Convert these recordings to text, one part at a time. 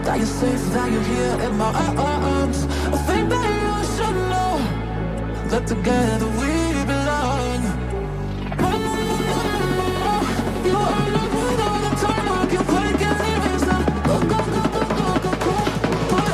That you're safe, that you're here in my arms. I think that you should know that together we belong. You are not worth all the time. I can break any reason. Go, go, go, go, go, go, go. But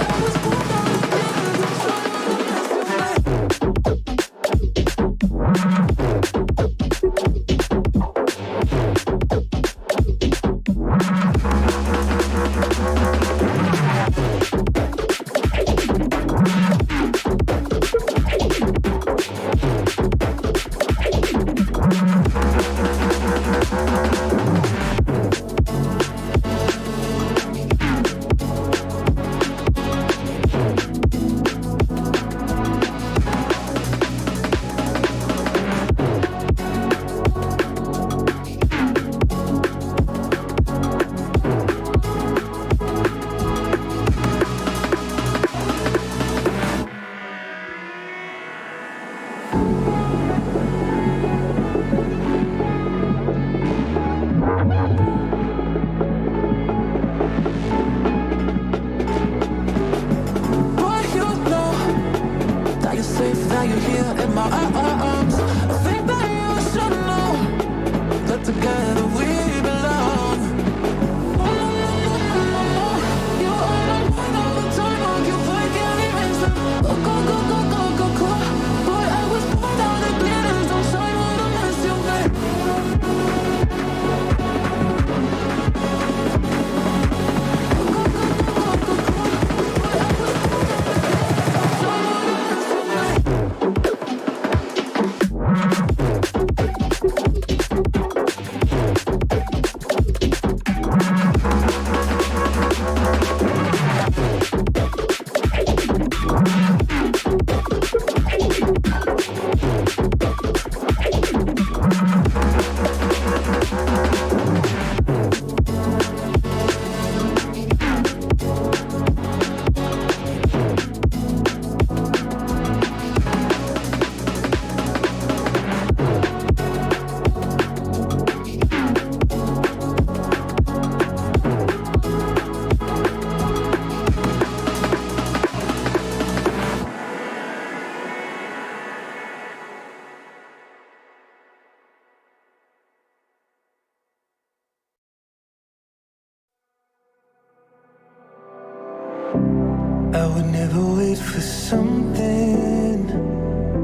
I was born out of tears. I'm trying to miss you, I would never wait for something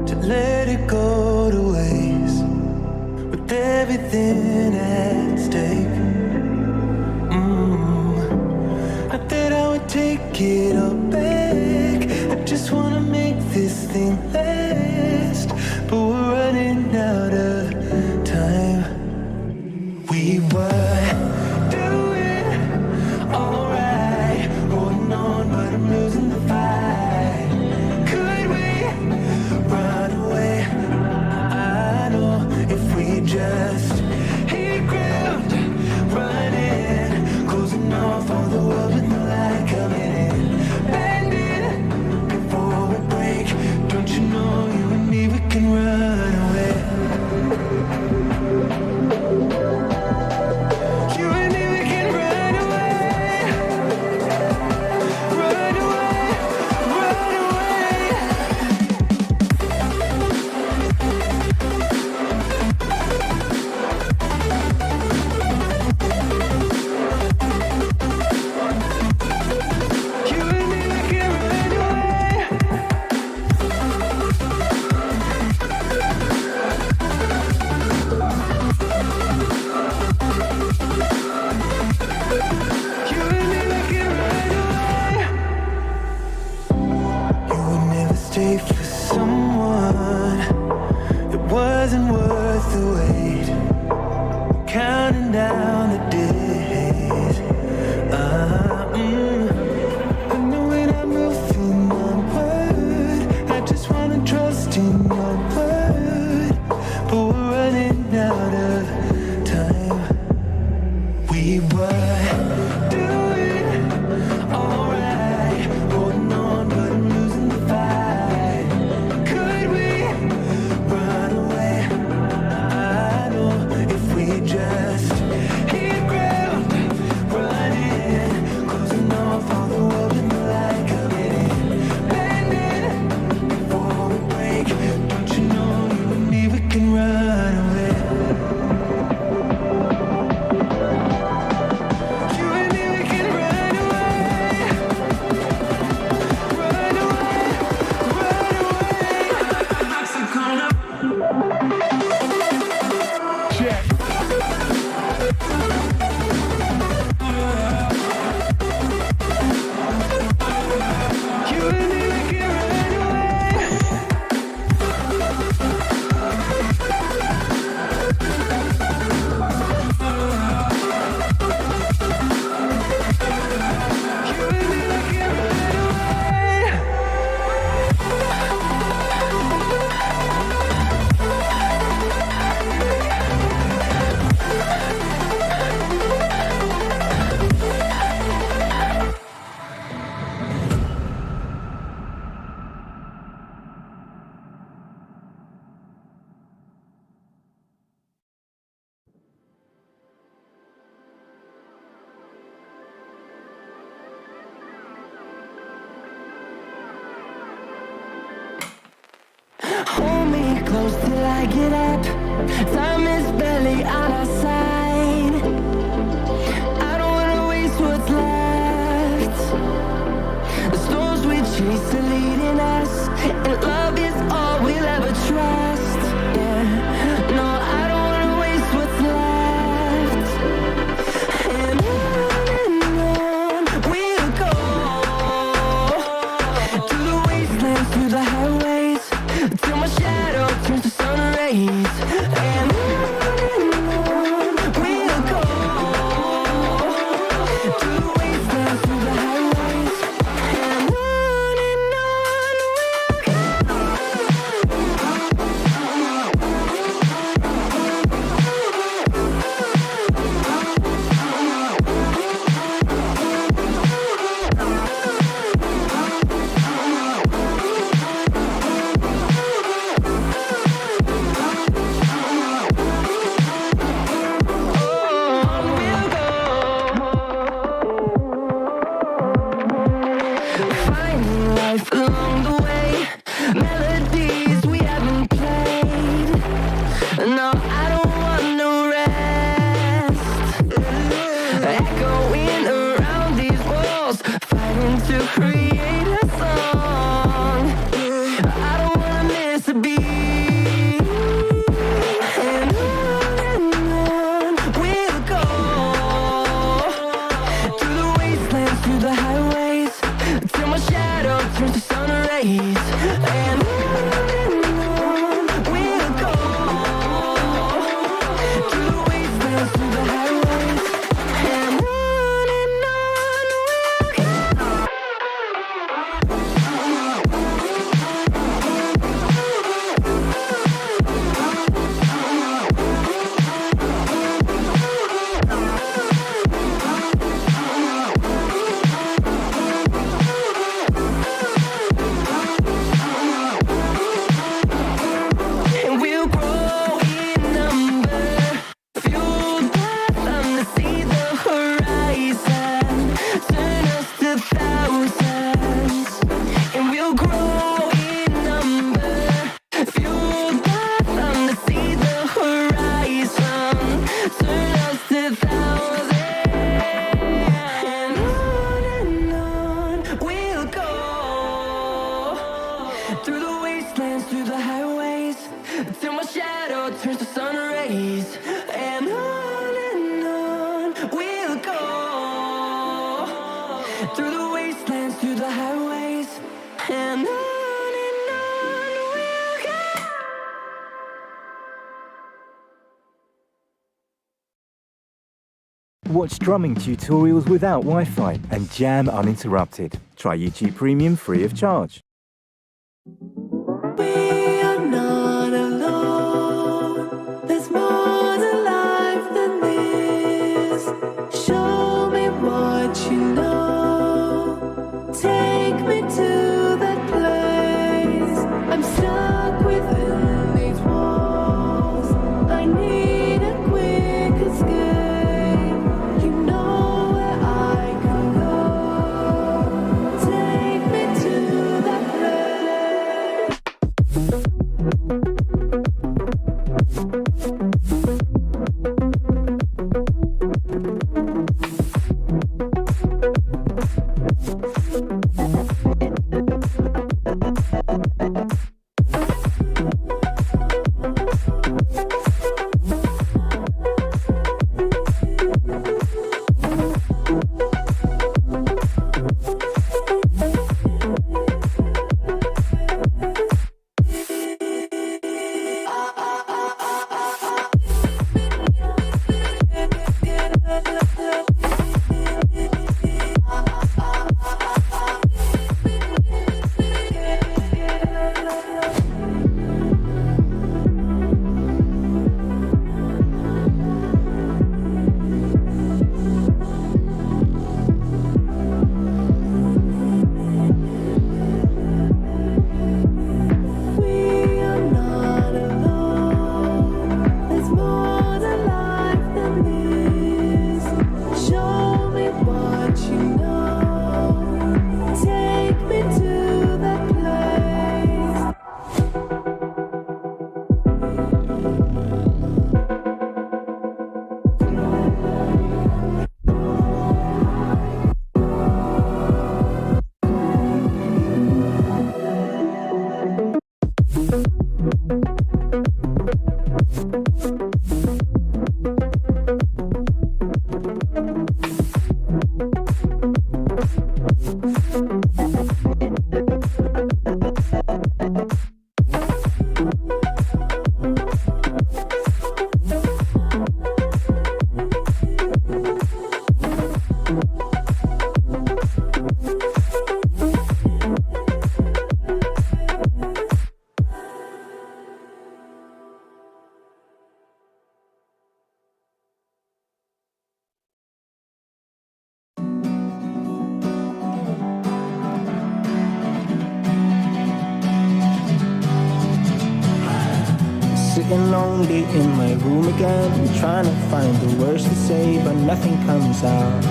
to let it go to waste, with everything at stake. I thought I would take it all back. I just wanna make this thing last. run away. I know if we just hit ground, running, closing off all the world with the light coming in, bending before we break. Don't you know you and me, we can run away. You and me, we can run away. Run away, run away. You and me, we can run away. You and me, we can run away. You would never stay for someone that wasn't worth the wait. Counting down the days. I know when I move through my word, I just wanna trust in your word, but we're running out of time. We were doing alright, holding on, but I'm losing the fight. Could we run away? I know if we just hit ground, running, closing off all the world in the light coming in, bending before we break. Don't you know you and me, we can run away. You and me, we can run away. Run away, run away. Check. You and me, we can run away. You and me, we can run away. Hold me close till I get up. Time is barely on our side. I don't wanna waste what's left. The storms we chase are leading us, and love is all we'll ever trust. Yeah, no, I don't wanna waste what's left. And on we'll go, through the wastelands, through the highways, till my shadow turns to sun rays. And on we'll go, through the wastelands, through the highways. And on we'll go. shadow turns to sun rays, and on we'll go through the wastelands, through the highways, and on we'll go. Watch drumming tutorials without Wi-Fi and jam uninterrupted. Try YouTube Premium free of charge. We are not alone. There's more to life than this. Show me what you know. Take me to that place. I'm stuck within these walls. I need a quick escape. You know where I can go. Take me to that place. Sitting lonely in my room again, trying to find the words to say, but nothing comes out.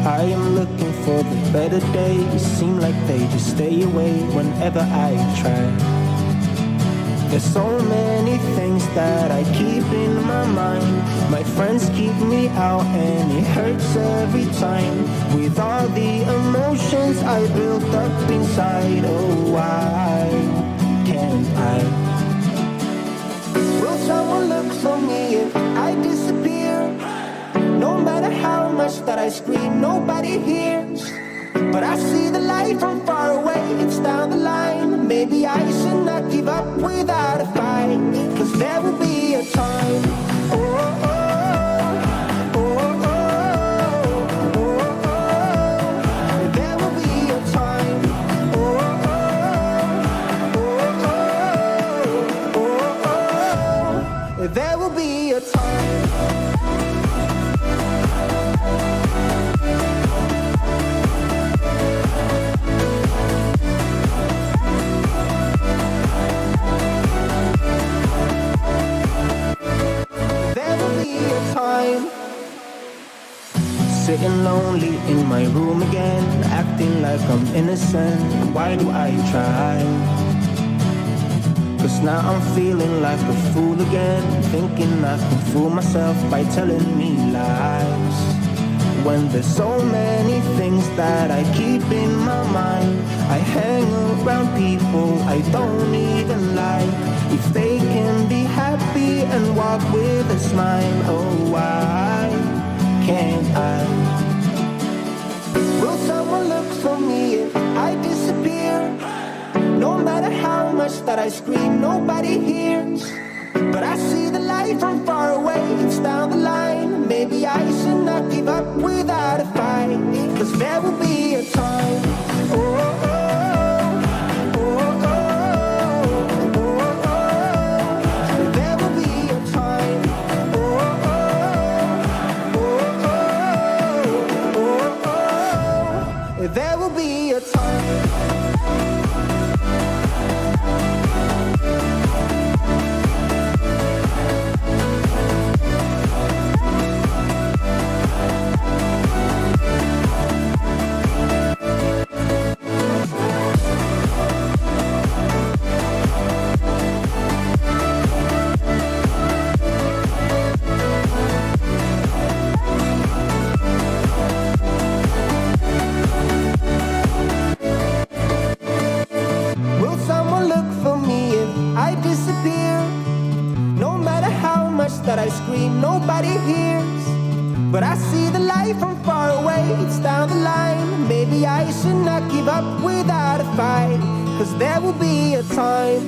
I am looking for the better days, seem like they just stay away whenever I try. There's so many things that I keep in my mind. My friends keep me out and it hurts every time. With all the emotions I built up inside, oh why can't I? Will someone look for me if I disappear? No matter how much that I scream, nobody hears. But I see the light from far away, it's down the line. Maybe I should not give up without a fight, 'cause there will be a time. Oh, oh, oh, oh, oh, oh, oh. There will be a time. Oh, oh, oh, oh, oh, oh. There will be a time. Sitting lonely in my room again, acting like I'm innocent. Why do I try? 'Cause now I'm feeling like a fool again, thinking I can fool myself by telling me lies. When there's so many things that I keep in my mind, I hang around people I don't even like. if they can be happy and walk with a smile, oh why can't I? Will someone look for me if I disappear? No matter how much that I scream, nobody hears. But I see the light from far away, it's down the line. Maybe I should not give up without a fight, 'cause there will be a time. Oh, oh, oh, oh, oh, oh, oh. There will be a time. Oh, oh, oh, oh, oh, oh. There will be a time. That I scream, nobody hears. But I see the light from far away, it's down the line. Maybe I should not give up without a fight, 'cause there will be a time.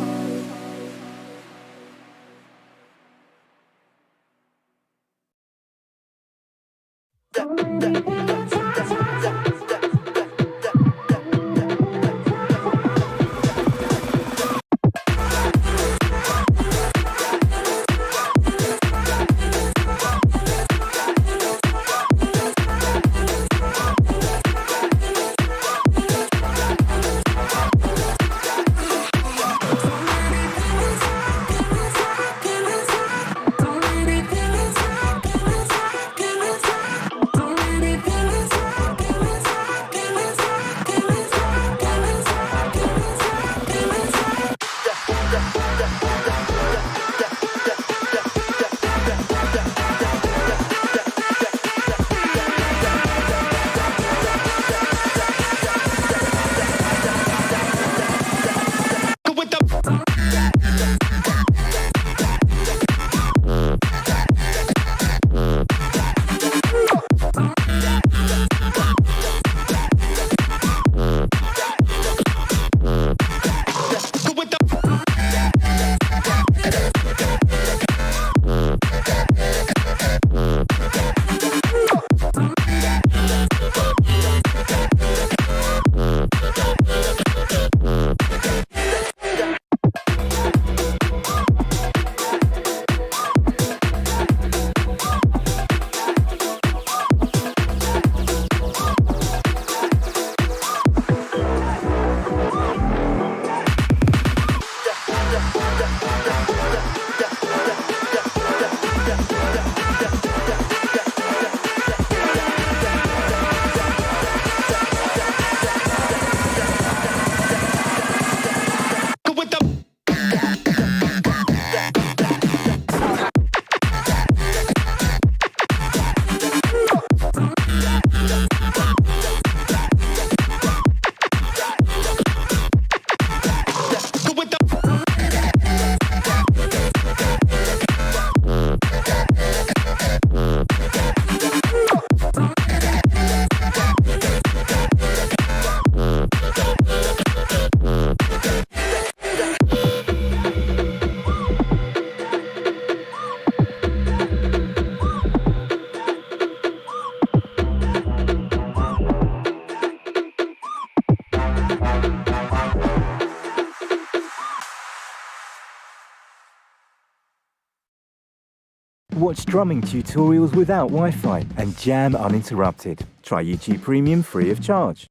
Watch drumming tutorials without Wi-Fi and jam uninterrupted. Try YouTube Premium free of charge.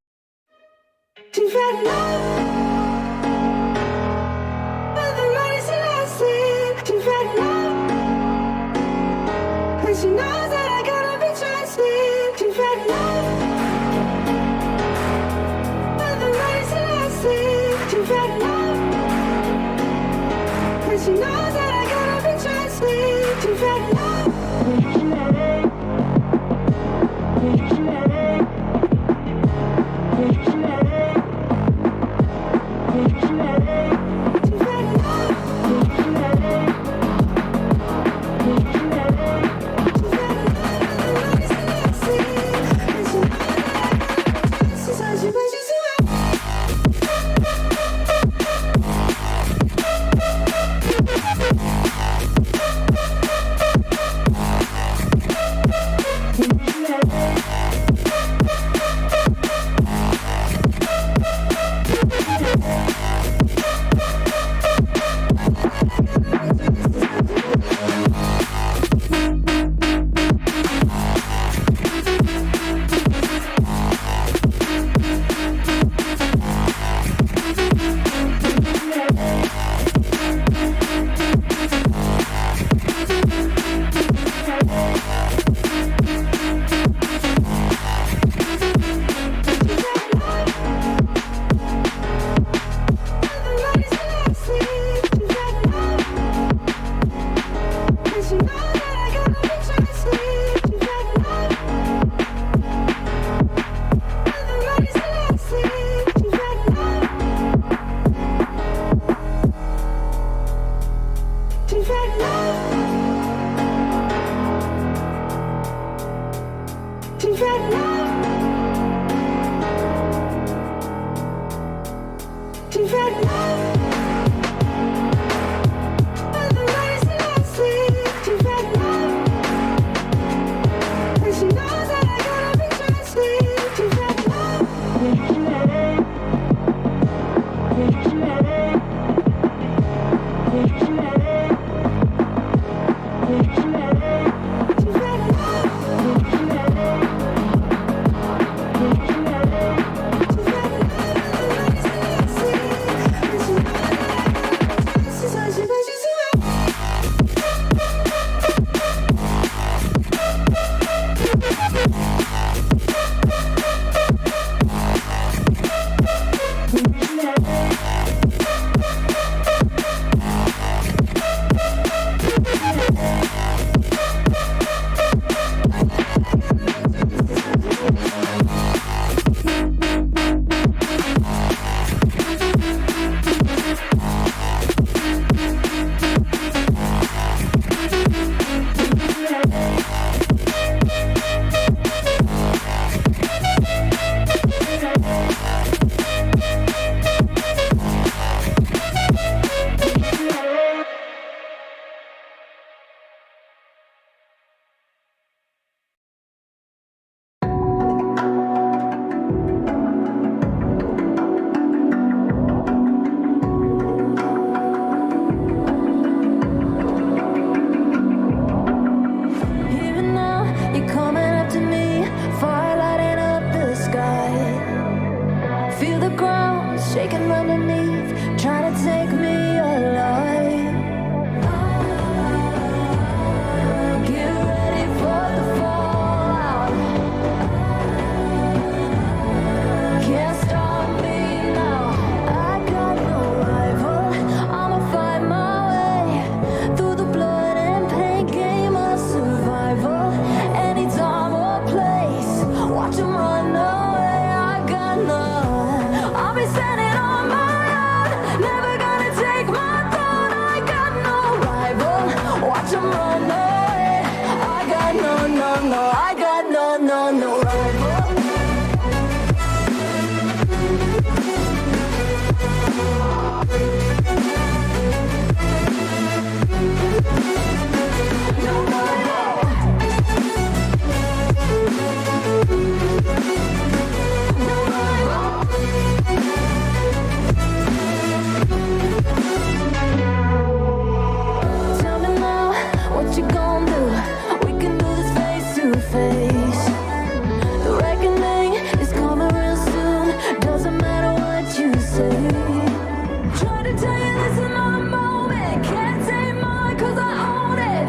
saying this is my moment. Can't take mine 'cause I own it.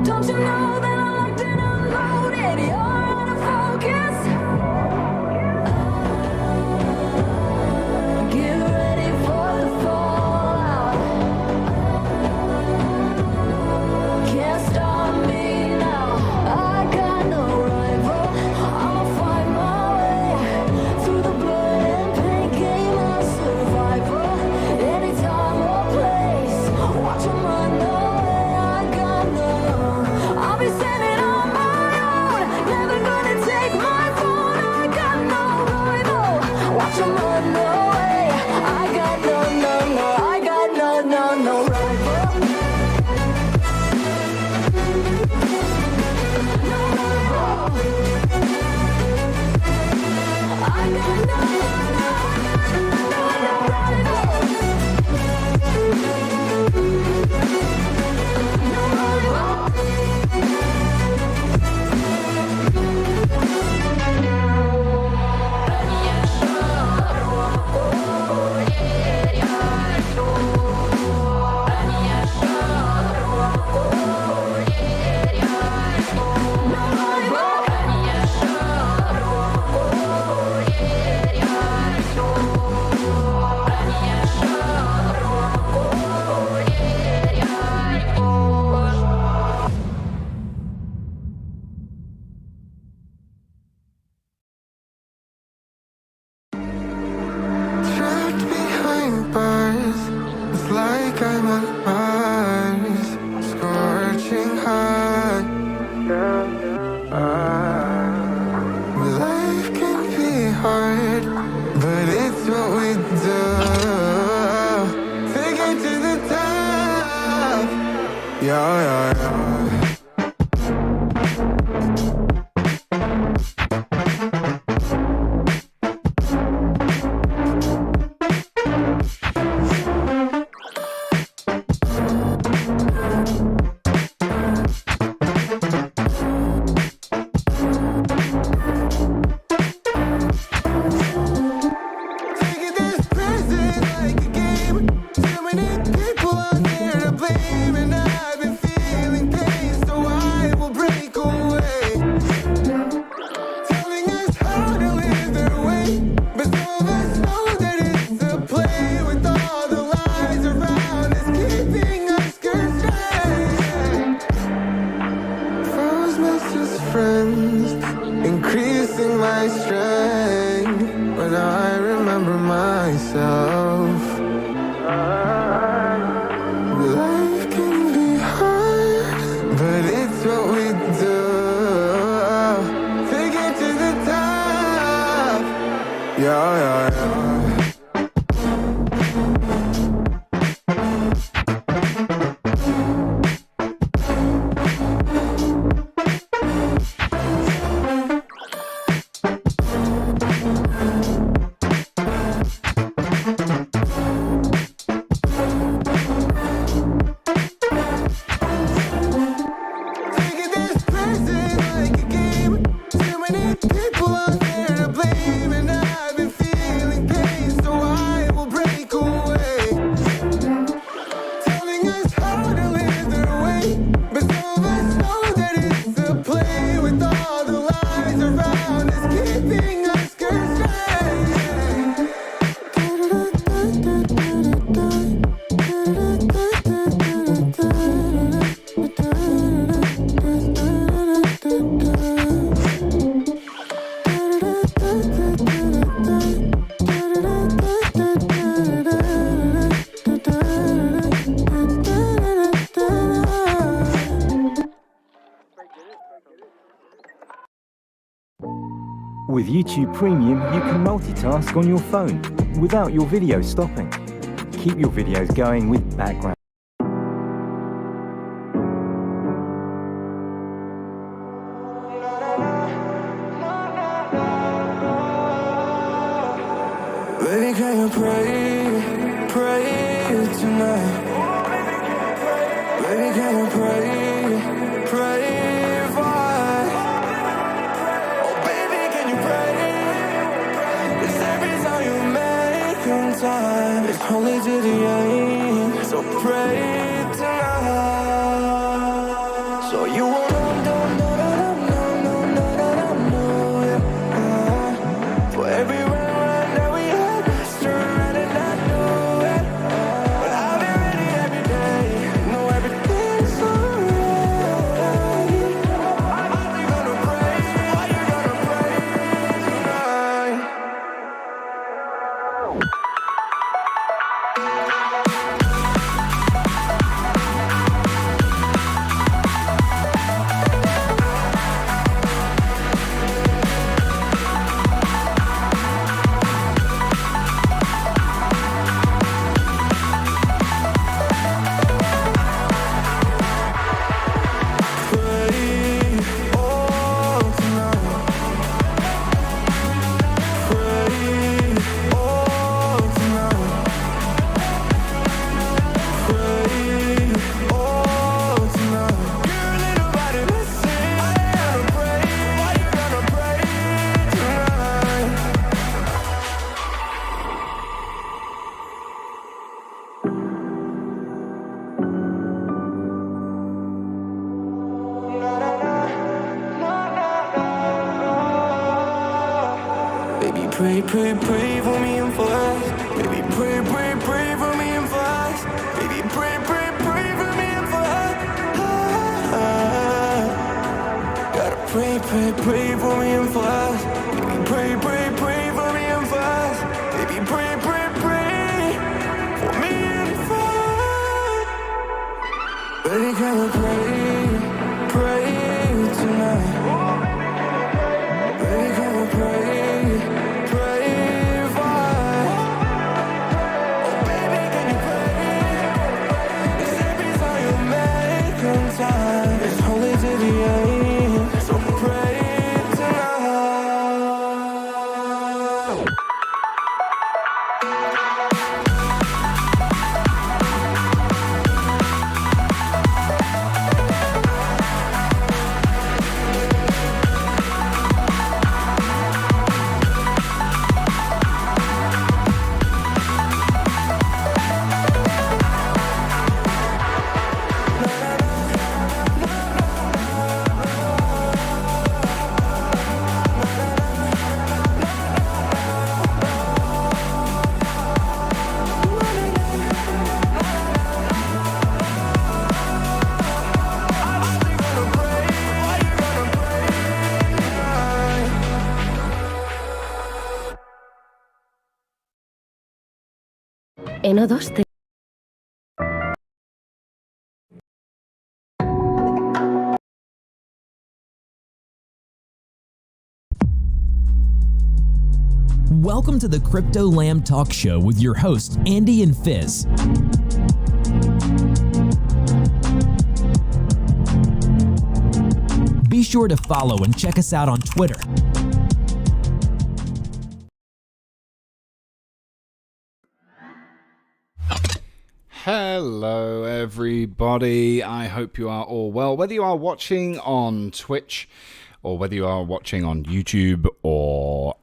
Don't you know that I locked and unloaded? You're out of focus. Get ready for the fallout. Can't stop me now. I got no rival. I'll find my way through the blood and pain. Game of survival. Anytime or place. Watch 'em run away. I got no. I'll be standing on my own. Never gonna take my phone. I got no rival. Watch 'em run away. I got no, no, no. I got no, no, no rival. No rival. I got no, no, no, no rival. No rival. Trapped behind bars, it's like I'm on Mars, scorching hot. Life can be hard, but it's what we do to get to the top. Yeah, yeah, yeah. Taking this present like a game. Too many people out there to blame, and I've been feeling pain, so I will break away. Telling us how to live their way, but some of us know that it's a play with all the lies around us, keeping us constrained. Foes must as friends, increasing my strength when I remember myself. Life can be hard, but it's what we do to get to the top. Yeah, yeah, yeah. Taking this present like a game. Too many people out there to blame, and I've been feeling pain, so I will break away. Telling us how to live their way, but some of us know that it's a play with all the lies around us, keeping us With YouTube Premium, you can multitask on your phone without your video stopping. Keep your videos going with background. Baby, can you pray tonight? Baby, can you pray for? Oh, baby, can you pray? 'Cause every time you make on time, it's only to the end. So pray tonight. So you won't for every run that we had, surround and I know it. But I'll be ready every day, know everything's alright. Are you gonna pray? Are you gonna pray tonight? Baby, pray, pray, pray for me and for us. Baby, pray, pray, pray for me and for us. Baby, pray, pray, pray for me and for us. Gotta pray, pray, pray for me and for us. Baby, pray, pray, pray for me and for us. Baby, pray, pray, pray for me and for us. Baby, can we pray, pray tonight? Baby, can we pray, pray for us? Oh, baby, can you pray? 'Cause every time you make on time, it's only to the end. So pray tonight. En O2 te... Welcome to the Crypto Lamb Talk Show with your hosts, Andy and Fizz. Be sure to follow and check us out on Twitter. Hello everybody, I hope you are all well, whether you are watching on Twitch or whether you are watching on YouTube or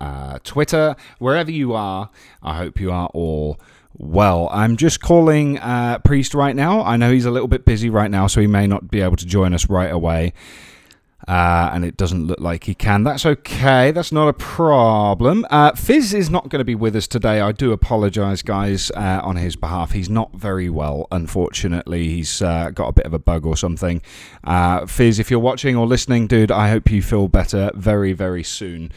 Twitter, wherever you are, I hope you are all well. I'm just calling Priest right now. I know he's a little bit busy right now, so he may not be able to join us right away. And it doesn't look like he can. That's okay. That's not a problem. Fizz is not going to be with us today. I do apologize, guys, on his behalf. He's not very well, unfortunately. He's got a bit of a bug or something. Fizz, if you're watching or listening, dude, I hope you feel better very, very soon.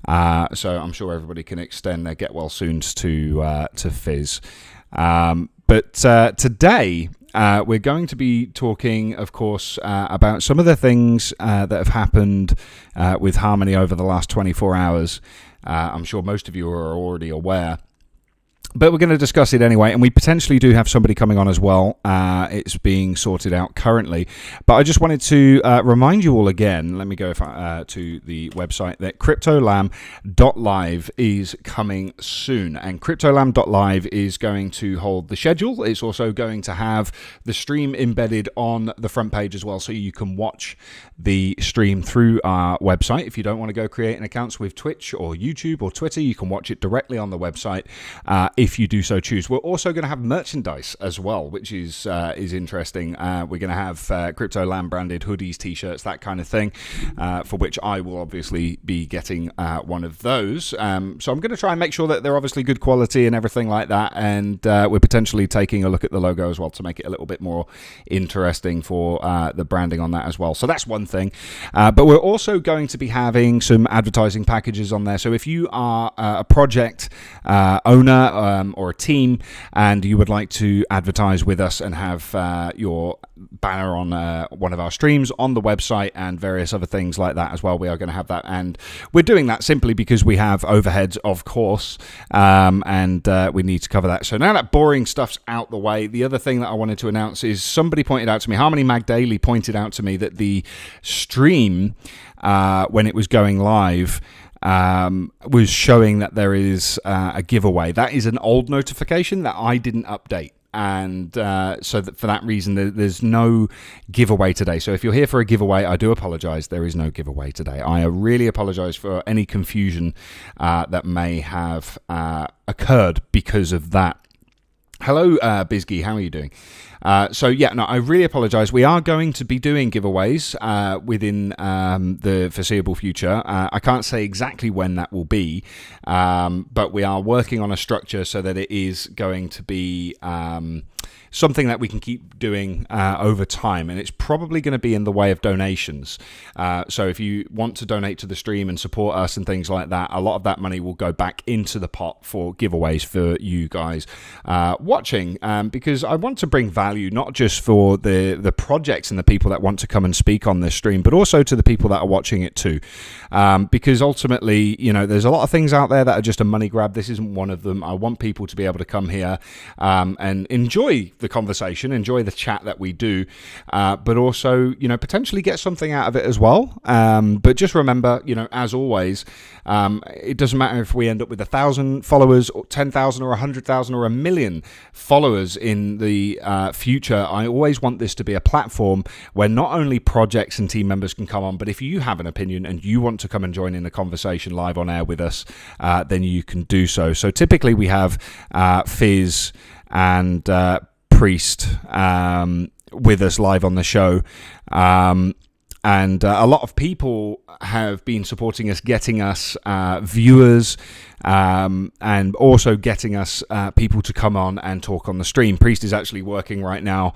So I'm sure everybody can extend their get well soons to Fizz. But today... we're going to be talking, of course, about some of the things that have happened with Harmony over the last 24 hours. I'm sure most of you are already aware. But we're going to discuss it anyway, and we potentially do have somebody coming on as well. It's being sorted out currently. But I just wanted to remind you all again, let me go to the website, that CryptoLamb.live is coming soon. And CryptoLamb.live is going to hold the schedule. It's also going to have the stream embedded on the front page as well, so you can watch the stream through our website. If you don't want to go create an account with Twitch or YouTube or Twitter, you can watch it directly on the website. if you do so choose. We're also going to have merchandise as well, which is interesting. We're going to have Crypto Lamb branded hoodies, t-shirts, that kind of thing, for which I will obviously be getting one of those. So I'm going to try and make sure that they're obviously good quality and everything like that, and we're potentially taking a look at the logo as well to make it a little bit more interesting for the branding on that as well. So that's one thing. But we're also going to be having some advertising packages on there. So if you are a project owner or a team and you would like to advertise with us and have your banner on one of our streams on the website and various other things like that as well, we are going to have that. And we're doing that simply because we have overheads, of course, and we need to cover that. So now that boring stuff's out the way, the other thing that I wanted to announce is somebody pointed out to me, Harmony Magdaly pointed out to me that the stream, when it was going live, was showing that there is a giveaway. That is an old notification that I didn't update. And so that for that reason, there's no giveaway today. So if you're here for a giveaway, I do apologize. There is no giveaway today. I really apologize for any confusion that may have occurred because of that. Hello, Bizgy. How are you doing? I really apologize. We are going to be doing giveaways within the foreseeable future. I can't say exactly when that will be, but we are working on a structure so that it is going to be something that we can keep doing over time, and it's probably going to be in the way of donations. So if you want to donate to the stream and support us and things like that, a lot of that money will go back into the pot for giveaways for you guys watching, because I want to bring value not just for the projects and the people that want to come and speak on this stream, but also to the people that are watching it too, because ultimately, there's a lot of things out there that are just a money grab. This isn't one of them. I want people to be able to come here and enjoy the conversation, enjoy the chat that we do, but also, potentially get something out of it as well. But just remember, as always, it doesn't matter if we end up with 1,000 followers or 10,000 or 100,000 or 1 million followers in the future. I always want this to be a platform where not only projects and team members can come on, but if you have an opinion and you want to come and join in the conversation live on air with us, then you can do so. So typically we have Fizz and Priest with us live on the show, and a lot of people have been supporting us, getting us viewers, and also getting us people to come on and talk on the stream. Priest is actually working right now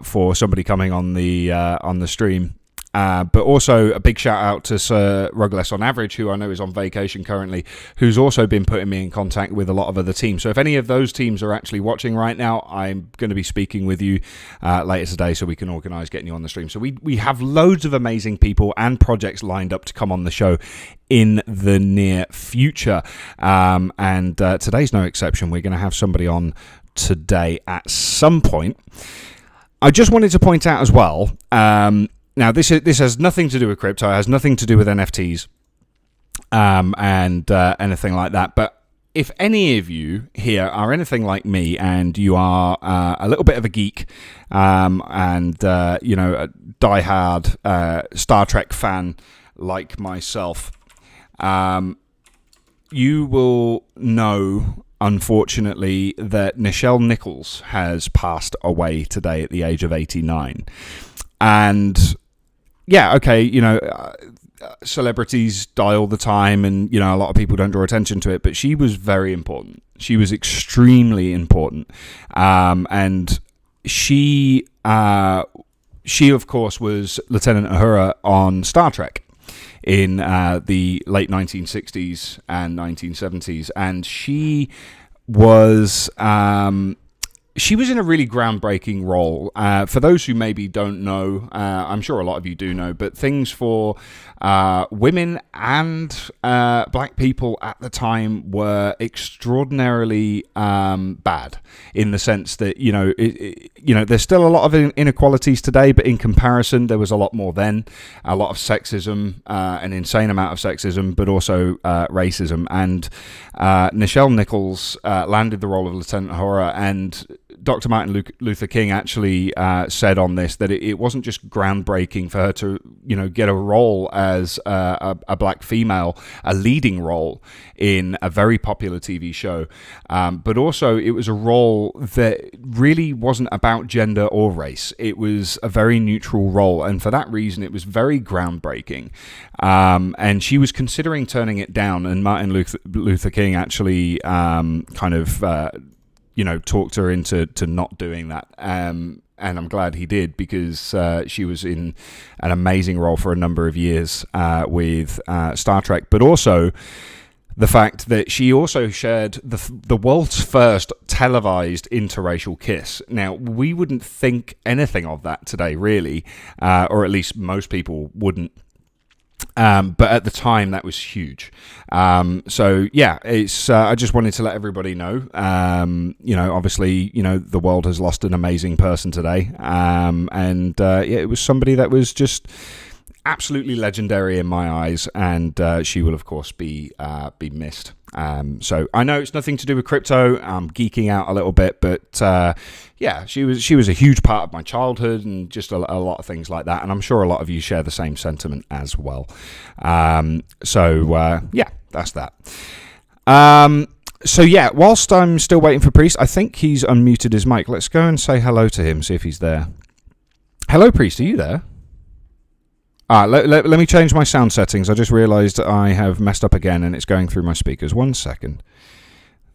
for somebody coming on the stream. But also a big shout out to Sir Rugless on Average, who I know is on vacation currently, who's also been putting me in contact with a lot of other teams. So if any of those teams are actually watching right now, I'm going to be speaking with you later today so we can organise getting you on the stream. So we have loads of amazing people and projects lined up to come on the show in the near future. And today's no exception. We're going to have somebody on today at some point. I just wanted to point out as well, now, this has nothing to do with crypto. It has nothing to do with NFTs and anything like that. But if any of you here are anything like me and you are a little bit of a geek and, a diehard Star Trek fan like myself, you will know, unfortunately, that Nichelle Nichols has passed away today at the age of 89. And yeah, okay, celebrities die all the time and, a lot of people don't draw attention to it, but she was very important. She was extremely important. And she, of course, was Lieutenant Uhura on Star Trek in the late 1960s and 1970s. And she was in a really groundbreaking role. For those who maybe don't know, I'm sure a lot of you do know, but things for women and black people at the time were extraordinarily bad, in the sense that, there's still a lot of inequalities today, but in comparison, there was a lot more then. A lot of sexism, an insane amount of sexism, but also racism. And Nichelle Nichols landed the role of Lieutenant Uhura and Dr. Martin Luther King actually said on this that it wasn't just groundbreaking for her to, get a role as a black female, a leading role in a very popular TV show, but also it was a role that really wasn't about gender or race. It was a very neutral role, and for that reason, it was very groundbreaking. And she was considering turning it down, and Martin Luther King actually talked her into not doing that. And I'm glad he did, because she was in an amazing role for a number of years with Star Trek, but also the fact that she also shared the world's first televised interracial kiss. Now, we wouldn't think anything of that today, really, or at least most people wouldn't. But at the time, that was huge. So yeah, it's. I just wanted to let everybody know. Obviously, the world has lost an amazing person today, it was somebody that was just absolutely legendary in my eyes, and she will of course be missed. So I know it's nothing to do with crypto. I'm geeking out a little bit, but she was a huge part of my childhood and just a lot of things like that. And I'm sure a lot of you share the same sentiment as well. That's that. Whilst I'm still waiting for Priest, I think he's unmuted his mic. Let's go and say hello to him, see if he's there. Hello, Priest, are you there? Let me change my sound settings. I just realised I have messed up again, and it's going through my speakers. 1 second.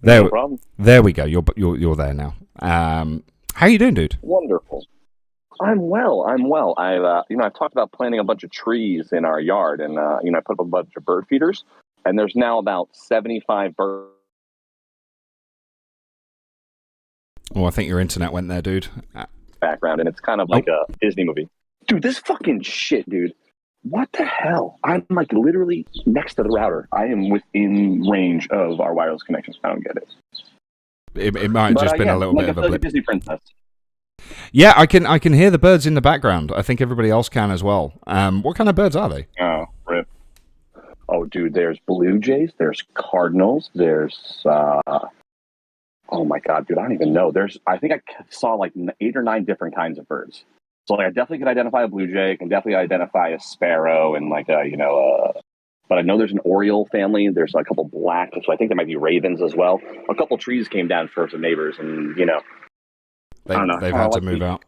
There, no problem. There we go. You're there now. How you doing, dude? Wonderful. I'm well. I've talked about planting a bunch of trees in our yard, and I put up a bunch of bird feeders, and there's now about 75 birds. Oh, I think your internet went there, dude. Background, and it's kind of like a Disney movie. Dude, this fucking shit, dude. What the hell? I'm like literally next to the router. I am within range of our wireless connection. I don't get it. It might have just been a little bit of a blip. Disney princess. Yeah, I can hear the birds in the background. I think everybody else can as well. What kind of birds are they? Oh, rip. Oh, dude, there's blue jays, there's cardinals, there's oh my god, dude, I don't even know. I think I saw like 8 or 9 different kinds of birds. So I definitely could identify a blue jay. I can definitely identify a sparrow, and but I know there's an oriole family. There's a couple black, so I think there might be ravens as well. A couple trees came down for some neighbors, and they've had to move out.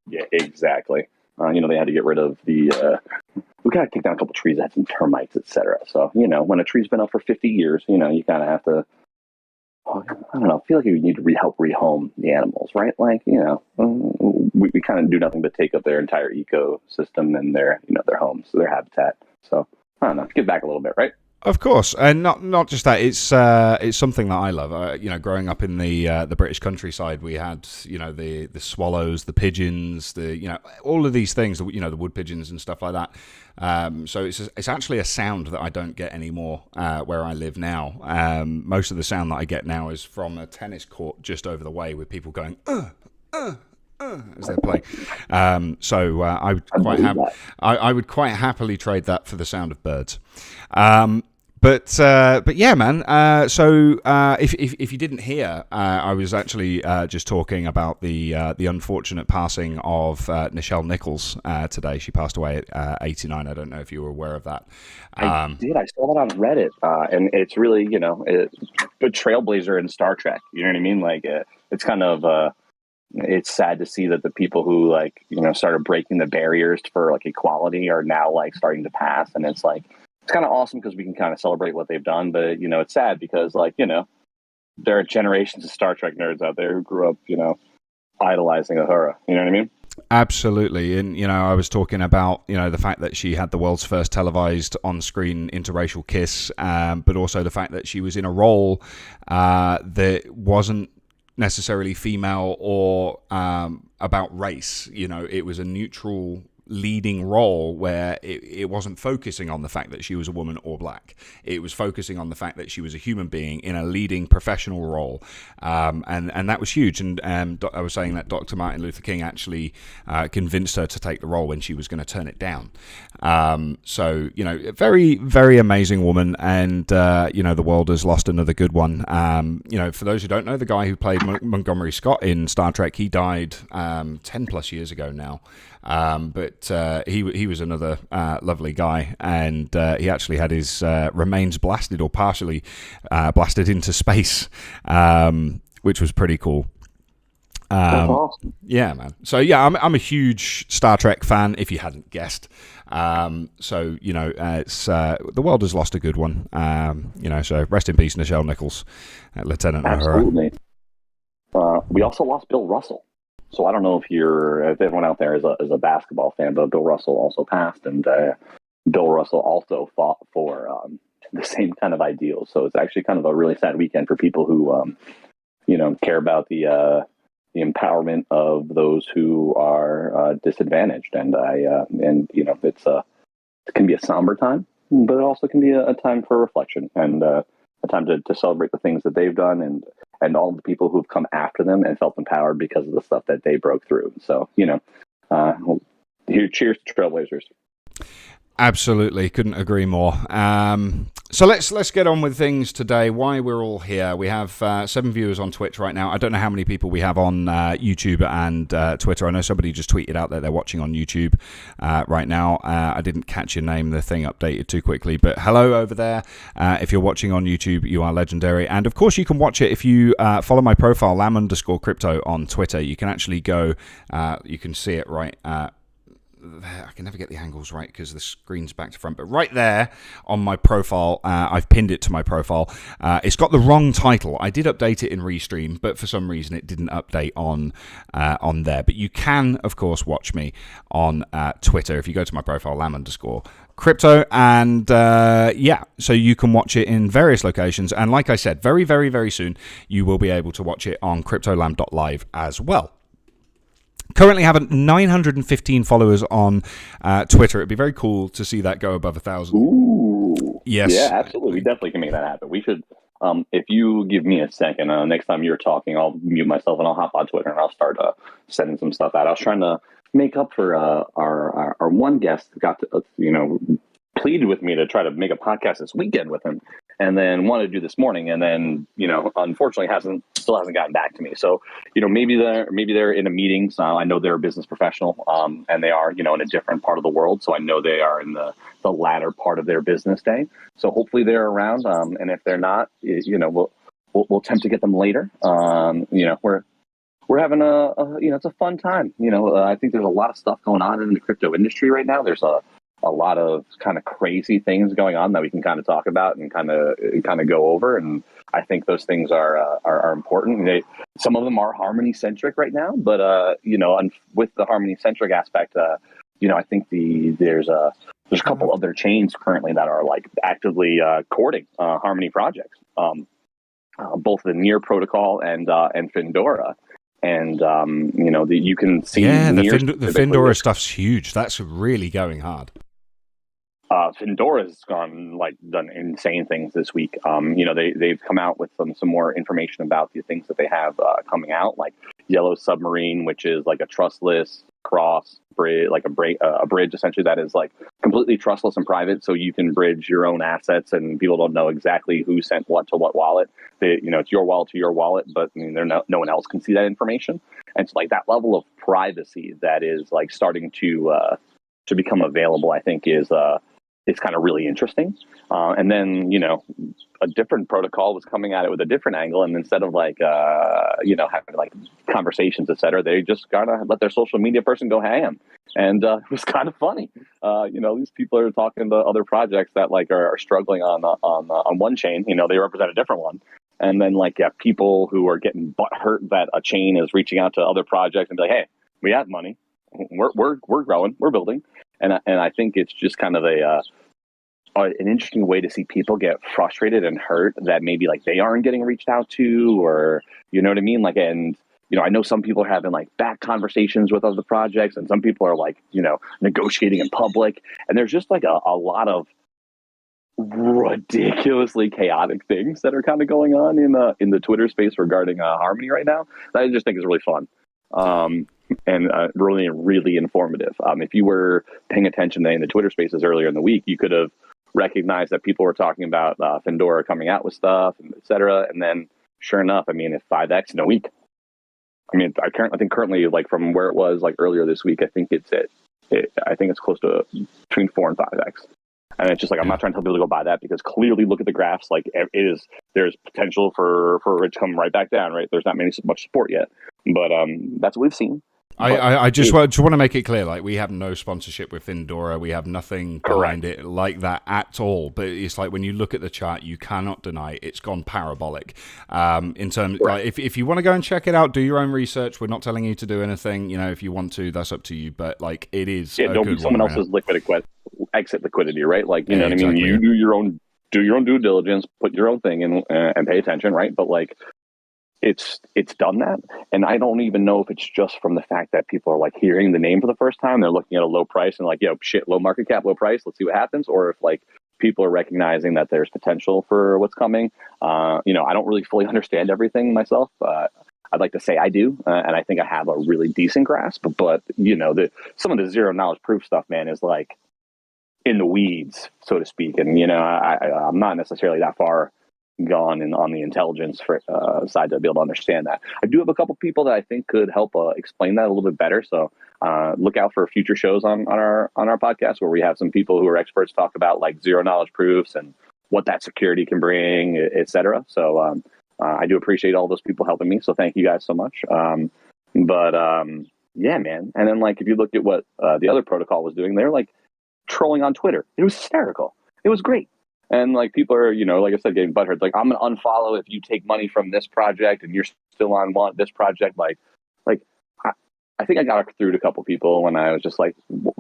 Yeah, exactly. They had to get rid of we got to take down a couple trees that had some termites, etc. So when a tree's been up for 50 years, you kind of have to. I don't know. I feel like we need to help rehome the animals, right? Like, we kind of do nothing but take up their entire ecosystem and their homes, their habitat. So I don't know. Give back a little bit, right? Of course, and not just that. It's something that I love. Growing up in the British countryside, we had the swallows, the pigeons, all of these things. The wood pigeons and stuff like that. So it's actually a sound that I don't get anymore where I live now. Most of the sound that I get now is from a tennis court just over the way, with people going as they're playing. I would quite happily trade that for the sound of birds. But yeah, man. If you didn't hear, I was actually just talking about the unfortunate passing of Nichelle Nichols today. She passed away at 89. I don't know if you were aware of that. I did. I saw that on Reddit, and it's really a trailblazer in Star Trek. You know what I mean? Like it's kind of. It's sad to see that the people who started breaking the barriers for equality are now starting to pass, and it's kind of awesome because we can kind of celebrate what they've done, but it's sad because there are generations of Star Trek nerds out there who grew up idolizing Uhura. You know what I mean? Absolutely. And I was talking about the fact that she had the world's first televised on-screen interracial kiss, but also the fact that she was in a role that wasn't necessarily female or about race. It was a neutral leading role where it wasn't focusing on the fact that she was a woman or black. It was focusing on the fact that she was a human being in a leading professional role, and that was huge. And I was saying that Dr. Martin Luther King actually convinced her to take the role when she was going to turn it down. So, you know, very, very amazing woman, and you know, the world has lost another good one. You know, for those who don't know, the guy who played Montgomery Scott in Star Trek, he died 10 plus years ago now. But he was another lovely guy, and he actually had his remains blasted or partially blasted into space, which was pretty cool. That's awesome. Yeah, man. So yeah, I'm a huge Star Trek fan, if you hadn't guessed. So you know, it's the world has lost a good one. You know, so rest in peace, Nichelle Nichols, Lieutenant Uhura. Absolutely. We also lost Bill Russell. So I don't know if everyone out there is a basketball fan, but Bill Russell also passed, and Bill Russell also fought for the same kind of ideals. So it's actually kind of a really sad weekend for people who, you know, care about the empowerment of those who are disadvantaged. And you know, it can be a somber time, but it also can be a time for reflection and a time to celebrate the things that they've done and all the people who've come after them and felt empowered because of the stuff that they broke through. So, you know, cheers to Trailblazers. Absolutely, couldn't agree more. So let's get on with things today. Why we're all here. We have 7 viewers on Twitch right now. I don't know how many people we have on YouTube and Twitter. I know somebody just tweeted out that they're watching on YouTube right now. I didn't catch your name. The thing updated too quickly. But hello over there. If you're watching on YouTube, you are legendary. And of course, you can watch it if you follow my profile, lam_crypto on Twitter. You can actually go, you can see it right I can never get the angles right because the screen's back to front, but right there on my profile, I've pinned it to my profile. It's got the wrong title. I did update it in Restream, but for some reason it didn't update on there. But you can, of course, watch me on Twitter if you go to my profile, lam_crypto, and yeah, so you can watch it in various locations. And like I said, very, very, very soon you will be able to watch it on cryptolam.live as well. Currently have 915 followers on Twitter. It'd be very cool to see that go above 1,000. Ooh. Yes. Yeah, absolutely. We definitely can make that happen. We should, if you give me a second, next time you're talking, I'll mute myself and I'll hop on Twitter and I'll start sending some stuff out. I was trying to make up for our one guest who got to, you know, pleaded with me to try to make a podcast this weekend with him, and then wanted to do this morning, and then, you know, unfortunately still hasn't gotten back to me. So, you know, maybe they're in a meeting. So I know they're a business professional, and they are, you know, in a different part of the world. So I know they are in the latter part of their business day. So hopefully they're around. And if they're not, you know, we'll attempt to get them later. You know, we're having you know, it's a fun time. You know, I think there's a lot of stuff going on in the crypto industry right now. There's a lot of kind of crazy things going on that we can kind of talk about and kind of go over. And I think those things are important. Some of them are Harmony centric right now, but you know, and with the Harmony centric aspect, you know, I think there's a couple other chains currently that are like actively courting Harmony projects, both the Near protocol and Findora. And you know, you can see the Findora stuff's huge. That's really going hard. Findora's done insane things this week. You know, they've come out with some more information about the things that they have coming out, like Yellow Submarine, which is like a trustless cross bridge, like a bridge essentially that is like completely trustless and private, so you can bridge your own assets and people don't know exactly who sent what to what wallet. You know, it's your wallet to your wallet, but I mean, no one else can see that information. And it's like that level of privacy that is like starting to become available, I think is it's kind of really interesting. And then, you know, a different protocol was coming at it with a different angle. And instead of like, you know, having like conversations, et cetera, they just kind of let their social media person go ham. And it was kind of funny. You know, these people are talking to other projects that like are struggling on one chain. You know, they represent a different one. And then like, yeah, people who are getting butt hurt that a chain is reaching out to other projects and be like, hey, we have money. We're growing, we're building. And I think it's just kind of an interesting way to see people get frustrated and hurt that maybe like they aren't getting reached out to, or you know what I mean? Like, and I know some people are having like back conversations with other projects, and some people are like, negotiating in public. And there's just like a lot of ridiculously chaotic things that are kind of going on in the Twitter space regarding Harmony right now that I just think is really fun. And really, really informative. If you were paying attention in the Twitter spaces earlier in the week, you could have recognized that people were talking about Findora coming out with stuff, and et cetera. And then, sure enough, it's 5x in a week. I think currently, like from where it was like earlier this week, I think it's close to between 4 and 5x. And it's just like, I'm not trying to tell people to go buy that, because clearly look at the graphs. Like there's potential for it to come right back down, right? There's not much support yet, but that's what we've seen. I just want to make it clear, like, we have no sponsorship with Findora. We have nothing behind it like that at all. But it's like, when you look at the chart, you cannot deny it's gone parabolic. In terms, like, if you want to go and check it out, do your own research. We're not telling you to do anything. If you want to, that's up to you. But like, it is. Yeah, don't be someone else's exit liquidity, right? Like, you know what I mean? You do your own due diligence, put your own thing in, and pay attention, right? But like, it's done that, and I don't even know if it's just from the fact that people are like hearing the name for the first time, they're looking at a low price and like, shit, low market cap, low price, let's see what happens, or if like people are recognizing that there's potential for what's coming. I don't really fully understand everything myself. I'd like to say I do, and I think I have a really decent grasp, but some of the zero knowledge proof stuff, man, is like in the weeds, so to speak, and I'm not necessarily that far gone on the intelligence side to be able to understand that. I do have a couple people that I think could help explain that a little bit better. So look out for future shows on our podcast, where we have some people who are experts talk about like zero knowledge proofs and what that security can bring, et cetera. So I do appreciate all those people helping me. So thank you guys so much. Yeah, man. And then like, if you looked at what the other protocol was doing, they're like trolling on Twitter. It was hysterical. It was great. And like, people are, like I said, getting butthurt. Like, I'm going to unfollow if you take money from this project and you're still on this project. Like I think I got through to a couple people when I was just like,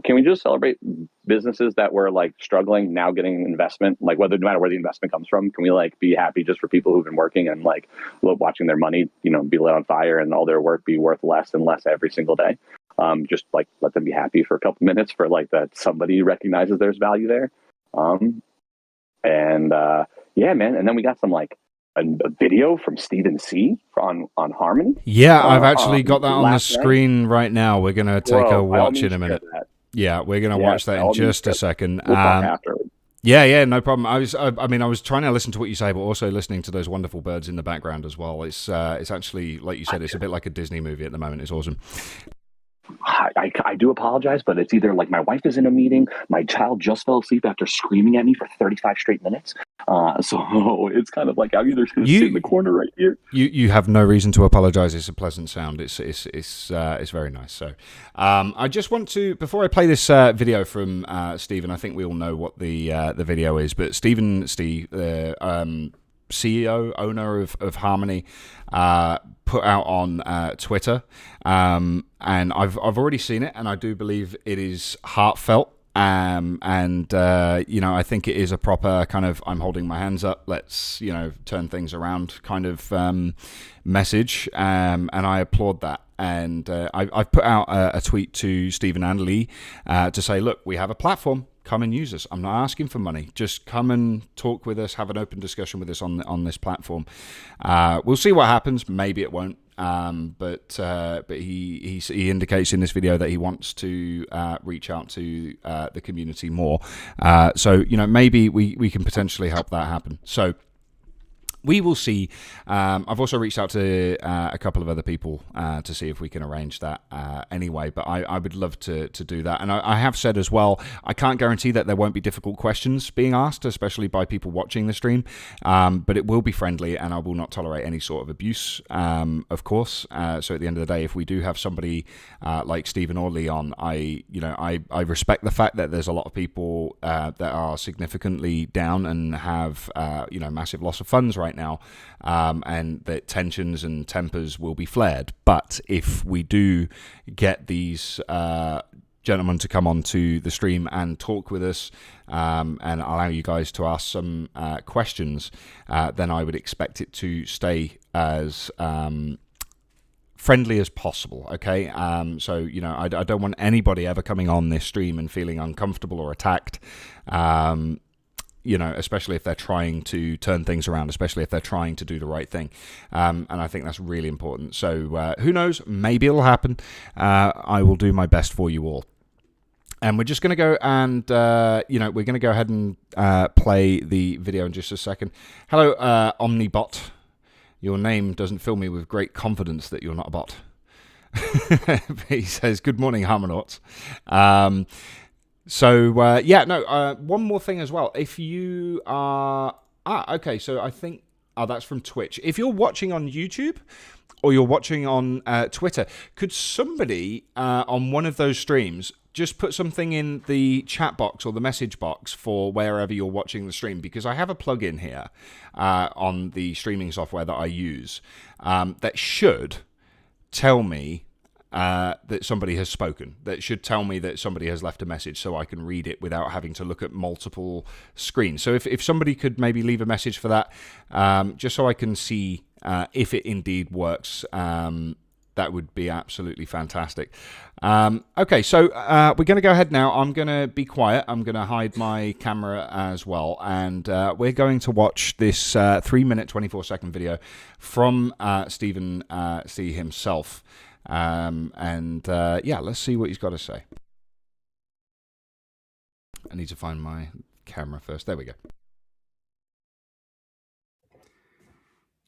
can we just celebrate businesses that were like struggling now getting investment? Like, no matter where the investment comes from, can we like be happy just for people who've been working and like watching their money, be lit on fire and all their work be worth less and less every single day? Just like let them be happy for a couple minutes for like that somebody recognizes there's value there. Yeah, man. And then we got some like a video from Stephen C on Harmony. Yeah, I've actually got that on the screen right now. We're going to take a watch in a minute. Yeah, we're going to watch that in just a second. We'll talk after. Yeah, no problem. I was trying to listen to what you say, but also listening to those wonderful birds in the background as well. It's actually, like you said, it's a bit like a Disney movie at the moment. It's awesome. I do apologize, but it's either like my wife is in a meeting, my child just fell asleep after screaming at me for 35 straight minutes. So it's kind of like I'm either going to sit in the corner right here. You have no reason to apologize. It's a pleasant sound. It's very nice. So I just want to, before I play this video from Stephen, I think we all know what the video is, but Steve, CEO, owner of Harmony, put out on Twitter, and I've already seen it, and I do believe it is heartfelt. I think it is a proper kind of I'm holding my hands up, let's turn things around kind of message, and I applaud that. And I've put out a tweet to Stephen and Lee to say, look, we have a platform. Come and use us. I'm not asking for money. Just come and talk with us, have an open discussion with us on this platform. We'll see what happens. Maybe it won't. But he indicates in this video that he wants to reach out to the community more. So maybe we can potentially help that happen. So we will see. I've also reached out to a couple of other people to see if we can arrange that anyway, but I would love to do that. And I have said as well, I can't guarantee that there won't be difficult questions being asked, especially by people watching the stream, but it will be friendly, and I will not tolerate any sort of abuse, of course. So at the end of the day, if we do have somebody like Stephen or Lee on, I respect the fact that there's a lot of people that are significantly down and have massive loss of funds right now, and that tensions and tempers will be flared. But if we do get these gentlemen to come onto the stream and talk with us, and allow you guys to ask some questions, then I would expect it to stay as friendly as possible, okay? So, you know, I don't want anybody ever coming on this stream and feeling uncomfortable or attacked, you know, especially if they're trying to turn things around, especially if they're trying to do the right thing. And I think that's really important. So who knows? Maybe it'll happen. I will do my best for you all. And we're just going to go and, you know, we're going to go ahead and play the video in just a second. Hello, Omnibot. Your name doesn't fill me with great confidence that you're not a bot. He says, good morning, Harmonauts. One more thing as well. If you are... okay, so I think... that's from Twitch. If you're watching on YouTube or you're watching on Twitter, could somebody on one of those streams just put something in the chat box or the message box for wherever you're watching the stream? Because I have a plugin here on the streaming software that I use that should tell me that somebody has spoken, that should tell me that somebody has left a message so I can read it without having to look at multiple screens. So if somebody could maybe leave a message for that, just so I can see if it indeed works, that would be absolutely fantastic. Okay, so we're going to go ahead now. I'm going to be quiet. I'm going to hide my camera as well. And we're going to watch this 3-minute, 24-second video from Stephen C. himself. Let's see what he's got to say. I need to find my camera first. There we go.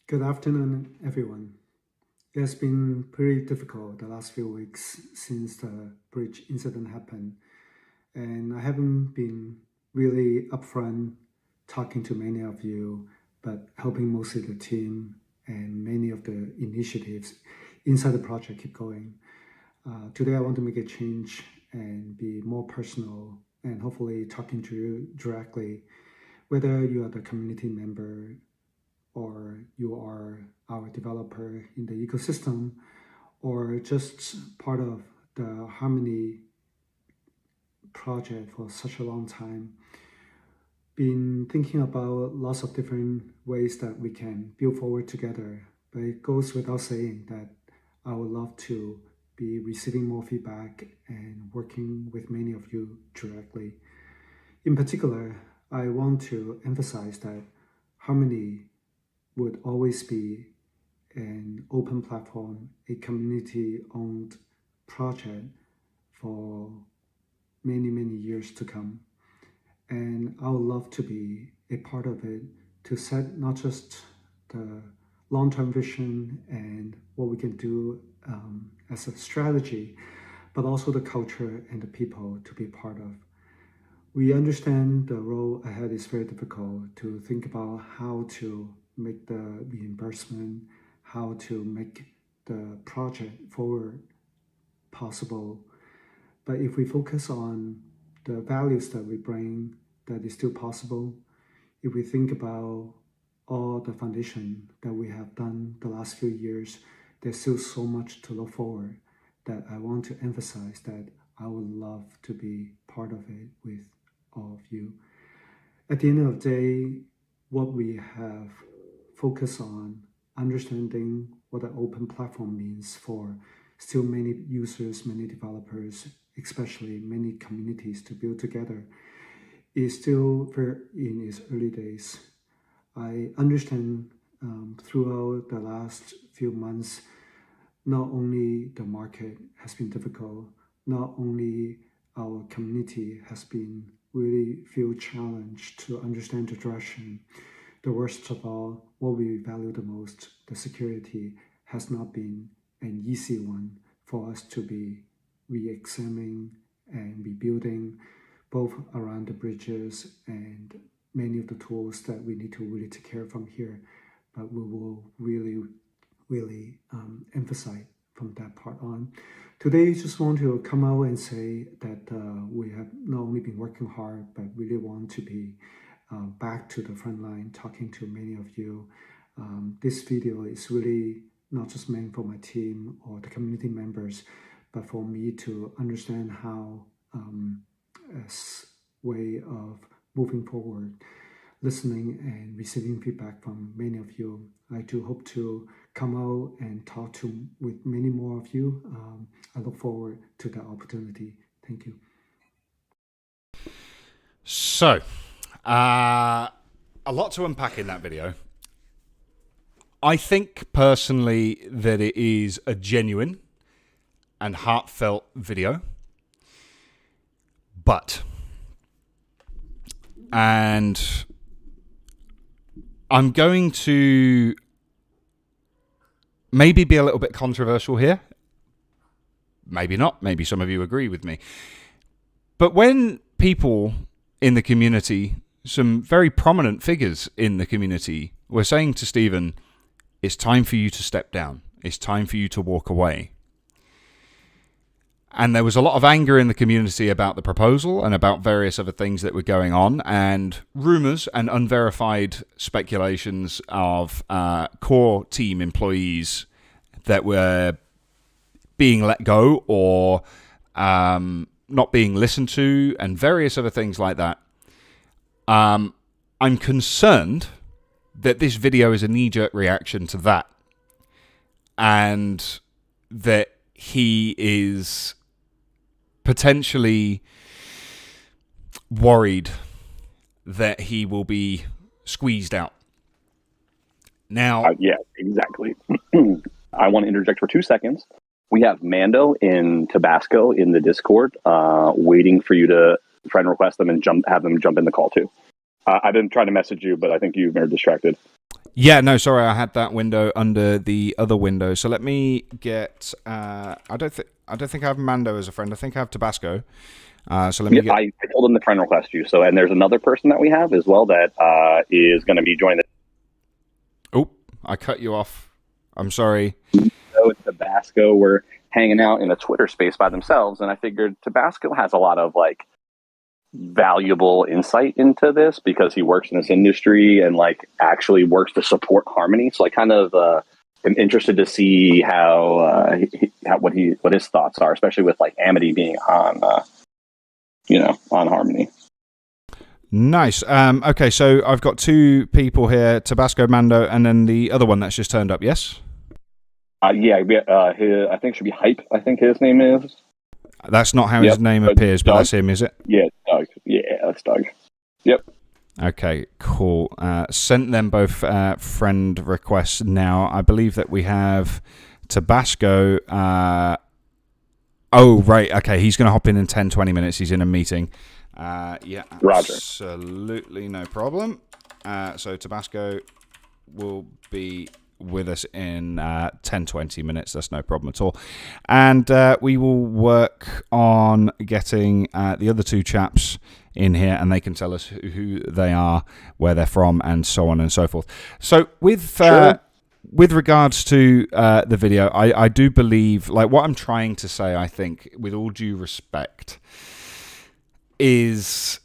Good afternoon, everyone. It has been pretty difficult the last few weeks since the bridge incident happened, and I haven't been really upfront talking to many of you, but helping mostly the team and many of the initiatives inside the project keep going. Today I want to make a change and be more personal and hopefully talking to you directly, whether you are the community member or you are our developer in the ecosystem, or just part of the Harmony project for such a long time. Been thinking about lots of different ways that we can build forward together, but it goes without saying that I would love to be receiving more feedback and working with many of you directly. In particular, I want to emphasize that Harmony would always be an open platform, a community-owned project for many, many years to come. And I would love to be a part of it, to set not just the long-term vision and what we can do as a strategy, but also the culture and the people to be part of. We understand the road ahead is very difficult, to think about how to make the reimbursement, how to make the project forward possible. But if we focus on the values that we bring, that is still possible. If we think about all the foundation that we have done the last few years, there's still so much to look forward that I want to emphasize that I would love to be part of it with all of you. At the end of the day, what we have focused on understanding what an open platform means for still many users, many developers, especially many communities to build together, is still very in its early days. I understand throughout the last few months, not only the market has been difficult, not only our community has been really feel challenged to understand the direction. The worst of all, what we value the most, the security, has not been an easy one for us to be re-examining and rebuilding, both around the bridges and many of the tools that we need to really take care of from here. But we will really emphasize from that part on. Today, I just want to come out and say that we have not only been working hard, but really want to be back to the front line, talking to many of you. This video is really not just meant for my team or the community members, but for me to understand how as way of moving forward, listening and receiving feedback from many of you. I do hope to come out and talk with many more of you. I look forward to that opportunity. Thank you. So, a lot to unpack in that video. I think personally that it is a genuine and heartfelt video. And I'm going to maybe be a little bit controversial here. Maybe not. Maybe some of you agree with me. But when people in the community, some very prominent figures in the community, were saying to Stephen, it's time for you to step down. It's time for you to walk away. And there was a lot of anger in the community about the proposal and about various other things that were going on, and rumours and unverified speculations of core team employees that were being let go or not being listened to, and various other things like that. I'm concerned that this video is a knee-jerk reaction to that, and that he is potentially worried that he will be squeezed out. Now, yeah, exactly. I want to interject for 2 seconds. We have Mando in Tabasco in the Discord, waiting for you to friend request them and have them jump in the call too. I've been trying to message you, but I think you've been distracted. Yeah, no, sorry, I had that window under the other window. So let me get. I don't think I have Mando as a friend. I think I have Tabasco. So let me get. I told them to friend request you. So, and there's another person that we have as well that is going to be joining. Oh, I cut you off. I'm sorry. So Tabasco were hanging out in a Twitter space by themselves, and I figured Tabasco has a lot of like valuable insight into this because he works in this industry and like actually works to support Harmony. So I kind of am interested to see how what his thoughts are, especially with like Amity being on on Harmony. Nice. Okay, so I've got two people here: Tabasco, Mando, and then the other one that's just turned up. Yes. I think it should be Hype. I think his name is. That's not how his name appears, but that's him, is it? Yeah, Doug. Yeah, that's Doug. Yep. Okay, cool. Sent them both friend requests now. I believe that we have Tabasco. Oh, right. Okay, he's going to hop in 10, 20 minutes. He's in a meeting. Yeah, Roger. Absolutely no problem. So Tabasco will be with us in 10, 20 minutes. That's no problem at all. And we will work on getting the other two chaps in here, and they can tell us who they are, where they're from, and so on and so forth. So with regards to the video, I do believe, like what I'm trying to say, I think, with all due respect, is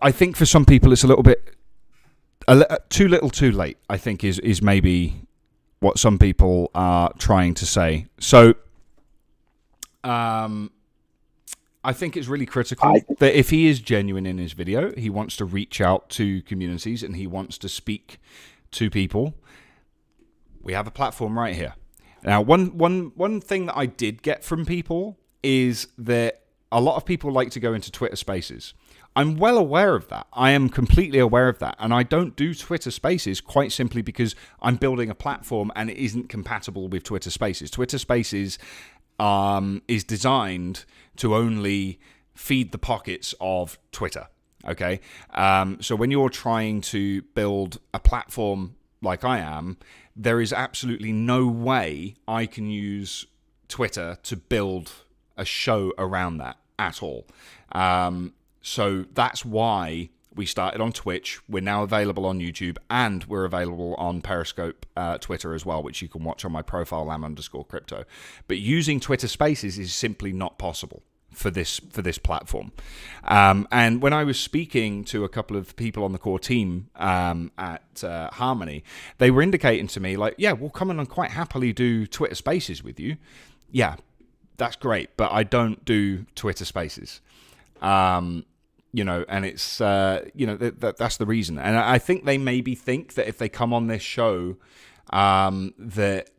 I think for some people it's a little bit too little too late, I think is maybe what some people are trying to say. So I think it's really critical that if he is genuine in his video, he wants to reach out to communities and he wants to speak to people. We have a platform right here. Now, one thing that I did get from people is that a lot of people like to go into Twitter Spaces. I'm well aware of that. I am completely aware of that. And I don't do Twitter Spaces quite simply because I'm building a platform and it isn't compatible with Twitter Spaces. Twitter Spaces is designed to only feed the pockets of Twitter. Okay? So when you're trying to build a platform like I am, there is absolutely no way I can use Twitter to build a show around that at all. So that's why we started on Twitch. We're now available on YouTube, and we're available on Periscope, Twitter as well, which you can watch on my profile, lam_crypto. But using Twitter Spaces is simply not possible for this platform. And when I was speaking to a couple of people on the core team at Harmony, they were indicating to me, like, yeah, we'll come in and quite happily do Twitter Spaces with you. Yeah, that's great, but I don't do Twitter Spaces. And it's, that's the reason. And I think they maybe think that if they come on this show, that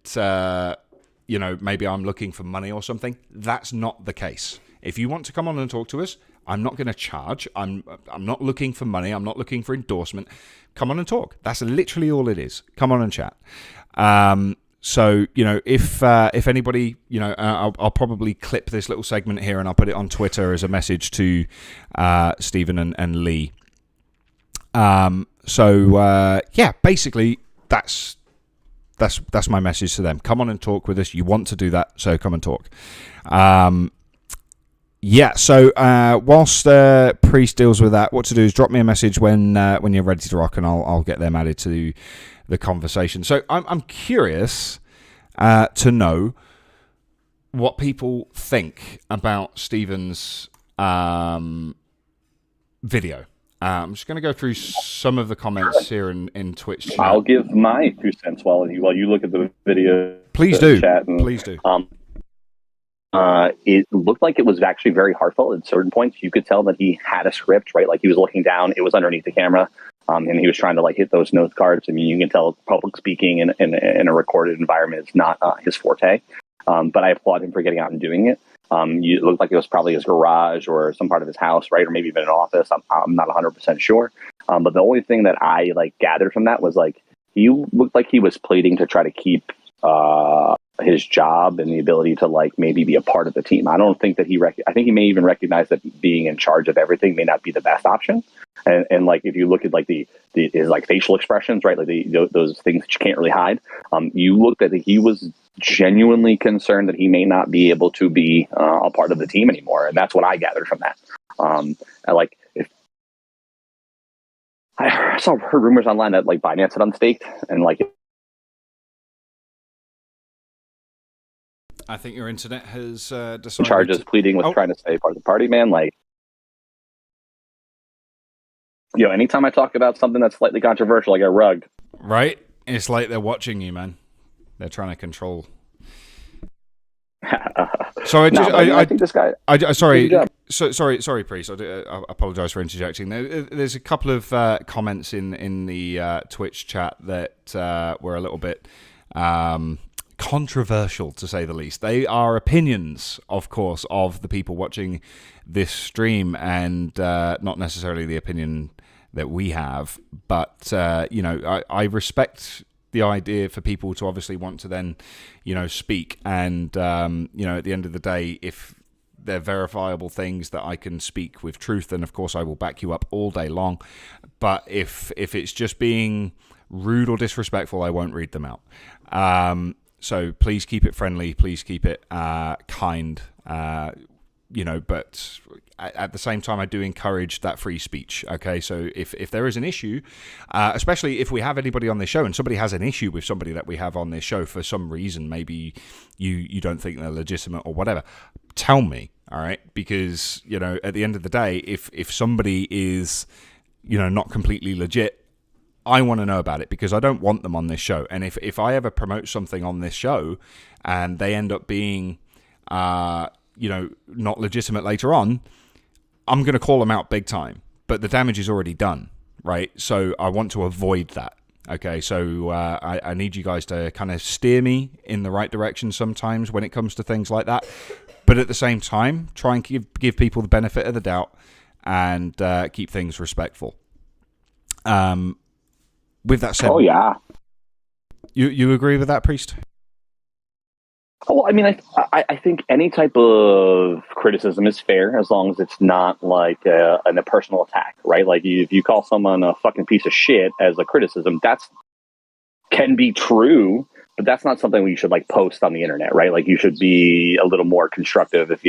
maybe I'm looking for money or something. That's not the case. If you want to come on and talk to us, I'm not going to charge. I'm not looking for money. I'm not looking for endorsement. Come on and talk. That's literally all it is. Come on and chat. So, if anybody, I'll probably clip this little segment here and I'll put it on Twitter as a message to Stephen and Lee. Basically that's my message to them. Come on and talk with us. You want to do that, so come and talk. Whilst Priest deals with that, what to do is drop me a message when you're ready to rock, and I'll get them added to the conversation. So I'm curious to know what people think about Stephen's video. I'm just going to go through some of the comments here in Twitch chat. I'll give my 2 cents while you look at the video. Please do. Chat and, Please do. It looked like it was actually very heartfelt at certain points. You could tell that he had a script, right? Like he was looking down, it was underneath the camera, and he was trying to like hit those note cards. I mean, you can tell public speaking in a recorded environment is not his forte. But I applaud him for getting out and doing it. It looked like it was probably his garage or some part of his house, right? Or maybe even an office. I'm not 100% sure. But the only thing that I like gathered from that was like, he looked like he was pleading to try to keep his job and the ability to like maybe be a part of the team. I don't think that I think he may even recognize that being in charge of everything may not be the best option. And like, if you look at like his like facial expressions, right? Like those things that you can't really hide. You looked at he was genuinely concerned that he may not be able to be a part of the team anymore. And that's what I gathered from that. I heard rumors online that like Binance had unstaked and like, I think your internet has decided charges pleading with trying to stay part of the party, man. Like, anytime I talk about something that's slightly controversial, I get rugged. Right? It's like they're watching you, man. They're trying to control. So I think this guy. Sorry, Priest. I apologize for interjecting. There's a couple of comments in the Twitch chat that were a little bit controversial, to say the least. They are opinions, of course, of the people watching this stream, and not necessarily the opinion that we have. But I respect the idea for people to obviously want to then, speak. And at the end of the day, if they're verifiable things that I can speak with truth, then of course I will back you up all day long. But if it's just being rude or disrespectful, I won't read them out. So please keep it friendly. Please keep it kind. But at the same time, I do encourage that free speech. Okay, so if there is an issue, especially if we have anybody on this show and somebody has an issue with somebody that we have on this show for some reason, maybe you don't think they're legitimate or whatever, tell me. All right, because at the end of the day, if somebody is not completely legit, I want to know about it, because I don't want them on this show. And if I ever promote something on this show and they end up being, not legitimate later on, I'm going to call them out big time. But the damage is already done, right? So I want to avoid that. Okay, so I need you guys to kind of steer me in the right direction sometimes when it comes to things like that. But at the same time, try and give people the benefit of the doubt and keep things respectful. With that said, you agree with that, Priest? Oh, I mean, I think any type of criticism is fair as long as it's not like a personal attack, right? Like if you call someone a fucking piece of shit as a criticism, that's can be true, but that's not something you should like post on the internet, right? Like you should be a little more constructive. If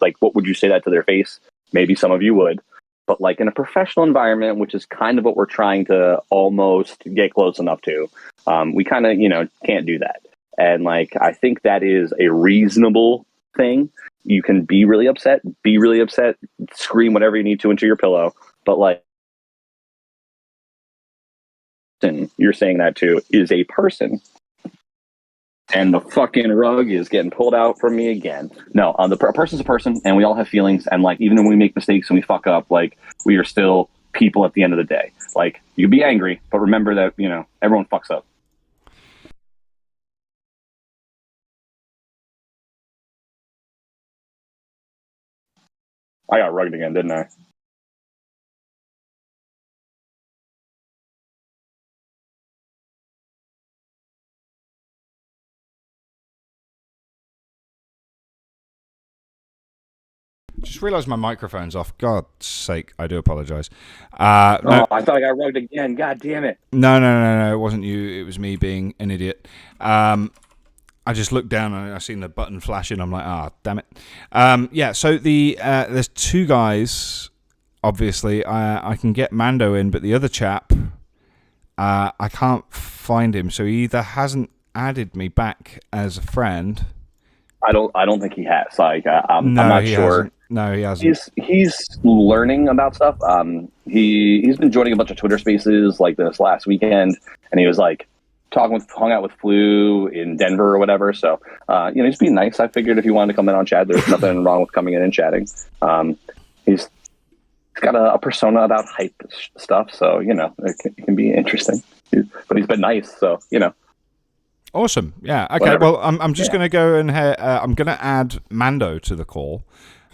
like, what would you say that to their face? Maybe some of you would. But like in a professional environment, which is kind of what we're trying to almost get close enough to, we kind of, can't do that. And like, I think that is a reasonable thing. You can be really upset, scream whatever you need to into your pillow. But like, you're saying that to is a person. And the fucking rug is getting pulled out from me again. No, a person's a person, and we all have feelings. And like, even when we make mistakes and we fuck up, like we are still people at the end of the day. Like you can be angry, but remember that everyone fucks up. I got rugged again, didn't I? Just realised my microphone's off. God's sake, I do apologise. No, Oh, I thought I got rugged again. God damn it. no. It wasn't you. It was me being an idiot. I just looked down and I seen the button flashing. I'm like, damn it. Yeah, so there's two guys, obviously. I can get Mando in, but the other chap, I can't find him. So he either hasn't added me back as a friend. I don't think he has. Like, I'm No, not he sure. hasn't. No, he hasn't. He's learning about stuff. He's been joining a bunch of Twitter Spaces like this last weekend, and he was like hung out with Flu in Denver or whatever. So he's being nice. I figured if he wanted to come in on chat, there's nothing wrong with coming in and chatting. He's got a persona about hype stuff, so it can be interesting. But he's been nice, so Awesome. Yeah. Okay. Whatever. Well, I'm just going to go and I'm going to add Mando to the call.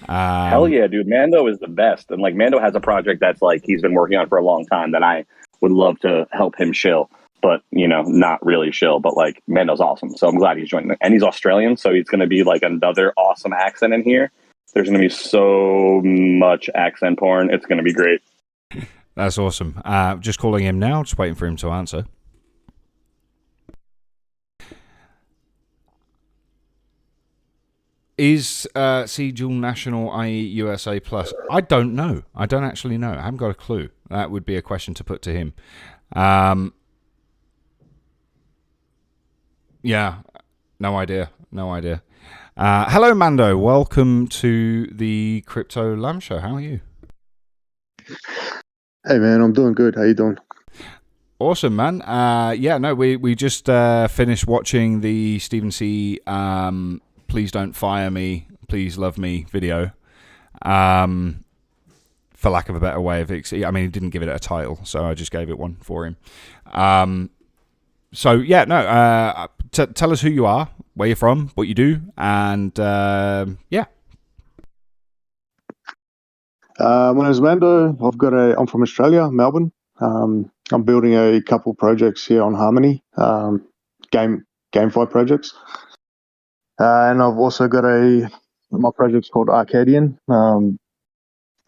Hell yeah, dude. Mando is the best. And like Mando has a project that's like he's been working on for a long time that I would love to help him shill. But, not really shill. But like Mando's awesome. So I'm glad he's joining. And he's Australian, so he's going to be like another awesome accent in here. There's going to be so much accent porn. It's going to be great. That's awesome. Just calling him now, just waiting for him to answer. Is C dual national, i.e. USA plus? I don't know. I don't actually know. I haven't got a clue. That would be a question to put to him. Yeah, no idea. Hello, Mando. Welcome to the Crypto Lamb Show. How are you? Hey, man. I'm doing good. How you doing? Awesome, man. We just finished watching the Stephen C. Please don't fire me, please love me video. For lack of a better way of he didn't give it a title, so I just gave it one for him. Tell us who you are, where you're from, what you do, and yeah. My name's Mando. I'm from Australia, Melbourne. I'm building a couple projects here on Harmony, GameFi projects. And I've also got my project's called Arcadian.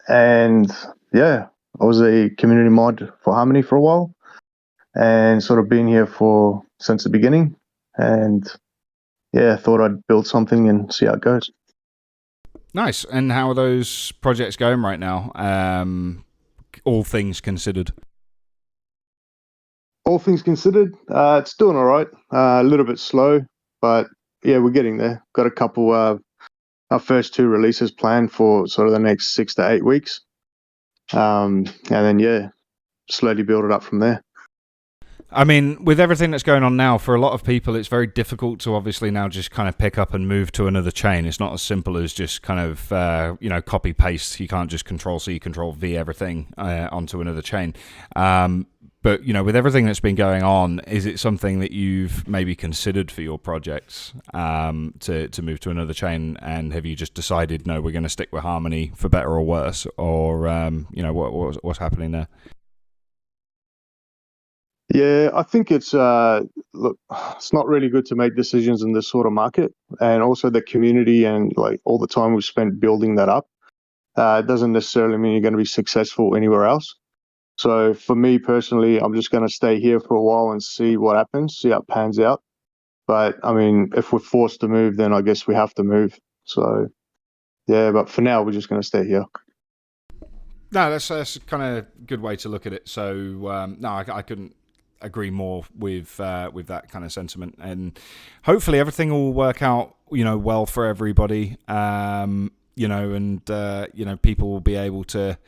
And yeah, I was a community mod for Harmony for a while and sort of been here since the beginning. And yeah, thought I'd build something and see how it goes. Nice. And how are those projects going right now? All things considered. All things considered, it's doing all right. A little bit slow, but yeah, we're getting there. Got a couple our first two releases planned for sort of the next 6 to 8 weeks. And then, yeah, slowly build it up from there. I mean, with everything that's going on now, for a lot of people, it's very difficult to obviously now just kind of pick up and move to another chain. It's not as simple as just kind of, copy paste. You can't just Control-C, Control-V everything onto another chain. But, with everything that's been going on, is it something that you've maybe considered for your projects to move to another chain? And have you just decided, no, we're going to stick with Harmony for better or worse? Or, what's happening there? Yeah, I think it's not really good to make decisions in this sort of market. And also the community and like all the time we've spent building that up, it doesn't necessarily mean you're going to be successful anywhere else. So for me personally, I'm just going to stay here for a while and see what happens, see how it pans out. But I mean, if we're forced to move, then I guess we have to move. So yeah, but for now, we're just going to stay here. No, that's kind of a good way to look at it. So I couldn't agree more with that kind of sentiment. And hopefully everything will work out, well for everybody. People will be able to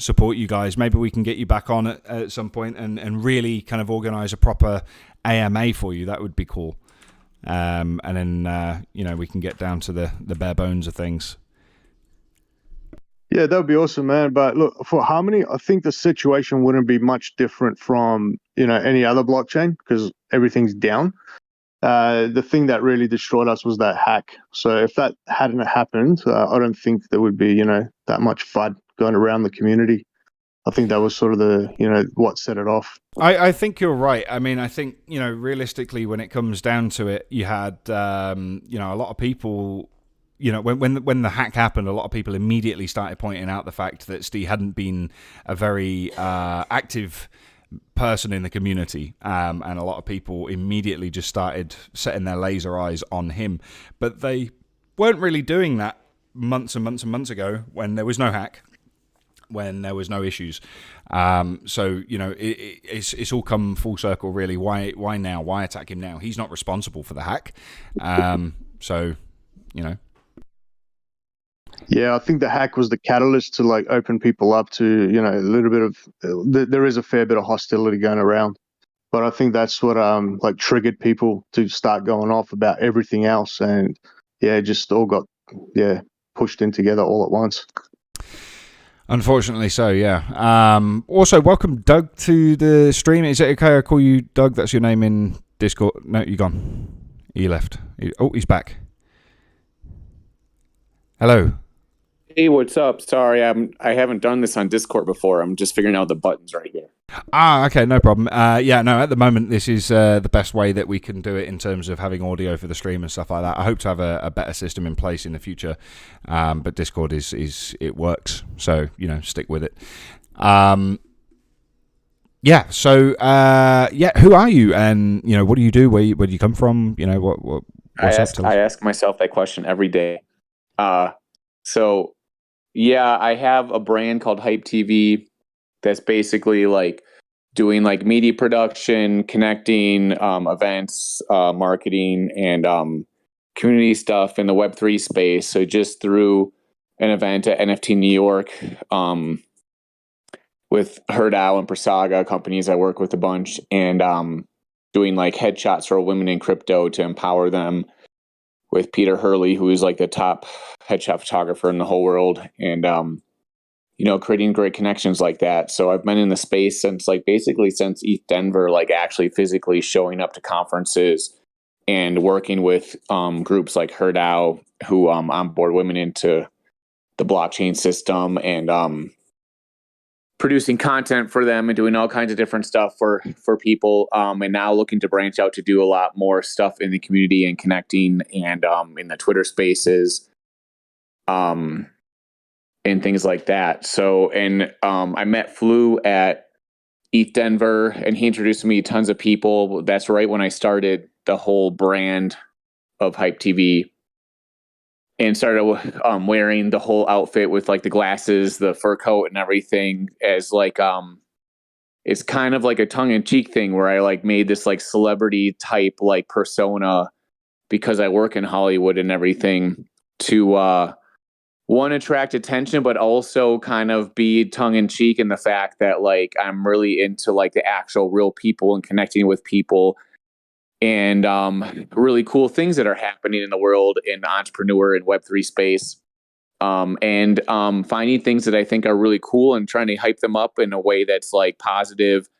support you guys. Maybe we can get you back on at some point and really kind of organize a proper AMA for you. That would be cool. And then, we can get down to the bare bones of things. Yeah, that would be awesome, man. But look, for Harmony, I think the situation wouldn't be much different from, any other blockchain because everything's down. The thing that really destroyed us was that hack. So if that hadn't happened, I don't think there would be, that much FUD going around the community. I think that was sort of what set it off. I think you're right. I mean, I think, realistically, when it comes down to it, you had, a lot of people, when the hack happened, a lot of people immediately started pointing out the fact that Steve hadn't been a very active person in the community, and a lot of people immediately just started setting their laser eyes on him. But they weren't really doing that months and months and months ago when there was no hack, when there was no issues. So it's all come full circle, really. Why now? Why attack him now? He's not responsible for the hack. Yeah, I think the hack was the catalyst to open people up to a little bit of. There is a fair bit of hostility going around, but I think that's what triggered people to start going off about everything else, and it just all got pushed in together all at once. Unfortunately so, yeah. Also, welcome Doug to the stream. Is it okay I call you Doug? That's your name in Discord. No, you're gone. He left. He's back. Hello. Hey, what's up? Sorry, I haven't done this on Discord before. I'm just figuring out the buttons right here. Okay, no problem. At the moment, this is the best way that we can do it in terms of having audio for the stream and stuff like that. I hope to have a better system in place in the future, but Discord it works, so stick with it. Who are you, and what do you do? Where do you come from? I ask myself that question every day. I have a brand called Hype TV that's basically doing media production, connecting, events, marketing, and community stuff in the Web3 space. So just through an event at NFT New York with HerdOwl and Prasaga companies I work with a bunch, and doing headshots for women in crypto to empower them with Peter Hurley, who is the top headshot photographer in the whole world, and creating great connections like that. So I've been in the space since basically since ETH Denver, actually physically showing up to conferences and working with groups like HerdOwl, who onboard women into the blockchain system, and producing content for them and doing all kinds of different stuff for people, and now looking to branch out to do a lot more stuff in the community and connecting, and in the Twitter spaces, and things like that. So, and I met Flu at ETH Denver, and he introduced me to tons of people. That's right when I started the whole brand of Hype TV, and started wearing the whole outfit with the glasses, the fur coat, and everything as it's kind of a tongue-in-cheek thing where I made this celebrity type persona because I work in Hollywood and everything to one, attract attention, but also kind of be tongue-in-cheek in the fact that I'm really into the actual real people and connecting with people, and really cool things that are happening in the world in the entrepreneur and Web3 space, and finding things that I think are really cool and trying to hype them up in a way that's positive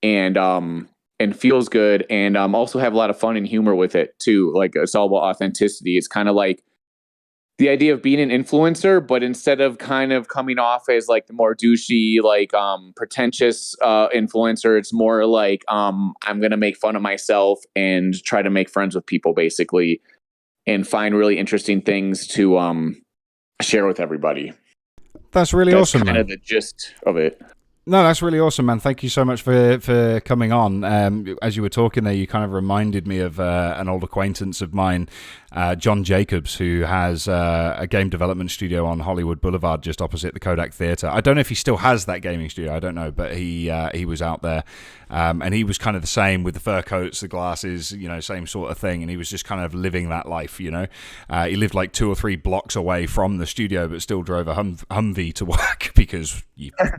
and feels good, and also have a lot of fun and humor with it too. It's all about authenticity. It's kind of the idea of being an influencer, but instead of kind of coming off as the more douchey, pretentious influencer, it's more I'm going to make fun of myself and try to make friends with people, basically, and find really interesting things to share with everybody. That's really awesome, kind man. of the gist of it. No, that's really awesome, man. Thank you so much for coming on. As you were talking there, you kind of reminded me of an old acquaintance of mine, John Jacobs, who has a game development studio on Hollywood Boulevard just opposite the Kodak Theater. I don't know if he still has that gaming studio. I don't know, but he was out there, and he was kind of the same with the fur coats, the glasses, same sort of thing. And he was just kind of living that life, He lived 2 or 3 blocks away from the studio, but still drove a Humvee to work because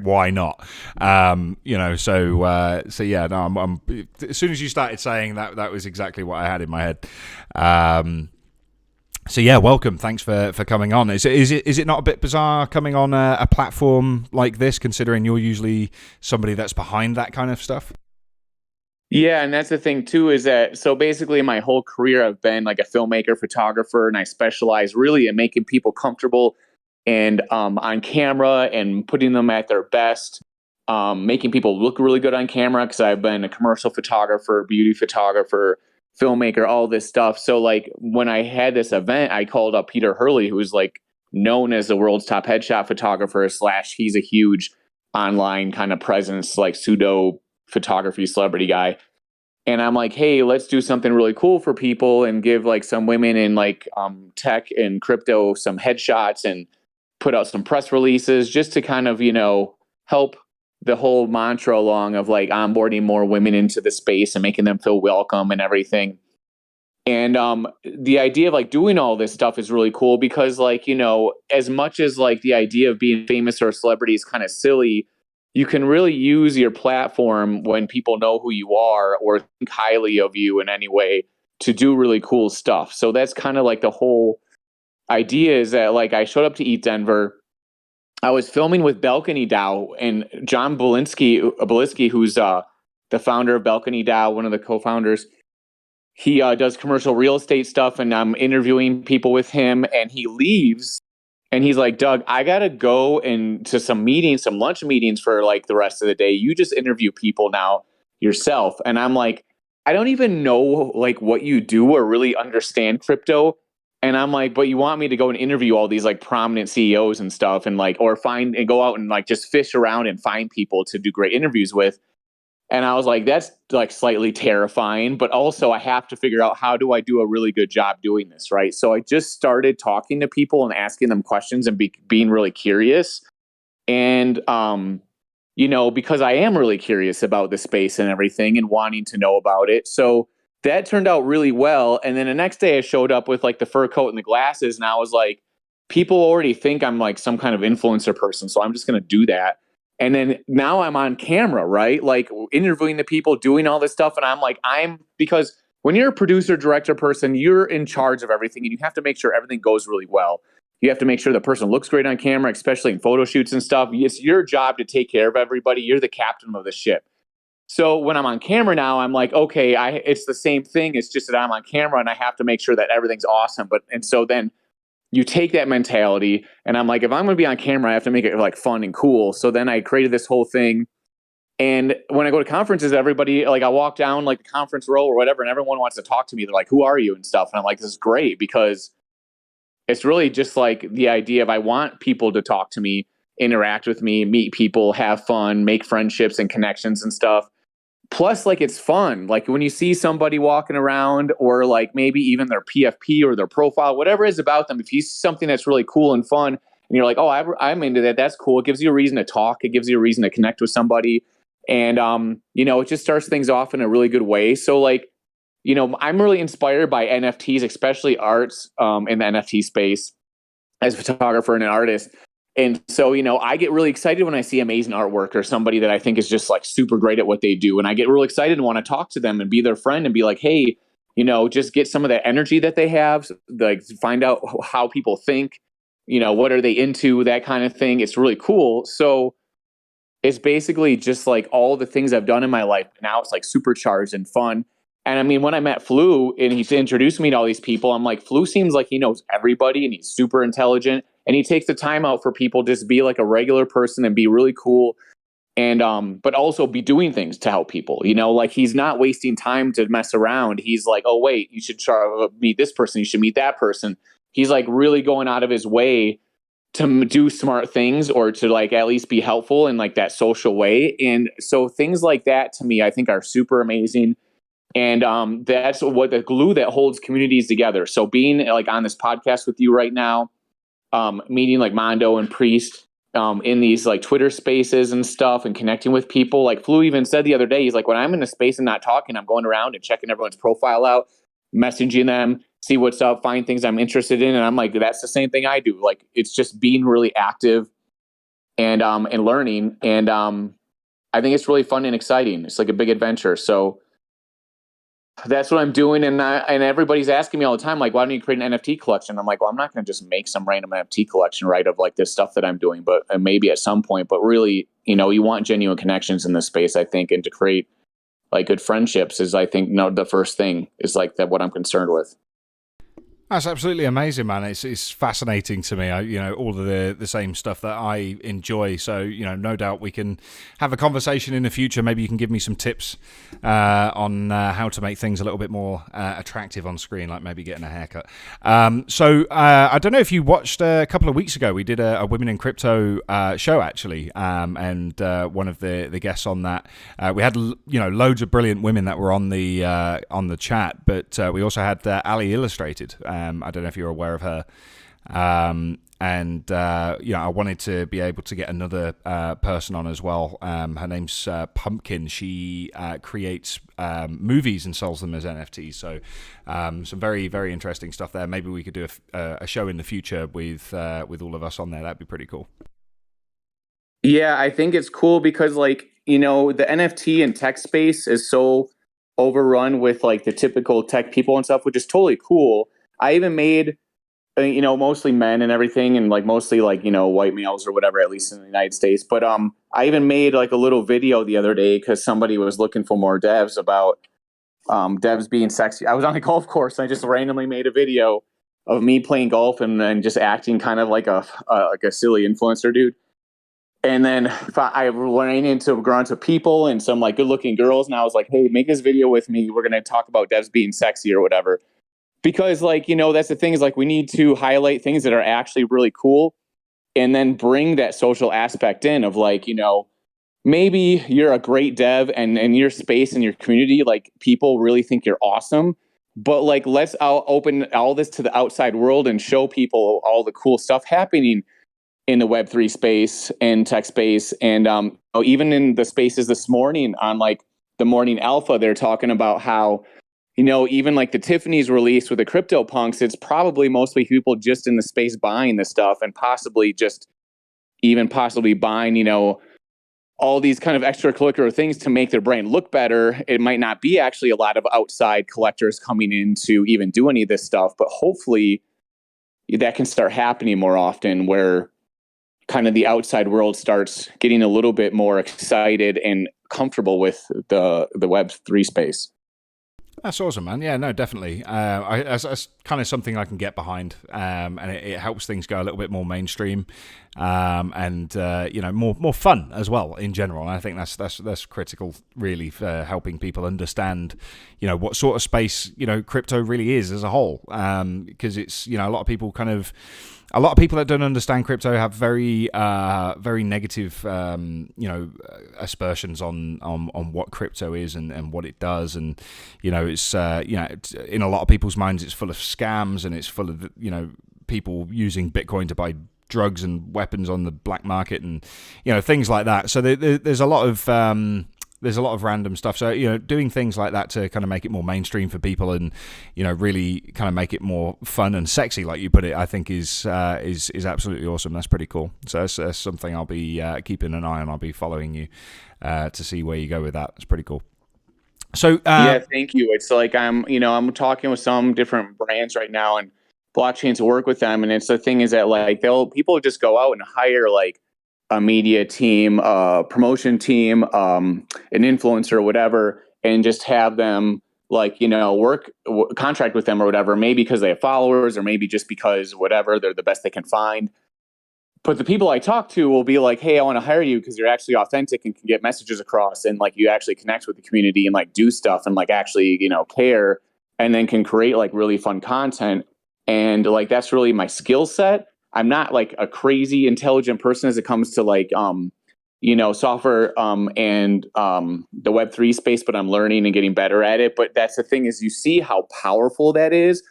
why not? I'm as soon as you started saying that, that was exactly what I had in my head. Welcome. Thanks for coming on. Is it not a bit bizarre coming on a platform like this, considering you're usually somebody that's behind that kind of stuff? Yeah, and that's the thing too, is that so basically my whole career I've been a filmmaker, photographer, and I specialize really in making people comfortable and on camera and putting them at their best, making people look really good on camera, because I've been a commercial photographer, beauty photographer, filmmaker, all this stuff. So like when I had this event, I called up Peter Hurley, who's like known as the world's top headshot photographer / he's a huge online kind of presence, like pseudo photography celebrity guy. And I'm like, hey, let's do something really cool for people and give like some women in like tech and crypto some headshots and put out some press releases just to kind of, help the whole mantra along of like onboarding more women into the space and making them feel welcome and everything. And the idea of like doing all this stuff is really cool because like, as much as like the idea of being famous or a celebrity is kind of silly, you can really use your platform when people know who you are or think highly of you in any way to do really cool stuff. So that's kind of like the whole idea, is that like I showed up to Eat Denver. I was filming with Balcony DAO, and John Belinsky, who's the founder of Balcony DAO, one of the co-founders. He does commercial real estate stuff, and I'm interviewing people with him, and he leaves. And he's like, Doug, I got to go into some meetings, some lunch meetings for like the rest of the day. You just interview people now yourself. And I'm like, I don't even know like what you do or really understand crypto. And I'm like, but you want me to go and interview all these like prominent CEOs and stuff and like, or find and go out and like just fish around and find people to do great interviews with. And I was like, that's like slightly terrifying, but also I have to figure out how do I do a really good job doing this, right? So I just started talking to people and asking them questions and being really curious. And, because I am really curious about the space and everything and wanting to know about it. So that turned out really well. And then the next day I showed up with like the fur coat and the glasses, and I was like, people already think I'm like some kind of influencer person, so I'm just going to do that. And then now I'm on camera, right? Like interviewing the people, doing all this stuff. And I'm like, because when you're a producer, director person, you're in charge of everything and you have to make sure everything goes really well. You have to make sure the person looks great on camera, especially in photo shoots and stuff. It's your job to take care of everybody. You're the captain of the ship. So when I'm on camera now, I'm like, okay, it's the same thing. It's just that I'm on camera and I have to make sure that everything's awesome. And so then you take that mentality, and I'm like, if I'm going to be on camera, I have to make it like fun and cool. So then I created this whole thing. And when I go to conferences, everybody, like I walk down like the conference row or whatever, and everyone wants to talk to me. They're like, who are you and stuff? And I'm like, this is great, because it's really just like the idea of I want people to talk to me, interact with me, meet people, have fun, make friendships and connections and stuff. Plus, like, it's fun. Like when you see somebody walking around, or like maybe even their PFP or their profile, whatever it is about them, if you see something that's really cool and fun and you're like, oh, I'm into that, that's cool. It gives you a reason to talk. It gives you a reason to connect with somebody. And, it just starts things off in a really good way. So like, I'm really inspired by NFTs, especially arts in the NFT space as a photographer and an artist. And so, I get really excited when I see amazing artwork or somebody that I think is just like super great at what they do. And I get really excited and want to talk to them and be their friend and be like, hey, just get some of that energy that they have, like find out how people think, what are they into, that kind of thing. It's really cool. So it's basically just like all the things I've done in my life. Now it's like supercharged and fun. And I mean, when I met Flu and he introduced me to all these people, I'm like, Flu seems like he knows everybody and he's super intelligent. And he takes the time out for people just be like a regular person and be really cool. And, but also be doing things to help people, like he's not wasting time to mess around. He's like, oh, wait, you should try meet this person. You should meet that person. He's like really going out of his way to do smart things or to like at least be helpful in like that social way. And so things like that to me, I think are super amazing. And that's what the glue that holds communities together. So being like on this podcast with you right now, meeting like Mondo and Priest in these like Twitter spaces and stuff and connecting with people. Like Flu even said the other day, he's like, when I'm in a space and not talking, I'm going around and checking everyone's profile out, messaging them, see what's up, find things I'm interested in. And I'm like, that's the same thing I do. Like, it's just being really active and learning. And I think it's really fun and exciting. It's like a big adventure. So that's what I'm doing. And everybody's asking me all the time, like, why don't you create an NFT collection? I'm like, well, I'm not going to just make some random NFT collection, right, of like this stuff that I'm doing, but maybe at some point. But really, you want genuine connections in this space, I think, and to create like good friendships is, I think, the first thing is like that what I'm concerned with. That's absolutely amazing, man. It's fascinating to me. All of the same stuff that I enjoy. So, no doubt we can have a conversation in the future. Maybe you can give me some tips on how to make things a little bit more attractive on screen, like maybe getting a haircut. So I don't know if you watched a couple of weeks ago. We did a Women in Crypto show actually, and one of the guests on that, we had loads of brilliant women that were on the chat, but we also had Ali Illustrated. I don't know if you're aware of her. I wanted to be able to get another person on as well. Her name's Pumpkin. She creates movies and sells them as NFTs. So some very, very interesting stuff there. Maybe we could do a show in the future with all of us on there. That'd be pretty cool. Yeah, I think it's cool because the NFT and tech space is so overrun with like the typical tech people and stuff, which is totally cool. I even made, mostly men and everything, and like mostly like, white males or whatever, at least in the United States. But I even made like a little video the other day because somebody was looking for more devs about devs being sexy. I was on a golf course and I just randomly made a video of me playing golf and then just acting kind of like a silly influencer dude. And then I ran into people and some like good looking girls, and I was like, hey, make this video with me. We're going to talk about devs being sexy or whatever. Because that's the thing is like we need to highlight things that are actually really cool and then bring that social aspect in of like, maybe you're a great dev and in your space and your community, like people really think you're awesome. But like, let's open all this to the outside world and show people all the cool stuff happening in the Web3 space and tech space. And even in the spaces this morning on like the morning alpha, they're talking about how, even like the Tiffany's release with the CryptoPunks, it's probably mostly people just in the space buying this stuff and possibly buying, all these kind of extracurricular things to make their brand look better. It might not be actually a lot of outside collectors coming in to even do any of this stuff, but hopefully that can start happening more often where kind of the outside world starts getting a little bit more excited and comfortable with the Web3 space. That's awesome, man. Yeah, no, definitely. That's kind of something I can get behind, and it helps things go a little bit more mainstream, and more fun as well in general. And I think that's critical, really, for helping people understand, what sort of space crypto really is as a whole. Because it's a lot of people that don't understand crypto have very very negative aspersions on what crypto is and what it does, and it's in a lot of people's minds it's full of scams and it's full of people using Bitcoin to buy drugs and weapons on the black market and things like that. So there's a lot of random stuff. So, doing things like that to kind of make it more mainstream for people and, really kind of make it more fun and sexy, like you put it, I think is absolutely awesome. That's pretty cool. So that's something I'll be keeping an eye on. I'll be following you to see where you go with that. It's pretty cool. So yeah, thank you. It's like I'm talking with some different brands right now and blockchain to work with them. And it's the thing is that like people just go out and hire like a media team, a promotion team, an influencer or whatever, and just have them like, contract with them or whatever, maybe because they have followers or maybe just because whatever, they're the best they can find. But the people I talk to will be like, hey, I want to hire you because you're actually authentic and can get messages across and like you actually connect with the community and like do stuff and like actually, care and then can create like really fun content. And like, that's really my skill set. I'm not like a crazy intelligent person as it comes to like, software and the Web3 space, but I'm learning and getting better at it. But that's the thing is you see how powerful that is.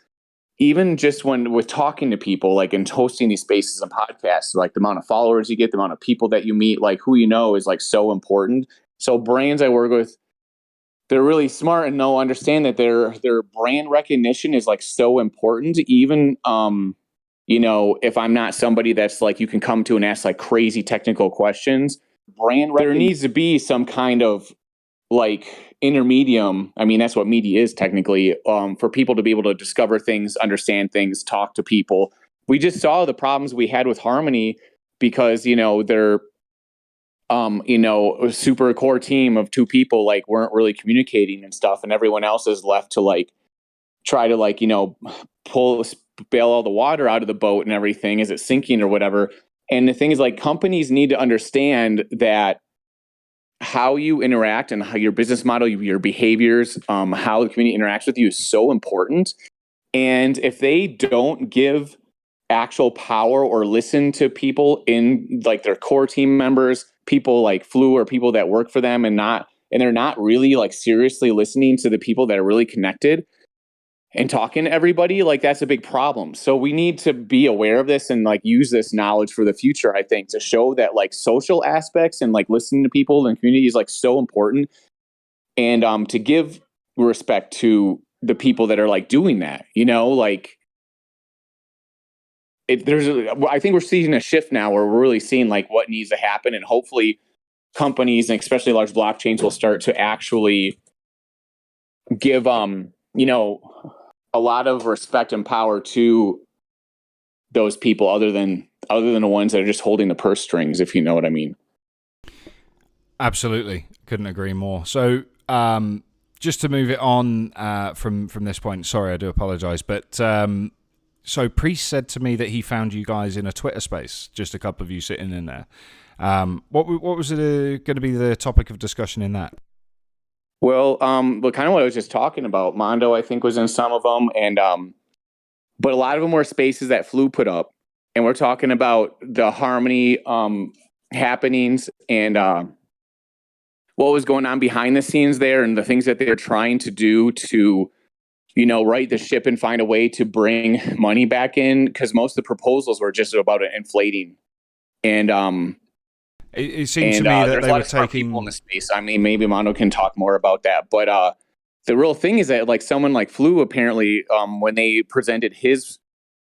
Even just with talking to people, like and hosting these spaces and podcasts, like the amount of followers you get, the amount of people that you meet, like who is like so important. So brands I work with, they're really smart and understand that their brand recognition is like so important. Even if I'm not somebody that's like you can come to and ask like crazy technical questions, there needs to be some kind of like intermedium. I mean, that's what media is technically, for people to be able to discover things, understand things, talk to people. We just saw the problems we had with Harmony because, they're, a super core team of two people, like weren't really communicating and stuff. And everyone else is left to like, try to like, bail all the water out of the boat and everything as it's sinking or whatever. And the thing is, like, companies need to understand that how you interact and how your business model, your behaviors, how the community interacts with you is so important. And if they don't give actual power or listen to people in like their core team members, people like Flu or people that work for them, and they're not really like seriously listening to the people that are really connected and talking to everybody, like that's a big problem. So we need to be aware of this and like use this knowledge for the future, I think, to show that like social aspects and like listening to people and community is like so important. And to give respect to the people that are like doing that, you know, like I think we're seeing a shift now where we're really seeing like what needs to happen, and hopefully companies and especially large blockchains will start to actually give, you know, a lot of respect and power to those people other than the ones that are just holding the purse strings, if you know what I mean. Absolutely. Couldn't agree more. So, just to move it on from this point, sorry, I do apologize, but so Priest said to me that he found you guys in a Twitter space, just a couple of you sitting in there. What was going to be the topic of discussion in that? Well, but kind of what I was just talking about, Mondo, I think, was in some of them, and but a lot of them were spaces that Flu put up, and we're talking about the Harmony happenings and what was going on behind the scenes there, and the things that they're trying to do to, you know, right the ship and find a way to bring money back in, because most of the proposals were just about inflating, and it seems to me that they were taking people in the space. I mean, maybe Mondo can talk more about that, but the real thing is that like someone like Flu apparently, when they presented his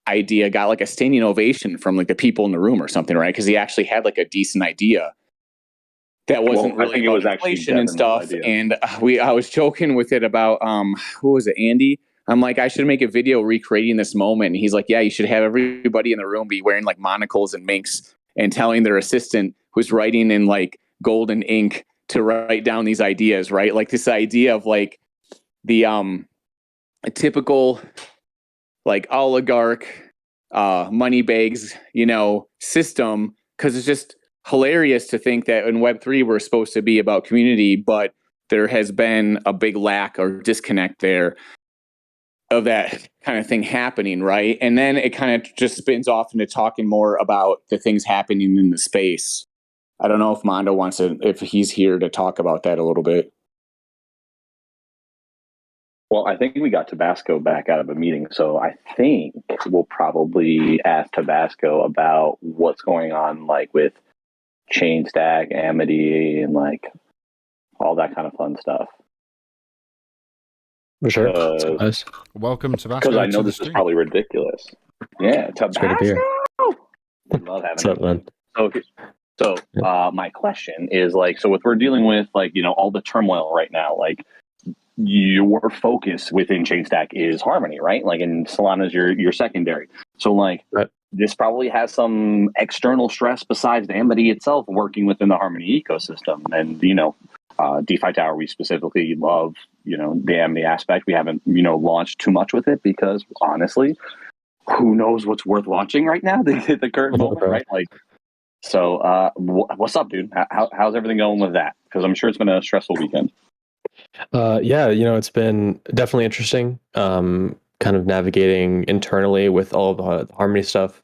idea, got like a standing ovation from like the people in the room or something, right? Because he actually had like a decent idea that wasn't really about inflation and stuff. And I was joking with it about who was it, Andy? I'm like, I should make a video recreating this moment. And he's like, yeah, you should have everybody in the room be wearing like monocles and minks and telling their assistant who's writing in like golden ink to write down these ideas, right? Like this idea of like the a typical like oligarch money bags, you know, system, because it's just hilarious to think that in Web3 we're supposed to be about community, but there has been a big lack or disconnect there of that kind of thing happening, right? And then it kind of just spins off into talking more about the things happening in the space. I don't know if Mondo wants to, if he's here to talk about that a little bit. Well, I think we got Tabasco back out of a meeting, so I think we'll probably ask Tabasco about what's going on, like with Chainstack, Amity, and like all that kind of fun stuff. For sure. Welcome, Tabasco. Because I know this is probably ridiculous. Yeah, Tabasco. I love having it. So my question is like, so if we're dealing with like, you know, all the turmoil right now, like your focus within Chainstack is Harmony, right? Like, and Solana's your secondary. So like, this probably has some external stress besides the Amity itself working within the Harmony ecosystem. And, you know, DeFi Tower, we specifically love, you know, the Amity aspect. We haven't, you know, launched too much with it because honestly, who knows what's worth launching right now? The current moment, right? Like, so what's up, dude? How's everything going with that? Because I'm sure it's been a stressful weekend. Yeah, you know, it's been definitely interesting. Kind of navigating internally with all of the Harmony stuff.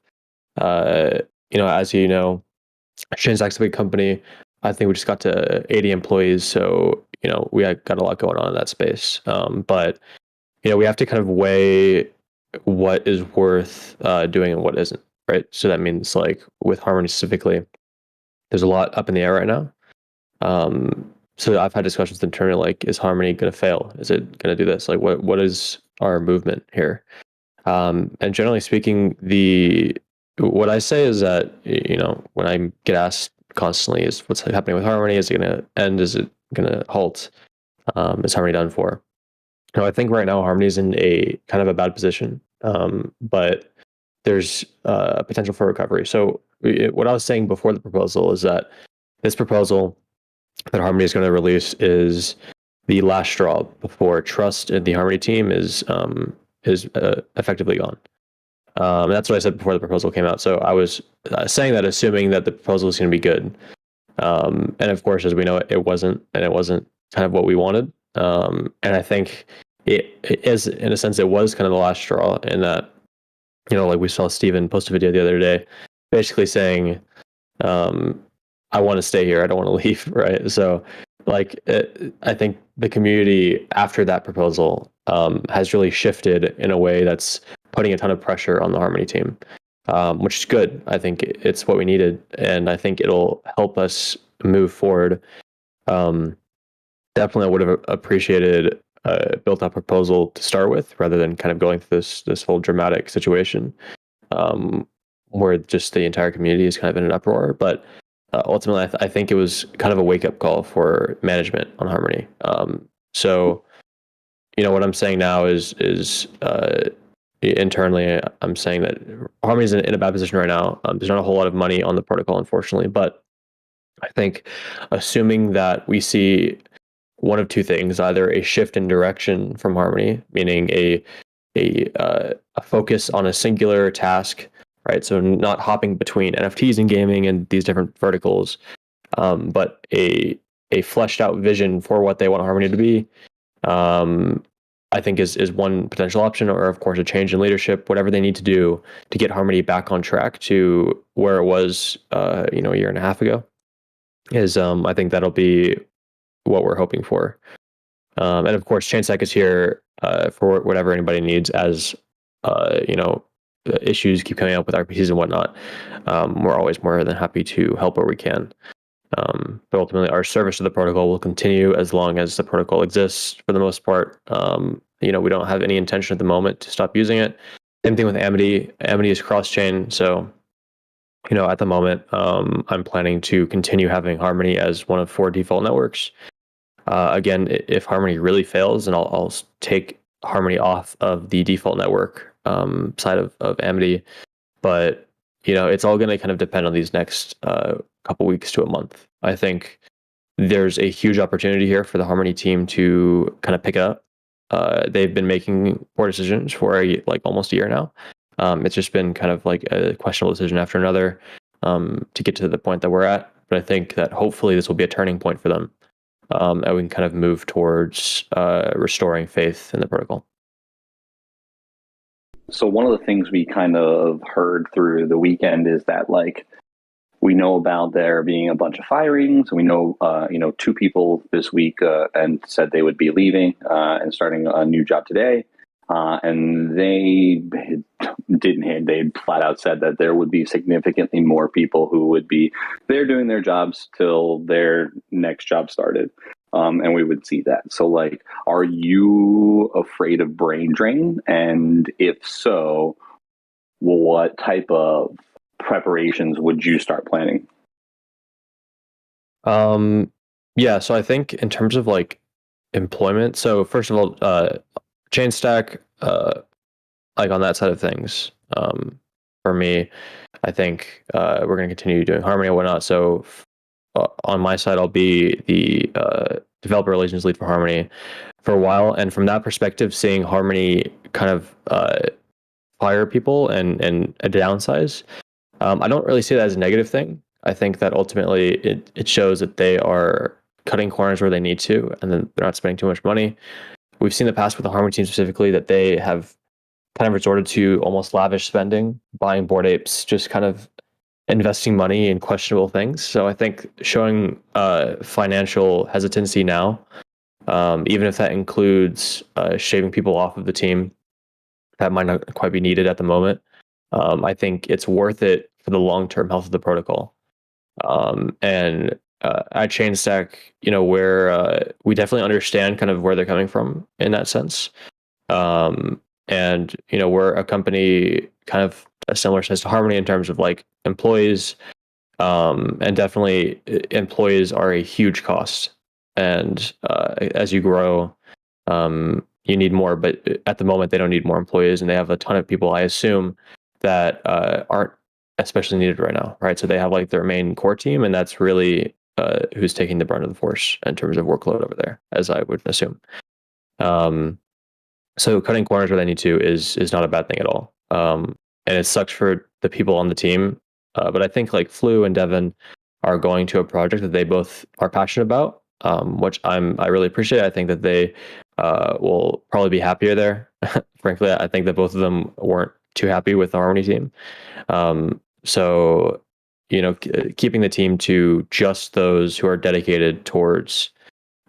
You know, as you know, Chainstack's a big company. I think we just got to 80 employees, so you know we got a lot going on in that space. But you know, we have to kind of weigh what is worth doing and what isn't, right? So that means like with Harmony specifically, there's a lot up in the air right now. So I've had discussions internally, like, is Harmony going to fail? Is it going to do this? Like, what is our movement here? And generally speaking, what I say is that, you know, when I get asked constantly is what's happening with Harmony? Is it going to end? Is it going to halt? Is Harmony done for? You know, I think right now Harmony is in a kind of a bad position, but there's potential for recovery. So what I was saying before the proposal is that this proposal that Harmony is going to release is the last straw before trust in the Harmony team is is effectively gone. That's what I said before the proposal came out. So I was saying that assuming that the proposal is going to be good. And of course, as we know, it wasn't, and it wasn't kind of what we wanted. And I think it is, in a sense, it was kind of the last straw in that, like we saw Steven post a video the other day, basically saying, I want to stay here. I don't want to leave. Right. So I think the community after that proposal has really shifted in a way that's putting a ton of pressure on the Harmony team, which is good. I think it's what we needed, and I think it'll help us move forward. Definitely, I would have appreciated a built-up proposal to start with, rather than kind of going through this whole dramatic situation where just the entire community is kind of in an uproar. But ultimately, I think it was kind of a wake-up call for management on Harmony. So, what I'm saying now is internally, I'm saying that Harmony's in a bad position right now. There's not a whole lot of money on the protocol, unfortunately, but I think assuming that we see one of two things, either a shift in direction from Harmony, meaning a focus on a singular task, right? So not hopping between NFTs and gaming and these different verticals, but a fleshed out vision for what they want Harmony to be. I think is one potential option, or of course a change in leadership, whatever they need to do to get Harmony back on track to where it was, a year and a half ago. Is I think that'll be what we're hoping for. And of course, Chainstack is here for whatever anybody needs, as issues keep coming up with RPCs and whatnot. We're always more than happy to help where we can. But ultimately, our service to the protocol will continue as long as the protocol exists. For the most part, we don't have any intention at the moment to stop using it. Same thing with Amity. Amity is cross-chain, so at the moment, I'm planning to continue having Harmony as one of 4 default networks. Again, if Harmony really fails, then I'll take Harmony off of the default network side of Amity. But it's all going to kind of depend on these next couple weeks to a month. I think there's a huge opportunity here for the Harmony team to kind of pick it up. They've been making poor decisions for almost a year now. It's just been kind of like a questionable decision after another to get to the point that we're at. But I think that hopefully this will be a turning point for them, and we can kind of move towards restoring faith in the protocol. So one of the things we kind of heard through the weekend is that we know about there being a bunch of firings. We know 2 people this week and said they would be leaving and starting a new job today. And they flat out said that there would be significantly more people who would be there doing their jobs till their next job started. And we would see that. So are you afraid of brain drain? And if so, what type of preparations would you start planning? Yeah, so I think in terms of employment, so first of all, Chainstack, on that side of things, for me, I think we're going to continue doing Harmony and whatnot. So on my side, I'll be the developer relations lead for Harmony for a while. And from that perspective, seeing Harmony kind of fire people and downsize, I don't really see that as a negative thing. I think that ultimately it shows that they are cutting corners where they need to, and then they're not spending too much money. We've seen in the past with the Harmony team specifically that they have kind of resorted to almost lavish spending, buying Bored Apes, just kind of investing money in questionable things. So I think showing financial hesitancy now, even if that includes shaving people off of the team, that might not quite be needed at the moment. I think it's worth it for the long-term health of the protocol. And at Chainstack, where we definitely understand kind of where they're coming from in that sense. And, we're a company kind of a similar size to Harmony in terms of employees. And definitely employees are a huge cost. And as you grow, you need more. But at the moment, they don't need more employees. And they have a ton of people, I assume, that aren't especially needed right now, right? So they have their main core team, and that's really who's taking the brunt of the force in terms of workload over there, as I would assume. So cutting corners where they need to is not a bad thing at all. And it sucks for the people on the team. But I think like Flu and Devin are going to a project that they both are passionate about, which I really appreciate. I think that they will probably be happier there. Frankly, I think that both of them weren't too happy with the Harmony team. So, keeping the team to just those who are dedicated towards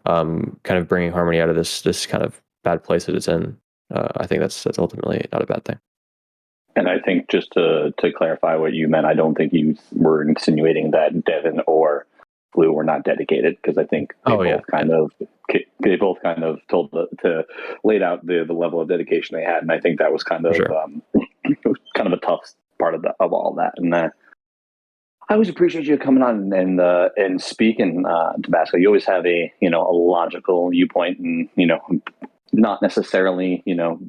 kind of bringing Harmony out of this kind of bad place that it's in, I think that's ultimately not a bad thing. And I think just to clarify what you meant, I don't think you were insinuating that Devin or Flu were not dedicated, because I think they both kind of laid out the level of dedication they had, and I think that was kind of kind of a tough part of all that. And I always appreciate you coming on and speaking, Tabasco. You always have a logical viewpoint, and not necessarily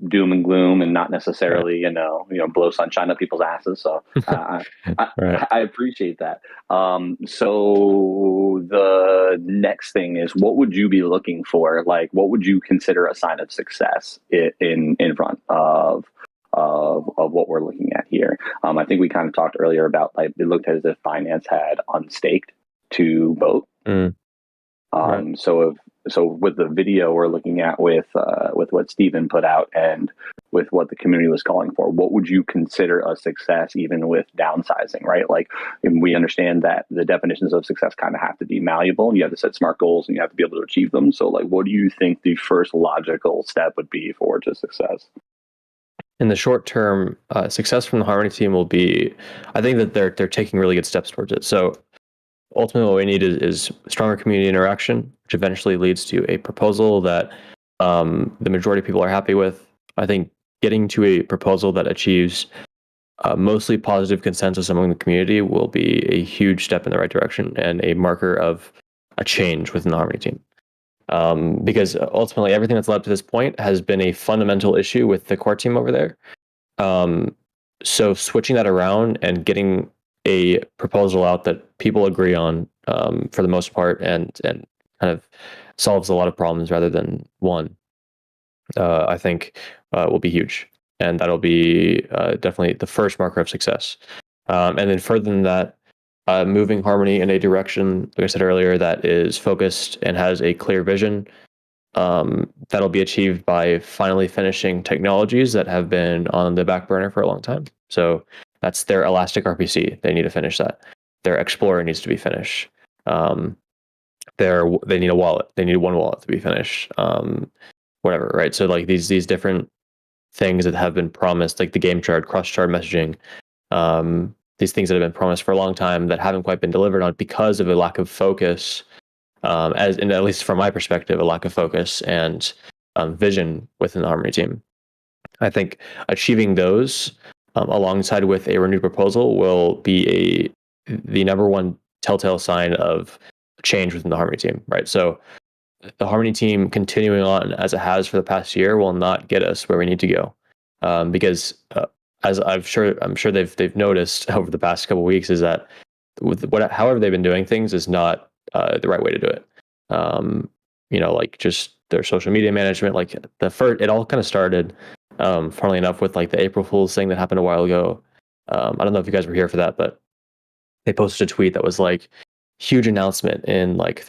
doom and gloom, and not necessarily blow sunshine up people's asses. So I appreciate that. So the next thing is, what would you be looking for? Like, what would you consider a sign of success in front of what we're looking at here? I think we kind of talked earlier about, like, it looked as if finance had unstaked to vote. Right. So with the video we're looking at with what Steven put out and with what the community was calling for, what would you consider a success, even with downsizing, right? Like, and we understand that the definitions of success kind of have to be malleable. You have to set smart goals and you have to be able to achieve them. So, like, what do you think the first logical step would be forward to success? In the short term, success from the Harmony team will be, I think that they're taking really good steps towards it. So ultimately, what we need is stronger community interaction, which eventually leads to a proposal that the majority of people are happy with. I think getting to a proposal that achieves mostly positive consensus among the community will be a huge step in the right direction and a marker of a change within the Harmony team. Because ultimately, everything that's led up to this point has been a fundamental issue with the core team over there. So switching that around and getting a proposal out that people agree on, for the most part, and kind of solves a lot of problems rather than one, I think will be huge. And that'll be definitely the first marker of success. And then further than that, moving Harmony in a direction, like I said earlier, that is focused and has a clear vision. That'll be achieved by finally finishing technologies that have been on the back burner for a long time. So that's their Elastic RPC. They need to finish that. Their Explorer needs to be finished. They need a wallet. They need one wallet to be finished. Whatever, right? So like these different things that have been promised, like the game chart, cross chart messaging, these things that have been promised for a long time that haven't quite been delivered on because of a lack of focus, and at least from my perspective, a lack of focus and vision within the Harmony team. I think achieving those alongside with a renewed proposal will be the number one telltale sign of change within the Harmony team, right? So the Harmony team continuing on as it has for the past year will not get us where we need to go, because as I'm sure they've noticed over the past couple of weeks, is that however they've been doing things is not the right way to do it. Like just their social media management, like it all kind of started, funnily enough, with like the April Fool's thing that happened a while ago. I don't know if you guys were here for that, but they posted a tweet that was like huge announcement in like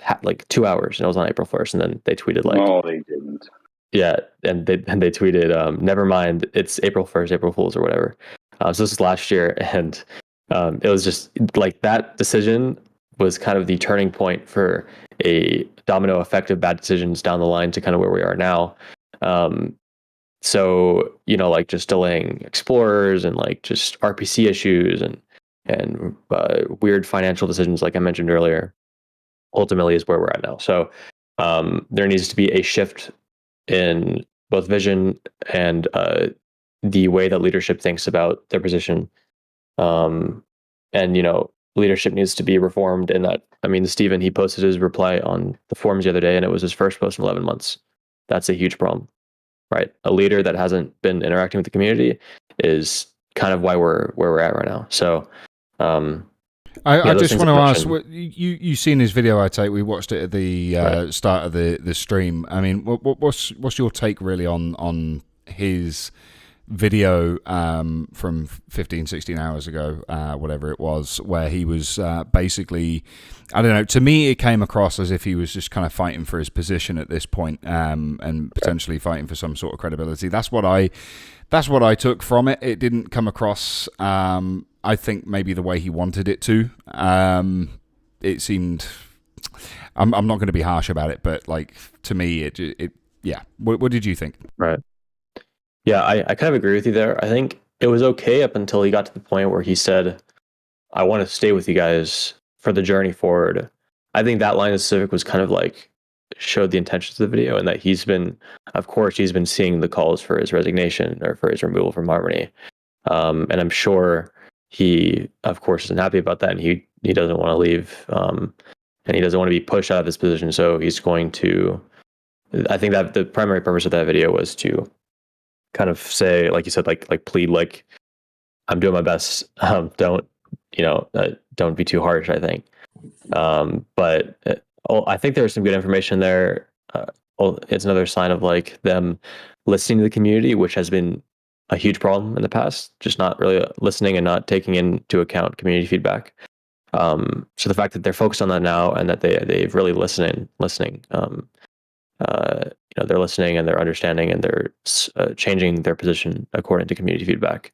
2 hours, and it was on April 1st, and then they tweeted like, no, they didn't. Yeah, and they tweeted, never mind, it's April 1st, April Fool's or whatever. So this was last year, and it was just like that decision was kind of the turning point for a domino effect of bad decisions down the line to kind of where we are now. So, like just delaying Explorers and like just RPC issues and weird financial decisions, like I mentioned earlier, ultimately is where we're at now. So there needs to be a shift in both vision and the way that leadership thinks about their position. And, leadership needs to be reformed in that. I mean, Steven, he posted his reply on the forums the other day, and it was his first post in 11 months. That's a huge problem, right? A leader that hasn't been interacting with the community is kind of why we're where we're at right now. So, I just want to ask, you seen his video? I take we watched it at the start of the stream. I mean, what's your take really on his video from 15, 16 hours ago, whatever it was, where he was basically, I don't know, to me it came across as if he was just kind of fighting for his position at this point, and potentially fighting for some sort of credibility. That's what I took from it. It didn't come across, I think, maybe the way he wanted it to. It seemed, I'm not going to be harsh about it, but like, to me, it yeah. What did you think? Right. Yeah, I kind of agree with you there. I think it was okay up until he got to the point where he said, I want to stay with you guys for the journey forward. I think that line of Civic was kind of like showed the intentions of the video, and that he's been seeing the calls for his resignation or for his removal from Harmony. And I'm sure he, of course, isn't happy about that, and he doesn't want to leave, and he doesn't want to be pushed out of this position. So he's going to, I think that the primary purpose of that video was to kind of say, like you said, like plead, like, I'm doing my best. Don't be too harsh, I think. But I think there's some good information there. It's another sign of like them listening to the community, which has been a huge problem in the past, just not really listening and not taking into account community feedback. So the fact that they're focused on that now, and that they've really listening, they're listening and they're understanding, and they're changing their position according to community feedback.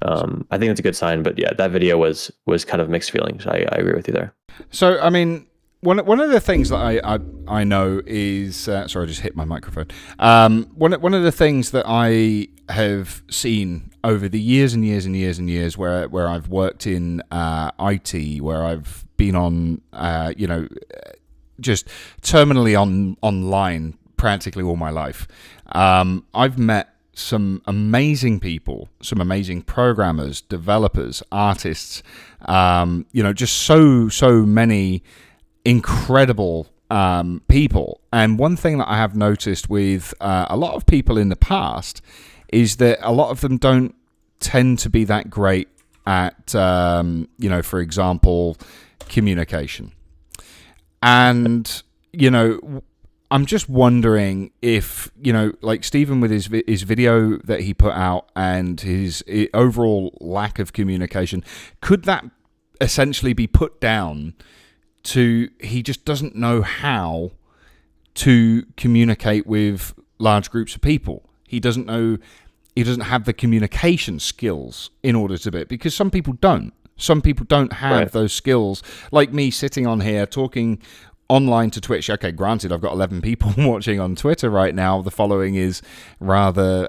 I think that's a good sign. But yeah, that video was kind of mixed feelings. I agree with you there. So I mean, one of the things that I know is sorry, I just hit my microphone. One of the things that I have seen over the years and years and years and years, where I've worked in IT, where I've been on just terminally online practically all my life. I've met some amazing people, some amazing programmers, developers, artists, just so many incredible people. And one thing that I have noticed with a lot of people in the past is that a lot of them don't tend to be that great at, for example, communication. And, I'm just wondering if, like Stephen with his video that he put out and his overall lack of communication, could that essentially be put down to he just doesn't know how to communicate with large groups of people? He doesn't have the communication skills in order to be, because some people don't. Some people don't have those skills. Like me sitting on here talking online to Twitch. Okay, granted, I've got 11 people watching on Twitter right now. The following is rather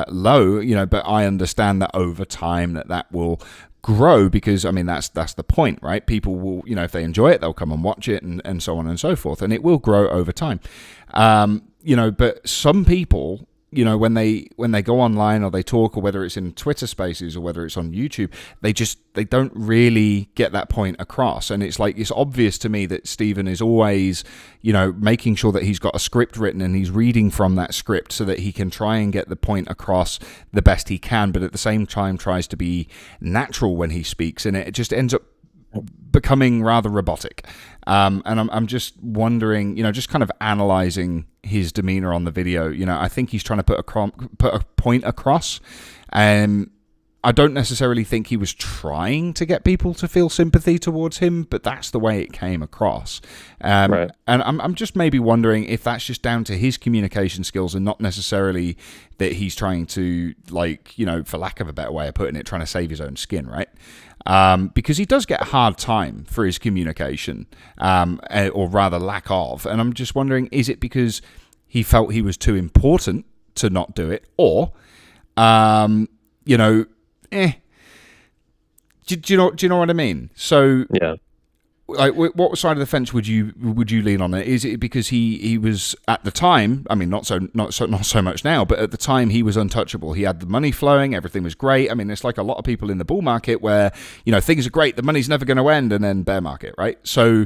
low, but I understand that over time that will grow, because I mean that's the point, right? People will, if they enjoy it, they'll come and watch it, and so on and so forth, and it will grow over time. But some people, when they go online or they talk, or whether it's in Twitter Spaces or whether it's on YouTube, they don't really get that point across. And it's like, it's obvious to me that Stephen is always, making sure that he's got a script written and he's reading from that script so that he can try and get the point across the best he can, but at the same time tries to be natural when he speaks, and it just ends up becoming rather robotic. And I'm just wondering, just kind of analyzing his demeanor on the video. I think he's trying to put a point across, and I don't necessarily think he was trying to get people to feel sympathy towards him, but that's the way it came across. And I'm just maybe wondering if that's just down to his communication skills, and not necessarily that he's trying to, for lack of a better way of putting it, trying to save his own skin, right? Because he does get a hard time for his communication, or rather lack of. And I'm just wondering, is it because he felt he was too important to not do it, or, do you know what I mean? So yeah. Like, what side of the fence would you lean on it? Is it because he was at the time? I mean, not so much now, but at the time he was untouchable. He had the money flowing, everything was great. I mean, it's like a lot of people in the bull market where things are great, the money's never going to end, and then bear market, right? So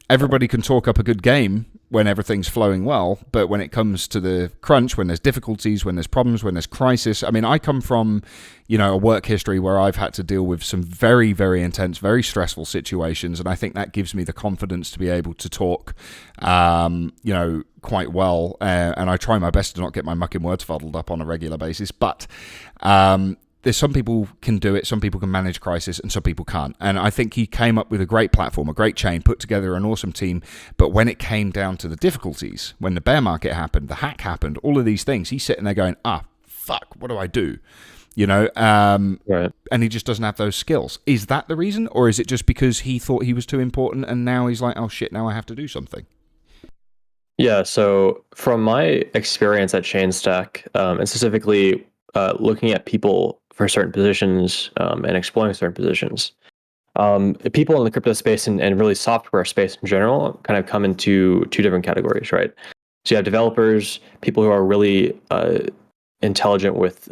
everybody can talk up a good game, when everything's flowing well, but when it comes to the crunch, when there's difficulties, when there's problems, when there's crisis. I mean, I come from, a work history where I've had to deal with some very, very intense, very stressful situations, and I think that gives me the confidence to be able to talk, quite well, and I try my best to not get my mucking words fuddled up on a regular basis, but there's some people can do it, some people can manage crisis, and some people can't. And I think he came up with a great platform, a great chain, put together an awesome team. But when it came down to the difficulties, when the bear market happened, the hack happened, all of these things, he's sitting there going, fuck, what do I do? Right. And he just doesn't have those skills. Is that the reason? Or is it just because he thought he was too important and now he's like, oh shit, now I have to do something? Yeah, so from my experience at Chainstack, and specifically looking at people for certain positions and exploring certain positions, people in the crypto space and really software space in general kind of come into two different categories, right? So you have developers, people who are really intelligent with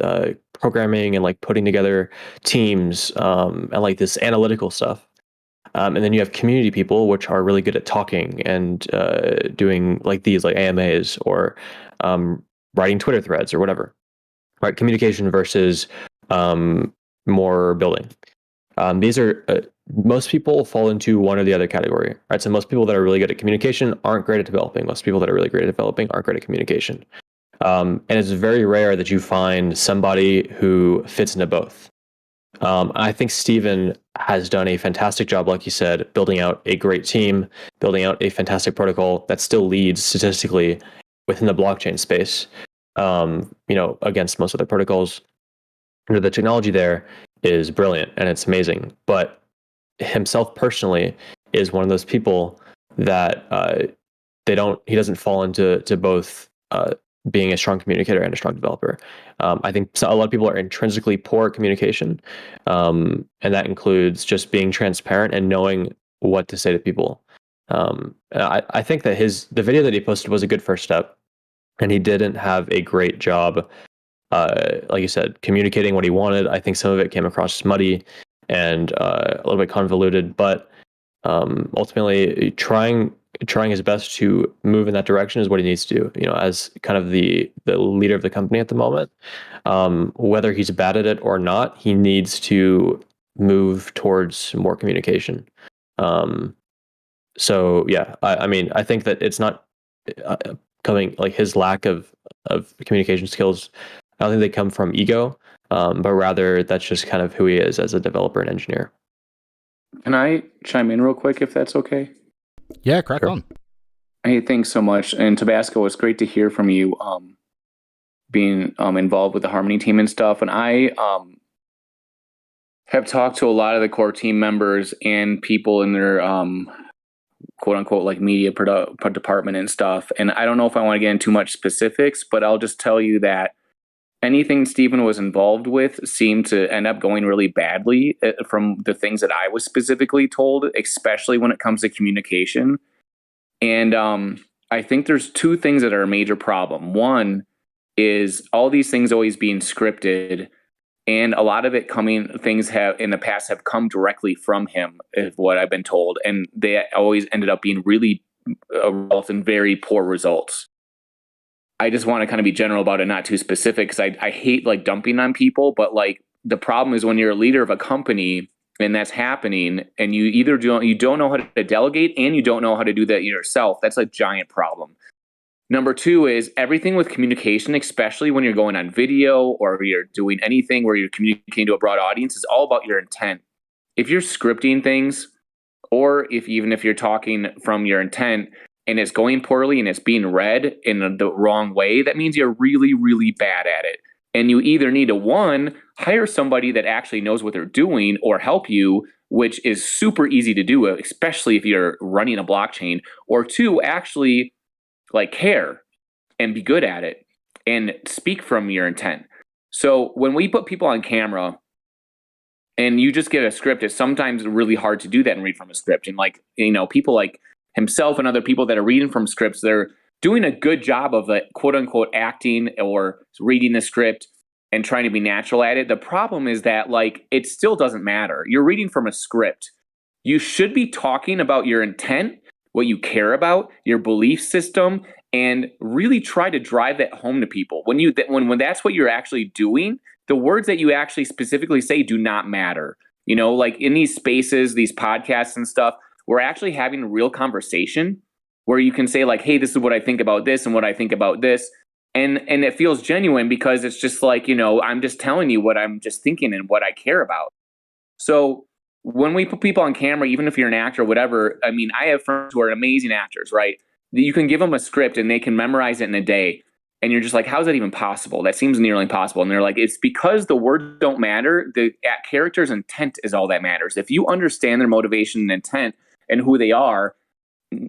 programming and like putting together teams and like this analytical stuff. And then you have community people, which are really good at talking and doing like these like AMAs or writing Twitter threads or whatever. Right, communication versus more building. These are most people fall into one or the other category. Right, so most people that are really good at communication aren't great at developing. Most people that are really great at developing aren't great at communication. And it's very rare that you find somebody who fits into both. I think Steven has done a fantastic job, like you said, building out a great team, building out a fantastic protocol that still leads statistically within the blockchain space. Against most other protocols. The technology there is brilliant and it's amazing, but himself personally is one of those people that he doesn't fall into both being a strong communicator and a strong developer. I think a lot of people are intrinsically poor at communication, and that includes just being transparent and knowing what to say to people. I think that the video that he posted was a good first step. And he didn't have a great job, like you said, communicating what he wanted. I think some of it came across muddy and a little bit convoluted, but ultimately trying his best to move in that direction is what he needs to do, as kind of the leader of the company at the moment. Whether he's bad at it or not, he needs to move towards more communication. So yeah, I think that it's not coming like his lack of communication skills. I don't think they come from ego, but rather that's just kind of who he is as a developer and engineer. Can I chime in real quick if that's okay? Yeah, crack on. Hey, thanks so much. And Tabasco, it's great to hear from you being involved with the Harmony team and stuff. And I have talked to a lot of the core team members and people in their quote unquote like media department and stuff. And I don't know if I want to get into too much specifics, but I'll just tell you that anything Steven was involved with seemed to end up going really badly from the things that I was specifically told, especially when it comes to communication. And I think there's two things that are a major problem. One is all these things always being scripted, and a lot of it things have in the past have come directly from him, is what I've been told. And they always ended up being really and very poor results. I just want to kind of be general about it, not too specific, because I hate like dumping on people. But like the problem is when you're a leader of a company and that's happening, and you don't know how to delegate and you don't know how to do that yourself, that's a giant problem. Number two is everything with communication, especially when you're going on video or you're doing anything where you're communicating to a broad audience, is all about your intent. If you're scripting things, or even if you're talking from your intent and it's going poorly and it's being read in the wrong way, that means you're really, really bad at it. And you either need to, hire somebody that actually knows what they're doing or help you, which is super easy to do, especially if you're running a blockchain, or two, actually like care and be good at it and speak from your intent. So when we put people on camera and you just get a script, it's sometimes really hard to do that and read from a script. And like, people like himself and other people that are reading from scripts, they're doing a good job of quote unquote acting or reading the script and trying to be natural at it. The problem is that like, it still doesn't matter. You're reading from a script. You should be talking about your intent what you care about, your belief system, and really try to drive that home to people. When that's what you're actually doing, the words that you actually specifically say do not matter. You know, like in these spaces, these podcasts and stuff, we're actually having a real conversation where you can say like, hey, this is what I think about this and what I think about this. And it feels genuine because it's just like, you know, I'm just telling you what I'm just thinking and what I care about. So when we put people on camera, even if you're an actor or whatever, I mean, I have friends who are amazing actors, right? You can give them a script and they can memorize it in a day. And you're just like, how is that even possible? That seems nearly impossible. And they're like, it's because the words don't matter. The character's intent is all that matters. If you understand their motivation and intent and who they are,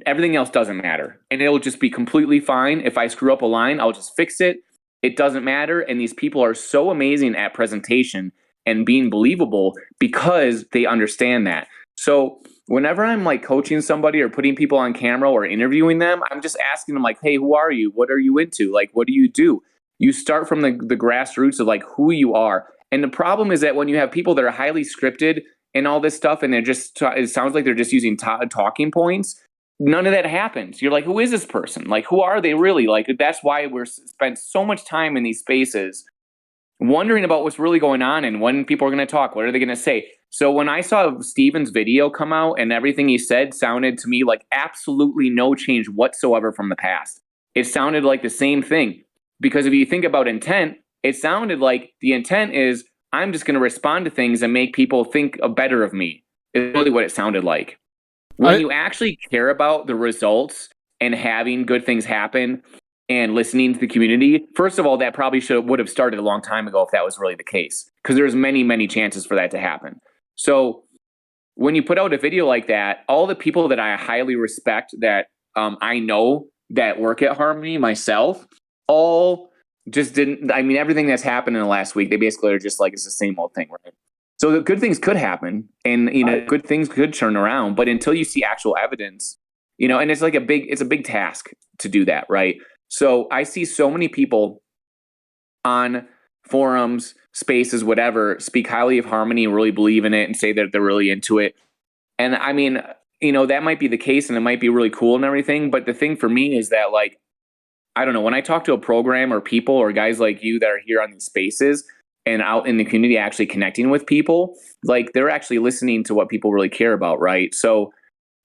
everything else doesn't matter. And it'll just be completely fine. If I screw up a line, I'll just fix it. It doesn't matter. And these people are so amazing at presentation and being believable because they understand that. So whenever I'm like coaching somebody or putting people on camera or interviewing them, I'm just asking them like, hey, who are you? What are you into? Like, what do you do? You start from the grassroots of like who you are. And the problem is that when you have people that are highly scripted and all this stuff, and it sounds like they're just using talking points, none of that happens. You're like, who is this person? Like, who are they really? Like, that's why we're spent so much time in these spaces wondering about what's really going on and when people are going to talk, what are they going to say? So when I saw Steven's video come out and everything he said sounded to me like absolutely no change whatsoever from the past. It sounded like the same thing. Because if you think about intent, it sounded like the intent is I'm just going to respond to things and make people think better of me. It's really what it sounded like. When you actually care about the results and having good things happen and listening to the community, first of all, that probably would have started a long time ago if that was really the case, because there's many, many chances for that to happen. So when you put out a video like that, all the people that I highly respect that I know that work at Harmony myself, all just didn't, I mean, everything that's happened in the last week, they basically are just like, it's the same old thing, right? So the good things could happen and, you know, good things could turn around, but until you see actual evidence, you know, and it's like it's a big task to do that, right? So I see so many people on forums, spaces, whatever, speak highly of Harmony and really believe in it and say that they're really into it. And I mean, you know, that might be the case and it might be really cool and everything. But the thing for me is that, like, I don't know, when I talk to a program or people or guys like you that are here on these spaces and out in the community actually connecting with people, like they're actually listening to what people really care about, right? So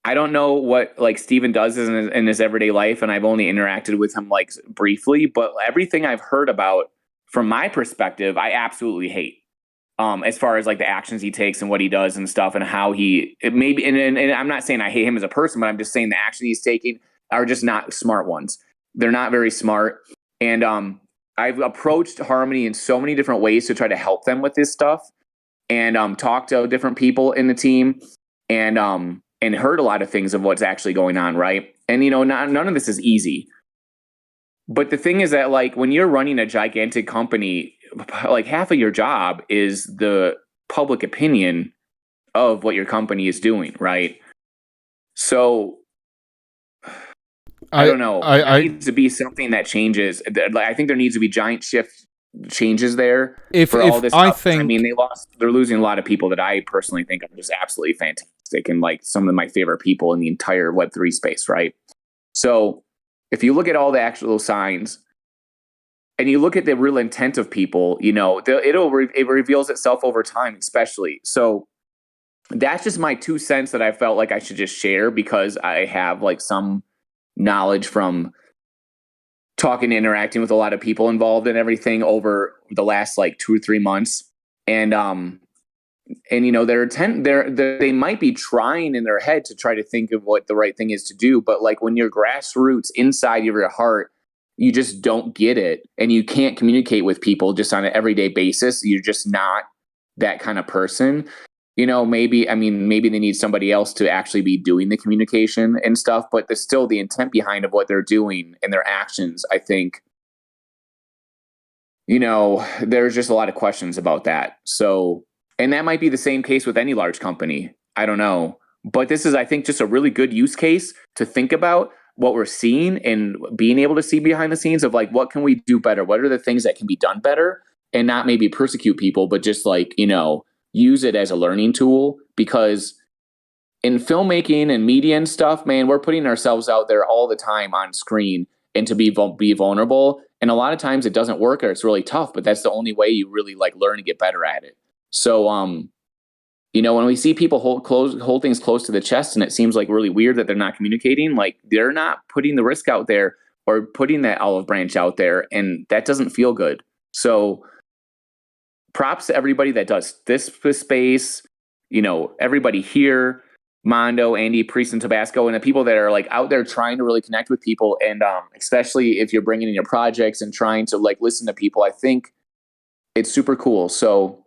I don't know what like Steven does in his everyday life, and I've only interacted with him like briefly, but everything I've heard about from my perspective, I absolutely hate. As far as like the actions he takes and what he does and stuff and how and I'm not saying I hate him as a person, but I'm just saying the action he's taking are just not smart ones. They're not very smart. And I've approached Harmony in so many different ways to try to help them with this stuff and talk to different people in the team and heard a lot of things of what's actually going on, right? And, you know, none of this is easy. But the thing is that, like, when you're running a gigantic company, like half of your job is the public opinion of what your company is doing, right? So I don't know. There needs to be something that changes. I think there needs to be giant changes there for all this stuff. I mean, they're losing a lot of people that I personally think are just absolutely fantastic and like some of my favorite people in the entire Web3 space, right? So if you look at all the actual signs and you look at the real intent of people, you know, it reveals itself over time, especially. So that's just my 2 cents that I felt like I should just share because I have like some knowledge from talking and interacting with a lot of people involved in everything over the last like 2 or 3 months. And you know, they might be trying in their head to try to think of what the right thing is to do. But like when you're grassroots inside of your heart, you just don't get it. And you can't communicate with people just on an everyday basis. You're just not that kind of person. You know, maybe they need somebody else to actually be doing the communication and stuff, but there's still the intent behind of what they're doing and their actions. I think, you know, there's just a lot of questions about that. So, and that might be the same case with any large company. I don't know. But this is, I think, just a really good use case to think about what we're seeing and being able to see behind the scenes of like, what can we do better? What are the things that can be done better and not maybe persecute people, but just like, you know, use it as a learning tool because in filmmaking and media and stuff, man, we're putting ourselves out there all the time on screen and to be vulnerable. And a lot of times it doesn't work or it's really tough, but that's the only way you really like learn to get better at it. So, you know, when we see people hold things close to the chest and it seems like really weird that they're not communicating, like they're not putting the risk out there or putting that olive branch out there. And that doesn't feel good. So props to everybody that does this space, you know, everybody here, Mondo, Andy, Priest, and Tabasco, and the people that are like out there trying to really connect with people. And especially if you're bringing in your projects and trying to like listen to people, I think it's super cool. So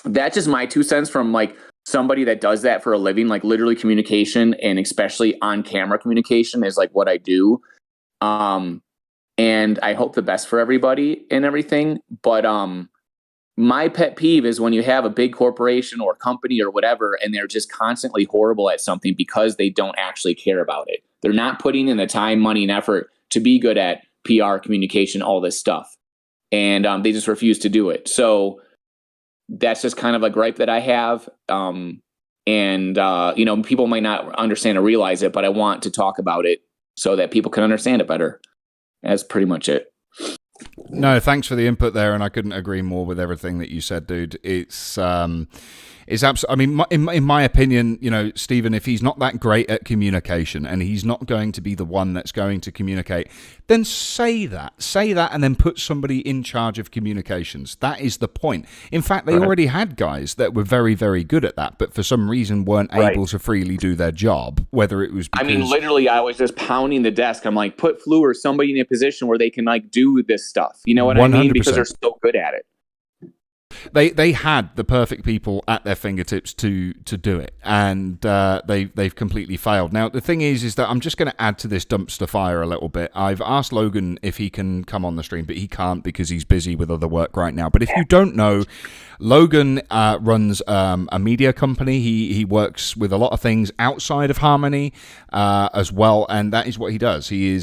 that's just my 2 cents from like somebody that does that for a living, like literally communication and especially on camera communication is like what I do. And I hope the best for everybody and everything. But my pet peeve is when you have a big corporation or company or whatever, and they're just constantly horrible at something because they don't actually care about it. They're not putting in the time, money, and effort to be good at PR, communication, all this stuff. And they just refuse to do it. So that's just kind of a gripe that I have. You know, people might not understand or realize it, but I want to talk about it so that people can understand it better. That's pretty much it. No, thanks for the input there, and I couldn't agree more with everything that you said, dude. It's absolutely. I mean, in my opinion, you know, Stephen, if he's not that great at communication and he's not going to be the one that's going to communicate, then say that, and then put somebody in charge of communications. That is the point. In fact, they already had guys that were very, very good at that, but for some reason weren't able to freely do their job. Whether it was because... I mean, literally, I was just pounding the desk. I'm like, put Flu or somebody in a position where they can like do this stuff. You know what 100%. I mean? Because they're so good at it. They had the perfect people at their fingertips to do it, and they've completely failed. Now the thing is that I'm just going to add to this dumpster fire a little bit. I've asked Logan if he can come on the stream, but he can't because he's busy with other work right now. But if you don't know, Logan runs a media company. He works with a lot of things outside of Harmony as well, and that is what he does. He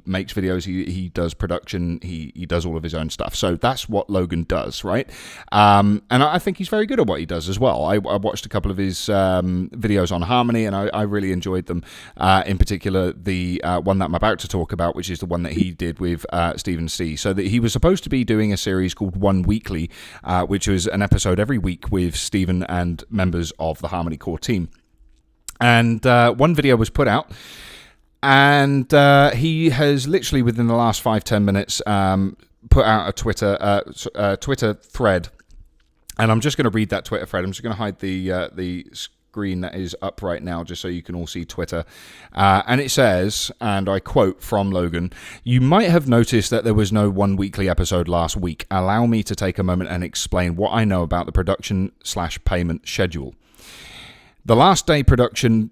makes videos. He does production. He does all of his own stuff. So that's what Logan does, right? And I think he's very good at what he does as well. I watched a couple of his videos on Harmony, and I really enjoyed them. In particular, the one that I'm about to talk about, which is the one that he did with Stephen C. So that he was supposed to be doing a series called One Weekly, which was an episode every week with Stephen and members of the Harmony Core team. And one video was put out, and he has literally within the last 5-10 minutes put out a Twitter thread, and I'm just going to read that Twitter thread. I'm just going to hide the screen that is up right now just so you can all see Twitter. And it says, and I quote from Logan, "You might have noticed that there was no One Weekly episode last week. Allow me to take a moment and explain what I know about the production/payment schedule. The last day production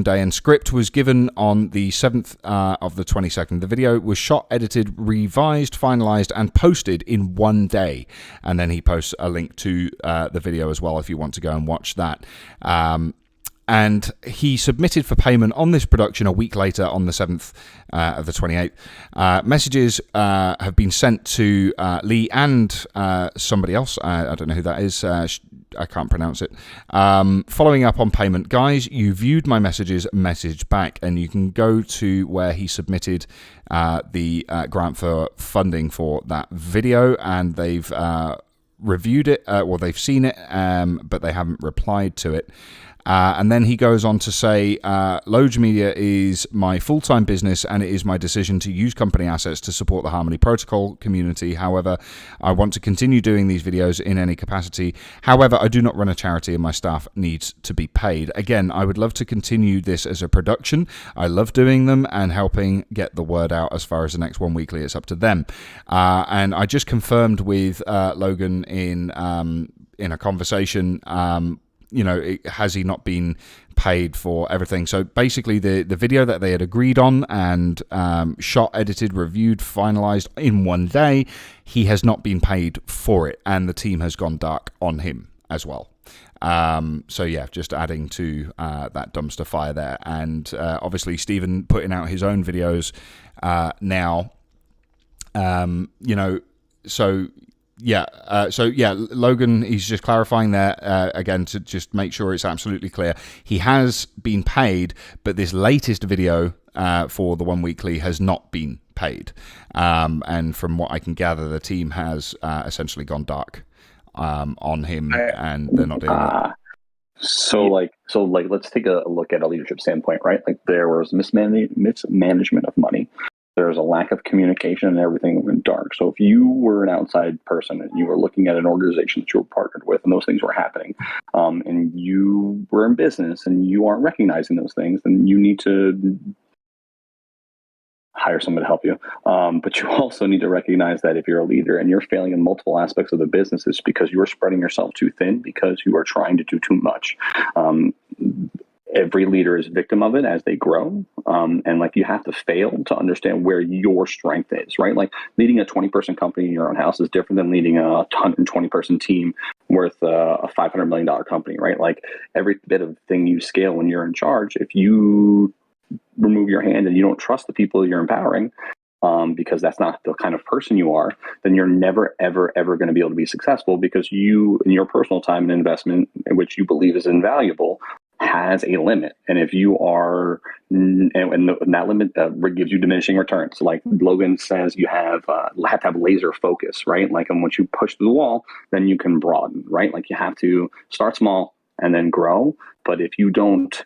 day and script was given on the 7th of the 22nd. The video was shot, edited, revised, finalized, and posted in one day." And then he posts a link to the video as well if you want to go and watch that. And he submitted for payment on this production a week later on the 7th of the 28th. Messages have been sent to Lee and somebody else. I don't know who that is. I can't pronounce it. Following up on payment. Guys, you viewed my messages, message back. And you can go to where he submitted the grant for funding for that video. And they've reviewed it, they've seen it, but they haven't replied to it. And then he goes on to say, Loge Media is my full-time business and it is my decision to use company assets to support the Harmony Protocol community. However, I want to continue doing these videos in any capacity. However, I do not run a charity and my staff needs to be paid. Again, I would love to continue this as a production. I love doing them and helping get the word out. As far as the next One Weekly, it's up to them. And I just confirmed with Logan in a conversation, has he not been paid for everything? So basically the video that they had agreed on and shot, edited, reviewed, finalized in one day, he has not been paid for it, and the team has gone dark on him as well. So yeah, just adding to that dumpster fire there. And obviously Stephen putting out his own videos now, so Logan, he's just clarifying there again to just make sure it's absolutely clear. He has been paid, but this latest video for the One Weekly has not been paid. And from what I can gather, the team has essentially gone dark on him, and they're not doing it. So let's take a look at a leadership standpoint, right? Like there was mismanagement of money. There was a lack of communication, and everything went dark. So if you were an outside person and you were looking at an organization that you were partnered with and those things were happening, and you were in business and you aren't recognizing those things, then you need to hire someone to help you. But you also need to recognize that if you're a leader and you're failing in multiple aspects of the business, it's because you are spreading yourself too thin, because you are trying to do too much. Every leader is a victim of it as they grow. And like you have to fail to understand where your strength is, right? Like leading a 20-person company in your own house is different than leading a 120-person team worth a $500 million company, right? Like every bit of thing you scale when you're in charge, if you remove your hand and you don't trust the people you're empowering, because that's not the kind of person you are, then you're never, ever, ever going to be able to be successful, because you, in your personal time and investment, which you believe is invaluable, has a limit. And if you are, and that limit gives you diminishing returns. Like Logan says, you have to have laser focus, right? Like, and once you push through the wall, then you can broaden, right? Like you have to start small and then grow. But if you don't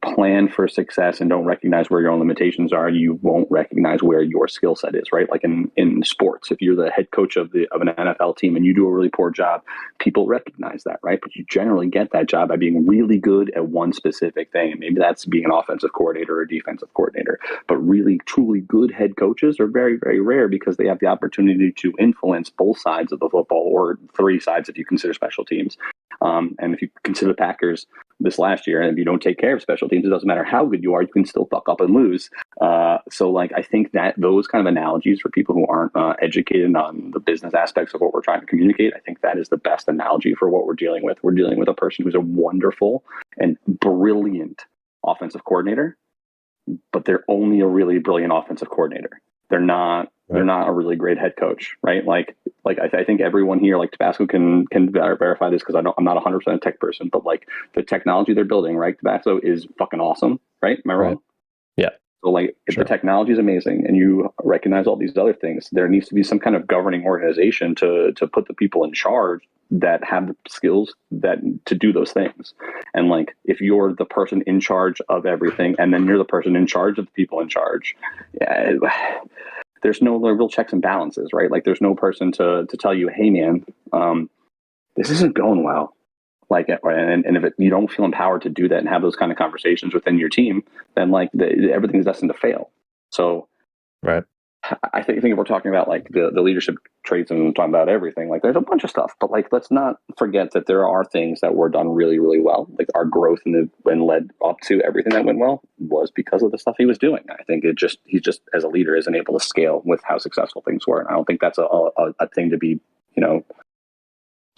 plan for success and don't recognize where your own limitations are, you won't recognize where your skill set is, right? Like in sports, if you're the head coach of an NFL team and you do a really poor job, people recognize that, right? But you generally get that job by being really good at one specific thing. And maybe that's being an offensive coordinator or a defensive coordinator. But really, truly good head coaches are very, very rare, because they have the opportunity to influence both sides of the football, or three sides if you consider special teams. And if you consider the Packers this last year, and if you don't take care of special teams, it doesn't matter how good you are, you can still fuck up and lose. So like, I think that those kind of analogies for people who aren't educated on the business aspects of what we're trying to communicate, I think that is the best analogy for what we're dealing with. We're dealing with a person who's a wonderful and brilliant offensive coordinator, but they're only a really brilliant offensive coordinator. They're not a really great head coach, right? Like I think everyone here, like Tabasco, can verify this, because I'm not 100% a tech person, but like the technology they're building, right? Tabasco is fucking awesome, right? Am I wrong? Yeah. So like, if the technology is amazing and you recognize all these other things, there needs to be some kind of governing organization to put the people in charge that have the skills to do those things. And like, if you're the person in charge of everything, and then you're the person in charge of the people in charge, there's no real checks and balances, right? Like there's no person to tell you, hey man, this isn't going well. Like, and if you don't feel empowered to do that and have those kind of conversations within your team, then like everything's destined to fail. So, right. I think if we're talking about like the leadership traits and talking about everything, like there's a bunch of stuff, but like, let's not forget that there are things that were done really, really well. Like our growth and led up to everything that went well was because of the stuff he was doing. I think he's just as a leader isn't able to scale with how successful things were. And I don't think that's a thing to be,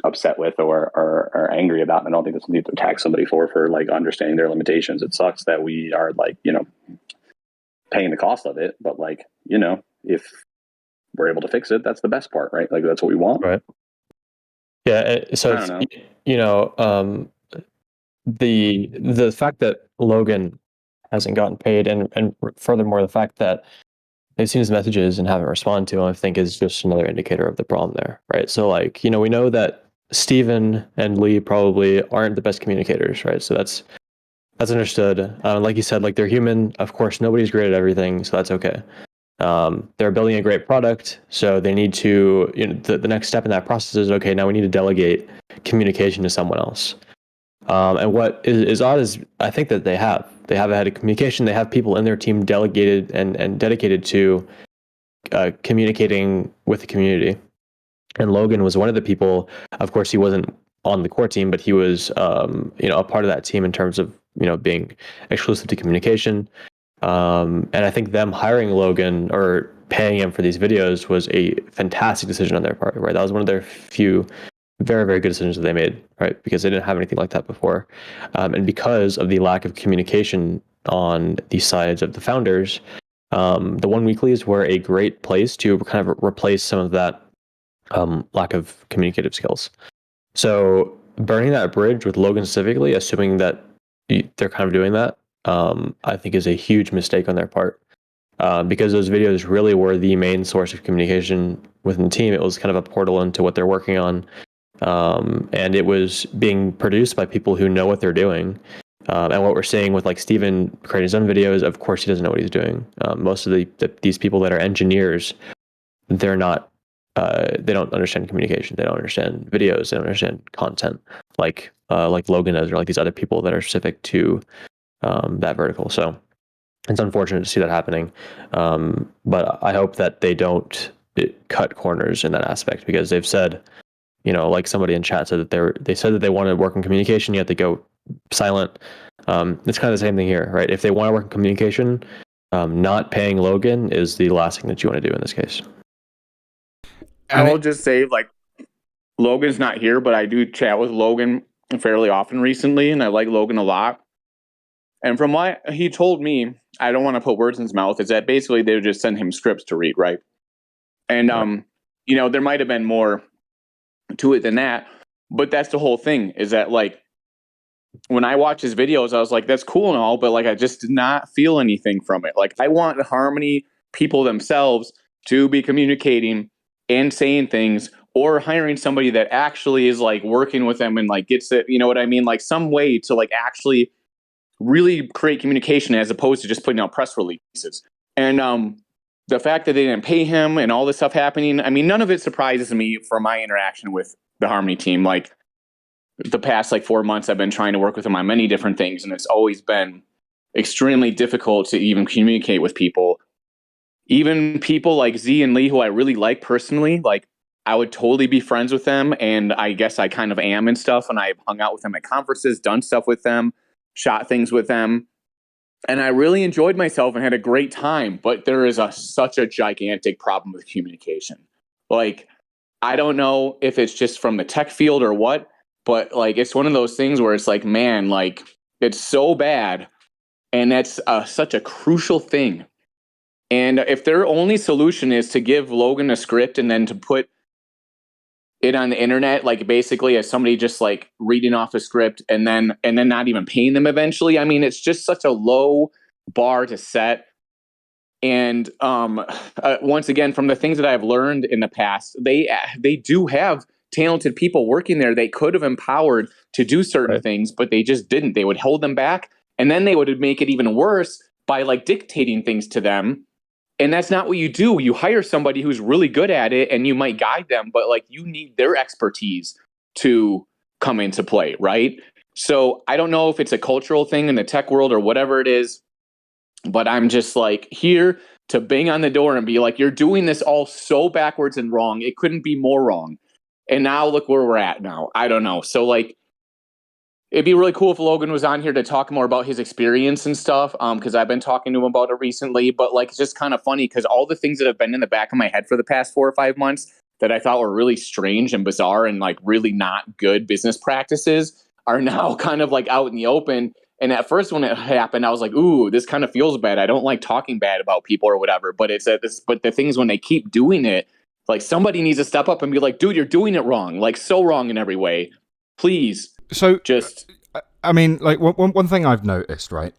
upset with or angry about. And I don't think that's something to attack somebody for like understanding their limitations. It sucks that we are like, paying the cost of it, but like, if we're able to fix it, that's the best part, right? Like that's what we want. Right. Yeah. So the fact that Logan hasn't gotten paid, and furthermore, the fact that they've seen his messages and haven't responded to him, I think is just another indicator of the problem there. Right. So like, we know that Steven and Lee probably aren't the best communicators, right? So that's understood. Like you said, like they're human. Of course, nobody's great at everything, so that's okay. They're building a great product, so they need to, the next step in that process is, okay, now we need to delegate communication to someone else. And what is odd is I think that they have a head of communication. They have people in their team delegated and dedicated to communicating with the community. And Logan was one of the people. Of course, he wasn't on the core team, but he was, a part of that team in terms of, being exclusive to communication. And I think them hiring Logan or paying him for these videos was a fantastic decision on their part, right? That was one of their few very, very good decisions that they made, right? Because they didn't have anything like that before. And because of the lack of communication on the sides of the founders, the One Weeklies were a great place to kind of replace some of that lack of communicative skills. So burning that bridge with Logan specifically, assuming that they're kind of doing that, I think is a huge mistake on their part. Because those videos really were the main source of communication within the team. It was kind of a portal into what they're working on. And it was being produced by people who know what they're doing. And what we're seeing with like Steven creating his own videos, of course he doesn't know what he's doing. Most of these people that are engineers, they're not, they don't understand communication. They don't understand videos. They don't understand content like Logan does, or like these other people that are specific to that vertical. So it's unfortunate to see that happening. But I hope that they don't cut corners in that aspect, because they've said, like somebody in chat said that they said that they want to work in communication, yet they go silent. It's kind of the same thing here, right? If they want to work in communication, not paying Logan is the last thing that you want to do in this case. I will just say, like, Logan's not here, but I do chat with Logan fairly often recently, and I like Logan a lot. And from what he told me, I don't want to put words in his mouth, is that basically they would just send him scripts to read, right? And, there might have been more to it than that, but that's the whole thing, is that, like, when I watch his videos, I was like, that's cool and all, but, like, I just did not feel anything from it. Like, I want Harmony people themselves to be communicating and saying things, or hiring somebody that actually is, like, working with them and, like, gets it, you know what I mean? Like, some way to, like, actually really create communication as opposed to just putting out press releases. And the fact that they didn't pay him and all this stuff happening, I mean, none of it surprises me from my interaction with the Harmony team. Like, the past, like, 4 months, I've been trying to work with them on many different things, and it's always been extremely difficult to even communicate with people. Even people like Z and Lee, who I really like personally, like, I would totally be friends with them, and I guess I kind of am and stuff, and I've hung out with them at conferences, done stuff with them, shot things with them, and I really enjoyed myself and had a great time. But there is such a gigantic problem with communication. Like, I don't know if it's just from the tech field or what, but, like, it's one of those things where it's like, man, like, it's so bad, and that's such a crucial thing. And if their only solution is to give Logan a script and then to put it on the internet, like, basically as somebody just, like, reading off a script and then not even paying them eventually, I mean, it's just such a low bar to set. And once again, from the things that I've learned in the past, they do have talented people working there. They could have empowered to do certain things, but they just didn't. They would hold them back, and then they would make it even worse by, like, dictating things to them. And that's not what you do. You hire somebody who's really good at it, and you might guide them, but, like, you need their expertise to come into play, right? So I don't know if it's a cultural thing in the tech world or whatever it is, but I'm just, like, here to bang on the door and be like, you're doing this all so backwards and wrong. It couldn't be more wrong. And now look where we're at now. I don't know. So, like, it'd be really cool if Logan was on here to talk more about his experience and stuff, because I've been talking to him about it recently. But, like, it's just kind of funny because all the things that have been in the back of my head for the past 4 or 5 months that I thought were really strange and bizarre and, like, really not good business practices are now kind of, like, out in the open. And at first when it happened, I was like, ooh, this kind of feels bad. I don't like talking bad about people or whatever. But but the things when they keep doing it, like, somebody needs to step up and be like, dude, you're doing it wrong, like, so wrong in every way. Please. So just, I mean, like, one thing I've noticed, right,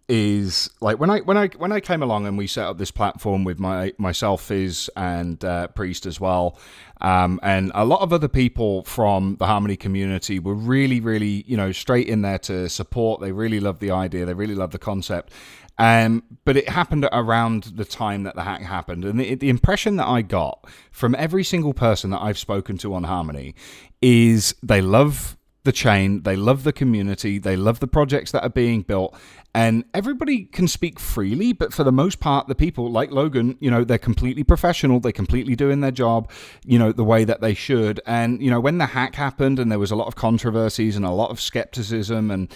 is, like, when I came along and we set up this platform with myself, Fizz, and Priest as well, and a lot of other people from the Harmony community were really, really, straight in there to support. They really loved the idea. They really loved the concept. But it happened around the time that the hack happened. And the impression that I got from every single person that I've spoken to on Harmony is they love the chain, they love the community, they love the projects that are being built, and everybody can speak freely, but for the most part, the people like Logan, they're completely professional, they're completely doing their job, the way that they should. And, when the hack happened and there was a lot of controversies and a lot of skepticism and,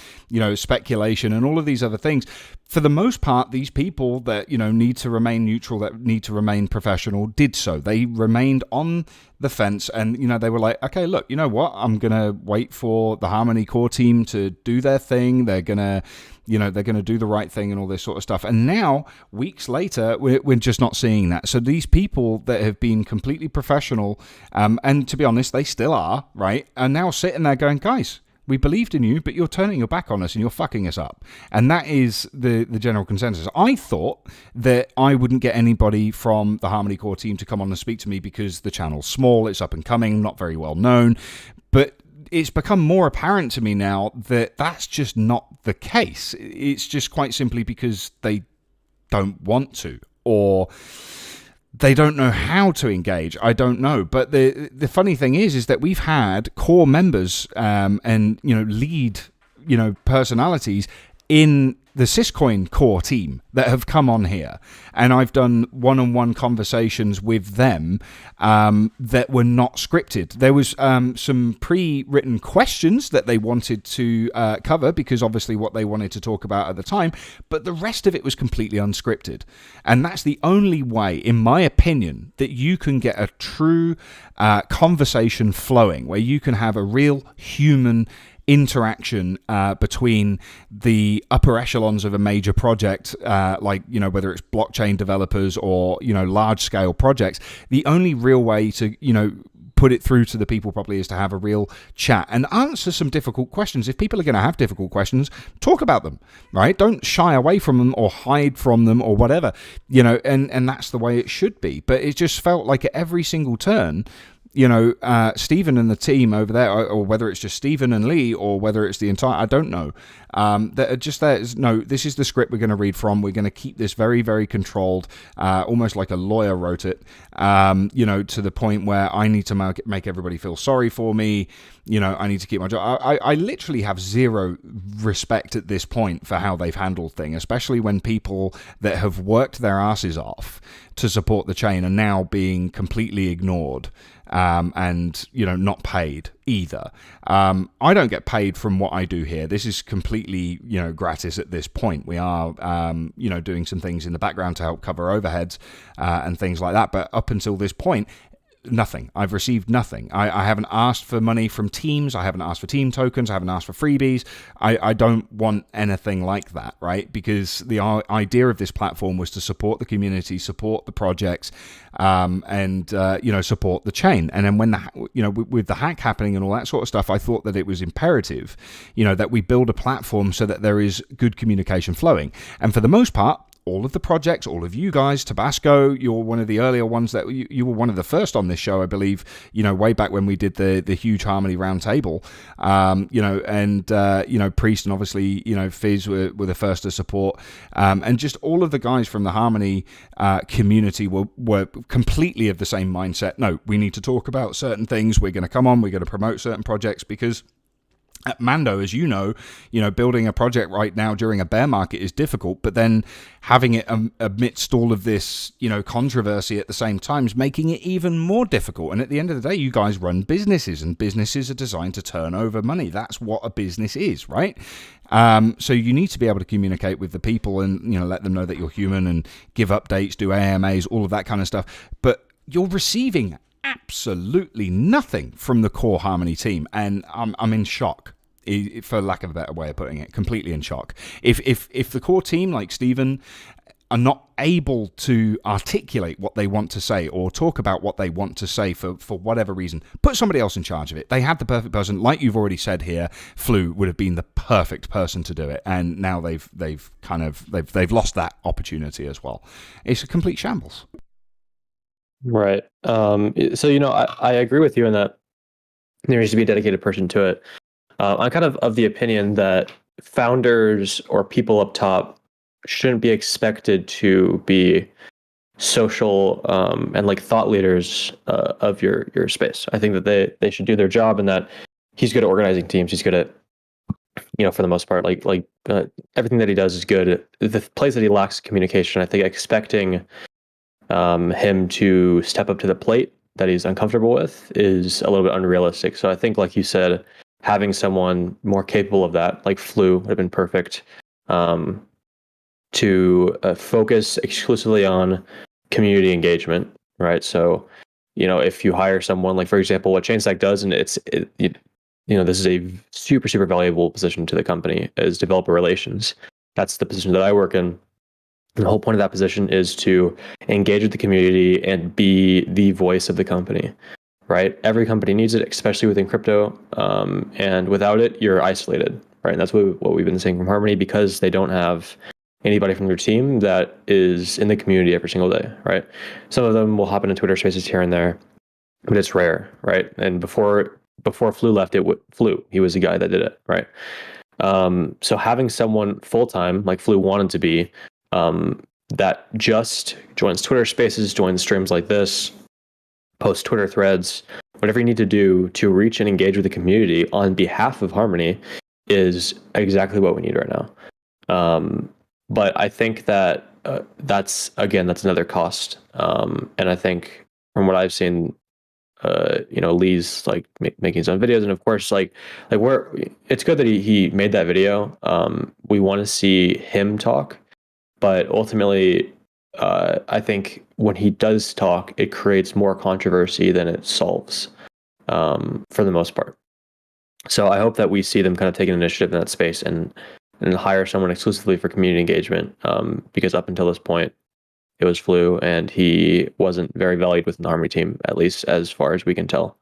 speculation and all of these other things, for the most part, these people that, need to remain neutral, that need to remain professional, did so. They remained on the fence, and they were like, okay, look, you know what, I'm gonna wait for the Harmony core team to do their thing. They're gonna do the right thing and all this sort of stuff. And now, weeks later, we're just not seeing that. So these people that have been completely professional, and to be honest, they still are, right, are now sitting there going, guys, we believed in you, but you're turning your back on us and you're fucking us up. And that is the general consensus. I thought that I wouldn't get anybody from the Harmony core team to come on and speak to me because the channel's small, it's up and coming, not very well known. But it's become more apparent to me now that that's just not the case. It's just quite simply because they don't want to, or they don't know how to engage. I don't know. But the funny thing is that we've had core members and lead personalities in the Syscoin core team that have come on here, and I've done one-on-one conversations with them that were not scripted. There was some pre-written questions that they wanted to cover, because obviously what they wanted to talk about at the time, but the rest of it was completely unscripted. And that's the only way, in my opinion, that you can get a true conversation flowing, where you can have a real human interaction between the upper echelons of a major project, like whether it's blockchain developers or large scale projects. The only real way to put it through to the people properly is to have a real chat and answer some difficult questions. If people are going to have difficult questions, talk about them, right? Don't shy away from them or hide from them or whatever, and that's the way it should be. But it just felt like at every single turn, Stephen and the team over there, or whether it's just Stephen and Lee, or whether it's the entire, I don't know, that are just there. No, this is the script we're going to read from. We're going to keep this very, very controlled, almost like a lawyer wrote it, to the point where I need to make everybody feel sorry for me. I need to keep my job. I literally have zero respect at this point for how they've handled things, especially when people that have worked their asses off to support the chain are now being completely ignored. And not paid either. I don't get paid from what I do here. This is completely gratis at this point. We are doing some things in the background to help cover overheads and things like that, but up until this point, nothing. I've received nothing. I haven't asked for money from teams. I haven't asked for team tokens. I haven't asked for freebies. I don't want anything like that, right? Because the idea of this platform was to support the community, support the projects, and support the chain. And then when with the hack happening and all that sort of stuff, I thought that it was imperative, that we build a platform so that there is good communication flowing. And for the most part, all of the projects, all of you guys, Tabasco, you're one of the earlier ones that you were one of the first on this show, I believe, way back when we did the huge Harmony roundtable, Priest and obviously, Fizz were the first to support, and just all of the guys from the Harmony community were completely of the same mindset. No, we need to talk about certain things. We're going to come on, we're going to promote certain projects, because at Mando, as building a project right now during a bear market is difficult, but then having it amidst all of this, controversy at the same time is making it even more difficult. And at the end of the day, you guys run businesses, and businesses are designed to turn over money. That's what a business is, right? So you need to be able to communicate with the people and, let them know that you're human and give updates, do AMAs, all of that kind of stuff. But you're receiving absolutely nothing from the core Harmony team, and I'm in shock, for lack of a better way of putting it. Completely in shock. If the core team, like Stephen, are not able to articulate what they want to say or talk about what they want to say for whatever reason, put somebody else in charge of it. They had the perfect person, like you've already said here. Flu would have been the perfect person to do it, and now they've lost that opportunity as well. It's a complete shambles. Right. So, I agree with you in that there needs to be a dedicated person to it. I'm kind of the opinion that founders or people up top shouldn't be expected to be social and like thought leaders of your space. I think that they should do their job, and that he's good at organizing teams. He's good at, for the most part, like everything that he does is good. The place that he lacks communication, I think expecting him to step up to the plate that he's uncomfortable with is a little bit unrealistic. So I think, like you said, having someone more capable of that, like Flu, would have been perfect, to focus exclusively on community engagement, right? So if you hire someone, like for example, what ChainStack does, and this is a super, super valuable position to the company, is developer relations. That's the position that I work in. And the whole point of that position is to engage with the community and be the voice of the company, right? Every company needs it, especially within crypto. And without it, you're isolated, right? And that's what we've been seeing from Harmony, because they don't have anybody from their team that is in the community every single day, right? Some of them will hop into Twitter Spaces here and there, but it's rare, right? And before Flu left, Flu, he was the guy that did it, right? So having someone full-time, like Flu wanted to be, that just joins Twitter Spaces, joins streams like this, posts Twitter threads, whatever you need to do to reach and engage with the community on behalf of Harmony is exactly what we need right now. But I think that that's another cost. And I think from what I've seen, Lee's like making his own videos, and of course, it's good that he made that video. We want to see him talk, but ultimately, I think when he does talk, it creates more controversy than it solves, for the most part. So I hope that we see them kind of take an initiative in that space and hire someone exclusively for community engagement, because up until this point, it was Flu, and he wasn't very valued within the Harmony team, at least as far as we can tell,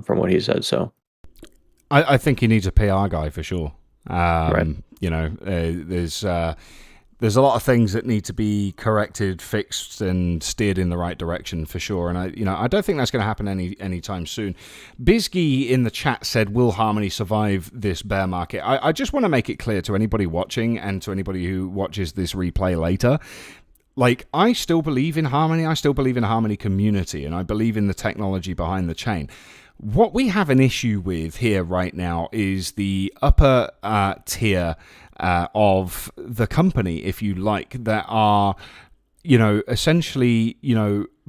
from what he said. So, I think he needs a PR guy for sure. Right. There's a lot of things that need to be corrected, fixed, and steered in the right direction for sure. And I don't think that's going to happen anytime soon. Bizgy in the chat said, "Will Harmony survive this bear market?" I just want to make it clear to anybody watching and to anybody who watches this replay later. Like, I still believe in Harmony. I still believe in the Harmony community, and I believe in the technology behind the chain. What we have an issue with here right now is the upper tier of the company, if you like, that are, essentially,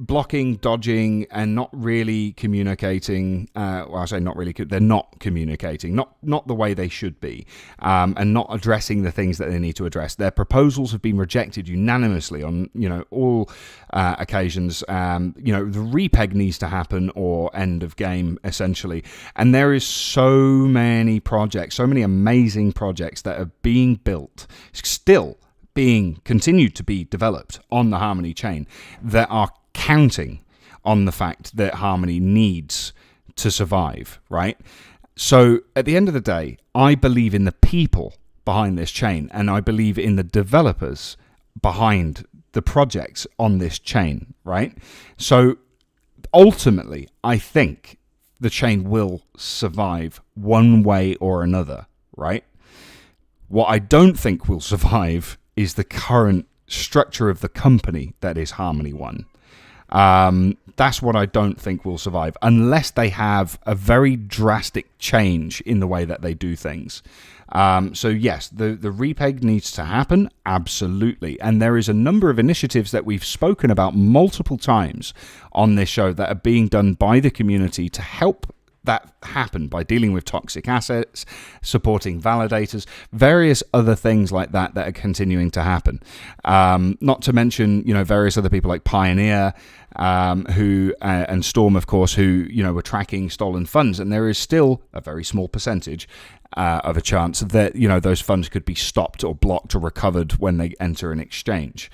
blocking, dodging, and not really communicating. Well, I say not really. They're not communicating, not the way they should be, and not addressing the things that they need to address. Their proposals have been rejected unanimously on, all occasions. The repeg needs to happen or end of game, essentially. And there is so many projects, so many amazing projects that are being built, still being continued to be developed on the Harmony chain, that are counting on the fact that Harmony needs to survive, right? So at the end of the day, I believe in the people behind this chain, and I believe in the developers behind the projects on this chain, right? So ultimately, I think the chain will survive one way or another, right? What I don't think will survive is the current structure of the company that is Harmony One. That's what I don't think will survive, unless they have a very drastic change in the way that they do things. So yes, the repeg needs to happen, absolutely. And there is a number of initiatives that we've spoken about multiple times on this show that are being done by the community to help that happen, by dealing with toxic assets, supporting validators, various other things like that are continuing to happen. Not to mention, various other people like Pioneer, who and Storm, of course, who were tracking stolen funds, and there is still a very small percentage of a chance that those funds could be stopped or blocked or recovered when they enter an exchange.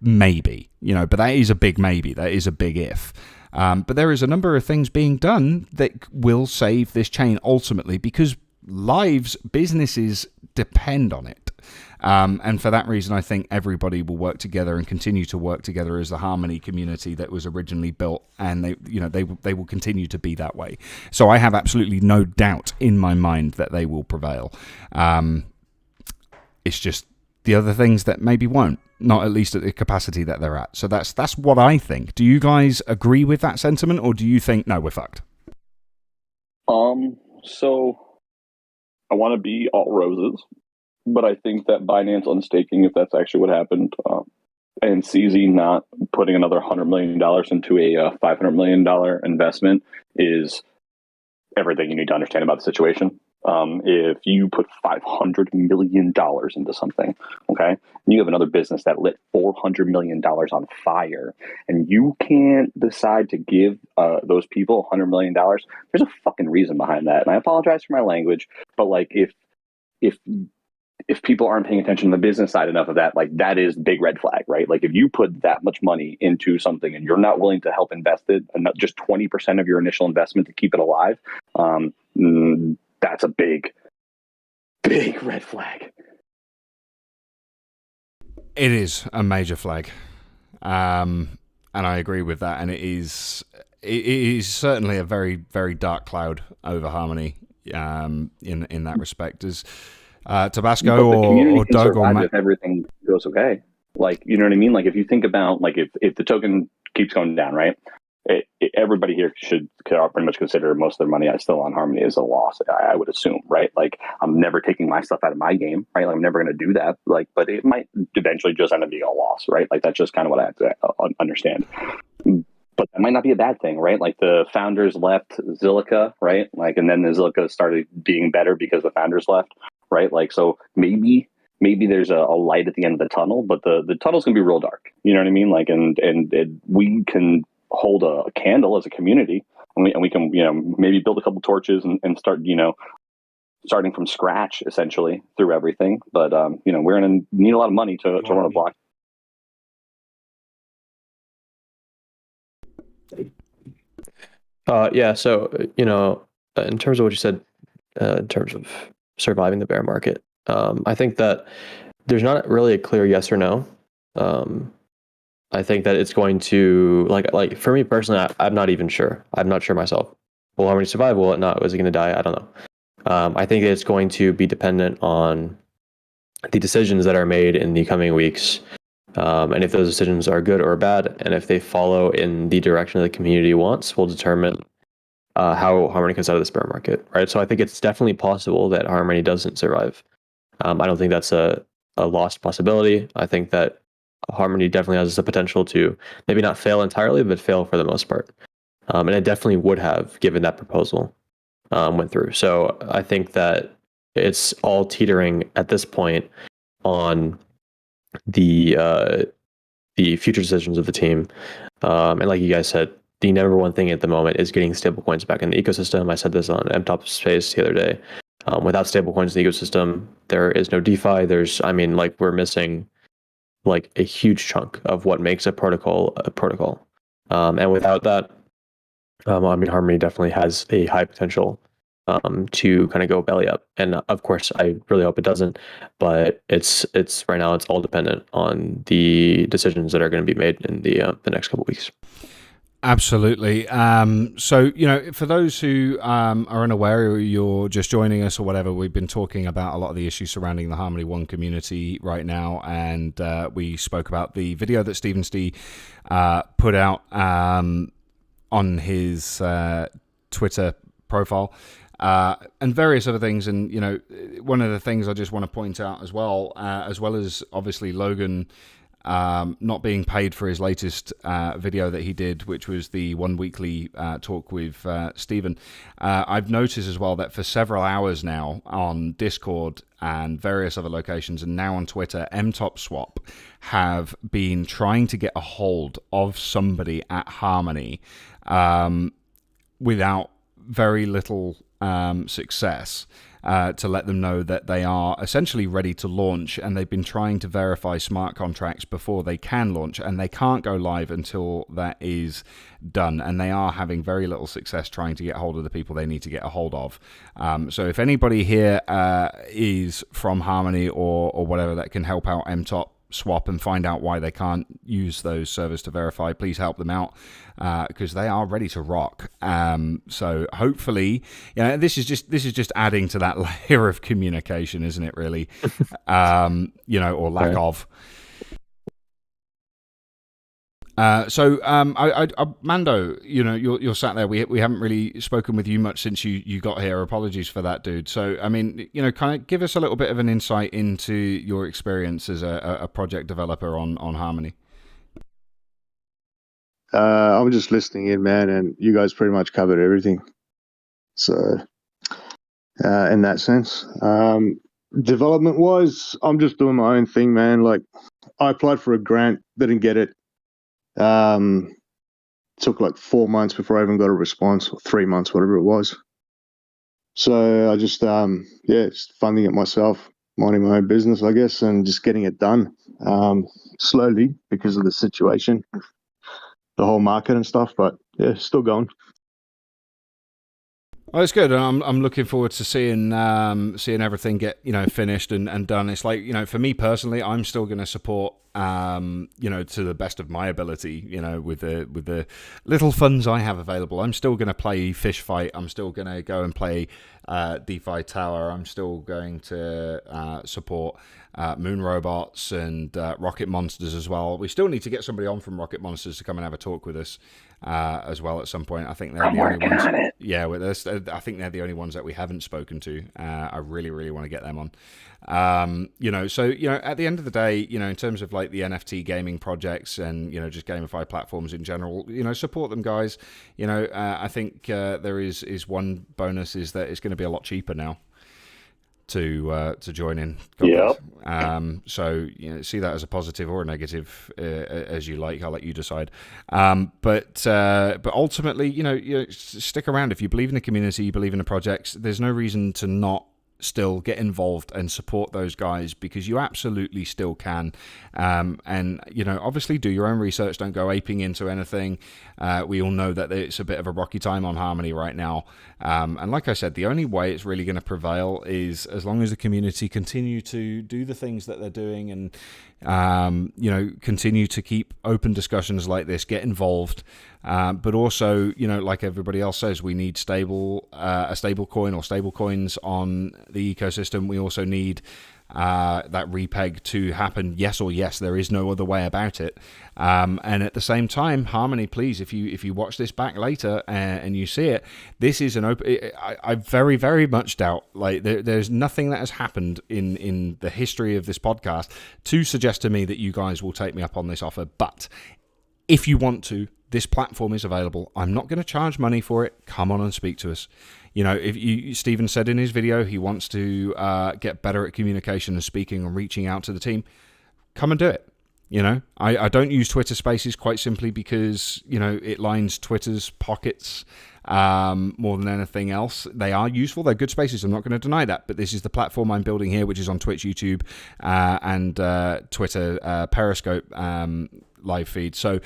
Maybe, but that is a big maybe. That is a big if. But there is a number of things being done that will save this chain ultimately, because lives, businesses depend on it. And for that reason, I think everybody will work together and continue to work together as the Harmony community that was originally built, and they will continue to be that way. So I have absolutely no doubt in my mind that they will prevail. It's just the other things that maybe won't, not at least at the capacity that they're at. So that's what I think. Do you guys agree with that sentiment, or do you think, no, we're fucked? So I want to be all roses, but I think that Binance unstaking, if that's actually what happened, and CZ not putting another $100 million into a $500 million investment is everything you need to understand about the situation. If you put $500 million into something, okay, and you have another business that lit $400 million on fire, and you can't decide to give those people $100 million, there's a fucking reason behind that. And I apologize for my language, but like if people aren't paying attention to the business side enough of that, like that is big red flag, right? Like if you put that much money into something and you're not willing to help invest it, and not just 20% of your initial investment to keep it alive, that's a big red flag. It is a major flag, and I agree with that. And it is certainly a very, very dark cloud over Harmony in that respect. As Tabasco or Doug or if everything goes okay, like, you know what I mean? Like if you think about like if the token keeps going down, right? Everybody here could pretty much consider most of their money still on Harmony as a loss. I would assume, right? Like I'm never taking my stuff out of my game, right? Like, I'm never going to do that. Like, but it might eventually just end up being a loss, right? Like that's just kind of what I have to understand. But that might not be a bad thing, right? Like the founders left Zilliqa, right? Like, and then the Zilliqa started being better because the founders left, right? Like, so maybe there's a light at the end of the tunnel, but the tunnel's gonna be real dark. You know what I mean? Like, and we can hold a candle as a community, and we can, you know, maybe build a couple torches and start, you know, starting from scratch essentially through everything. But you know, we're gonna need a lot of money to run a block. Yeah, so, you know, in terms of what you said, in terms of surviving the bear market, I think that there's not really a clear yes or no. I think that it's going to, like for me personally, I'm not even sure. I'm not sure myself. Will Harmony survive? Will it not? Was it going to die? I don't know. I think it's going to be dependent on the decisions that are made in the coming weeks. And if those decisions are good or bad, and if they follow in the direction the community wants, will determine how Harmony comes out of this bear market, right? So I think it's definitely possible that Harmony doesn't survive. I don't think that's a lost possibility. I think that Harmony definitely has the potential to maybe not fail entirely, but fail for the most part. And it definitely would have, given that proposal went through. So I think that it's all teetering at this point on the future decisions of the team. And like you guys said, the number one thing at the moment is getting stablecoins back in the ecosystem. I said this on MTOP Space the other day. Without stablecoins in the ecosystem, there is no DeFi. We're missing like a huge chunk of what makes a protocol a protocol. And without that, Harmony definitely has a high potential to kind of go belly up. And of course, I really hope it doesn't. But it's right now, it's all dependent on the decisions that are going to be made in the next couple of weeks. Absolutely. So, you know, for those who are unaware, or you're just joining us or whatever, we've been talking about a lot of the issues surrounding the Harmony One community right now. And we spoke about the video that Stephen Stee put out on his Twitter profile. And various other things. And, you know, one of the things I just want to point out as well as obviously Logan not being paid for his latest video that he did, which was the one weekly talk with Stephen. I've noticed as well that for several hours now on Discord and various other locations, and now on Twitter, MTOP Swap have been trying to get a hold of somebody at Harmony without very little success, to let them know that they are essentially ready to launch, and they've been trying to verify smart contracts before they can launch, and they can't go live until that is done, and they are having very little success trying to get hold of the people they need to get a hold of. So if anybody here is from Harmony or whatever that can help out MTOP Swap and find out why they can't use those servers to verify, please help them out, because they are ready to rock. So hopefully, you know, this is just adding to that layer of communication, isn't it, really? You know, or lack of. So Mando, you know, you're sat there. We haven't really spoken with you much since you got here. Apologies for that, dude. So I mean, you know, kind of give us a little bit of an insight into your experience as a project developer on Harmony. I'm just listening in, man, and you guys pretty much covered everything. So in that sense. Development wise, I'm just doing my own thing, man. Like, I applied for a grant, didn't get it. Took like 4 months before I even got a response, or 3 months, whatever it was. So I just, just funding it myself, minding my own business, I guess, and just getting it done slowly because of the situation, the whole market and stuff. But yeah, still going. Oh, it's good. I'm looking forward to seeing everything get finished and done. It's like, for me personally, I'm still going to support to the best of my ability, with the little funds I have available. I'm still going to play Fish Fight. I'm still going to go and play DeFi Tower. I'm still going to support Moon Robots and Rocket Monsters as well. We still need to get somebody on from Rocket Monsters to come and have a talk with us as well at some point. I think they're the only ones. Yeah, I think they're the only ones that we haven't spoken to. I really, really want to get them on. So at the end of the day, in terms of like the NFT gaming projects and just gamified platforms in general, support them, guys. I think there is one bonus is that it's going to be a lot cheaper now to join in. Yep. So see that as a positive or a negative, as you like. I'll let you decide. But ultimately, stick around if you believe in the community, you believe in the projects. There's no reason to not still get involved and support those guys, because you absolutely still can. And obviously do your own research. Don't go aping into anything. We all know that it's a bit of a rocky time on Harmony right now. And like I said, the only way it's really going to prevail is as long as the community continue to do the things that they're doing and continue to keep open discussions like this, get involved. But also, like everybody else says, we need a stable coin or stable coins on the ecosystem. We also need that repeg to happen. Yes or yes, there is no other way about it. And at the same time, Harmony, please, if you watch this back later and you see it, this is an open. I very, very much doubt there's nothing that has happened in the history of this podcast to suggest to me that you guys will take me up on this offer. But if you want to, this platform is available. I'm not going to charge money for it. Come on and speak to us. Stephen said in his video he wants to get better at communication and speaking and reaching out to the team. Come and do it. I don't use Twitter Spaces quite simply because it lines Twitter's pockets more than anything else. They are useful. They're good spaces. I'm not going to deny that. But this is the platform I'm building here, which is on Twitch, YouTube, and Twitter, Periscope live feed. So,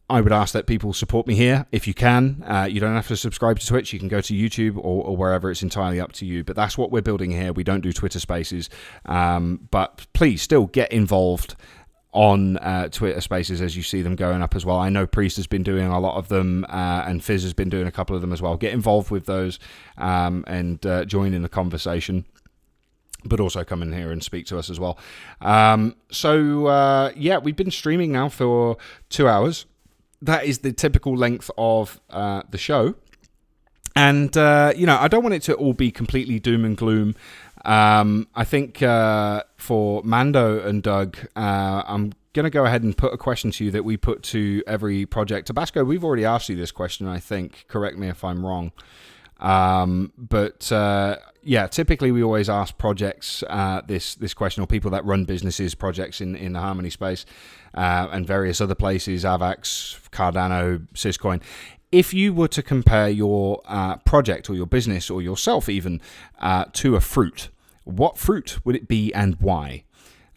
I would ask that people support me here if you can. You don't have to subscribe to Twitch. You can go to YouTube or wherever. It's entirely up to you. But that's what we're building here. We don't do Twitter Spaces. But please still get involved on Twitter Spaces as you see them going up as well. I know Priest has been doing a lot of them and Fizz has been doing a couple of them as well. Get involved with those and join in the conversation. But also come in here and speak to us as well. We've been streaming now for 2 hours. That is the typical length of the show. And, I don't want it to all be completely doom and gloom. I think for Mando and Doug, I'm going to go ahead and put a question to you that we put to every project. Tabasco, we've already asked you this question, I think. Correct me if I'm wrong. Typically we always ask projects this question, or people that run businesses, projects in the Harmony space and various other places, Avax, Cardano, Syscoin. If you were to compare your project or your business or yourself even to a fruit, what fruit would it be and why?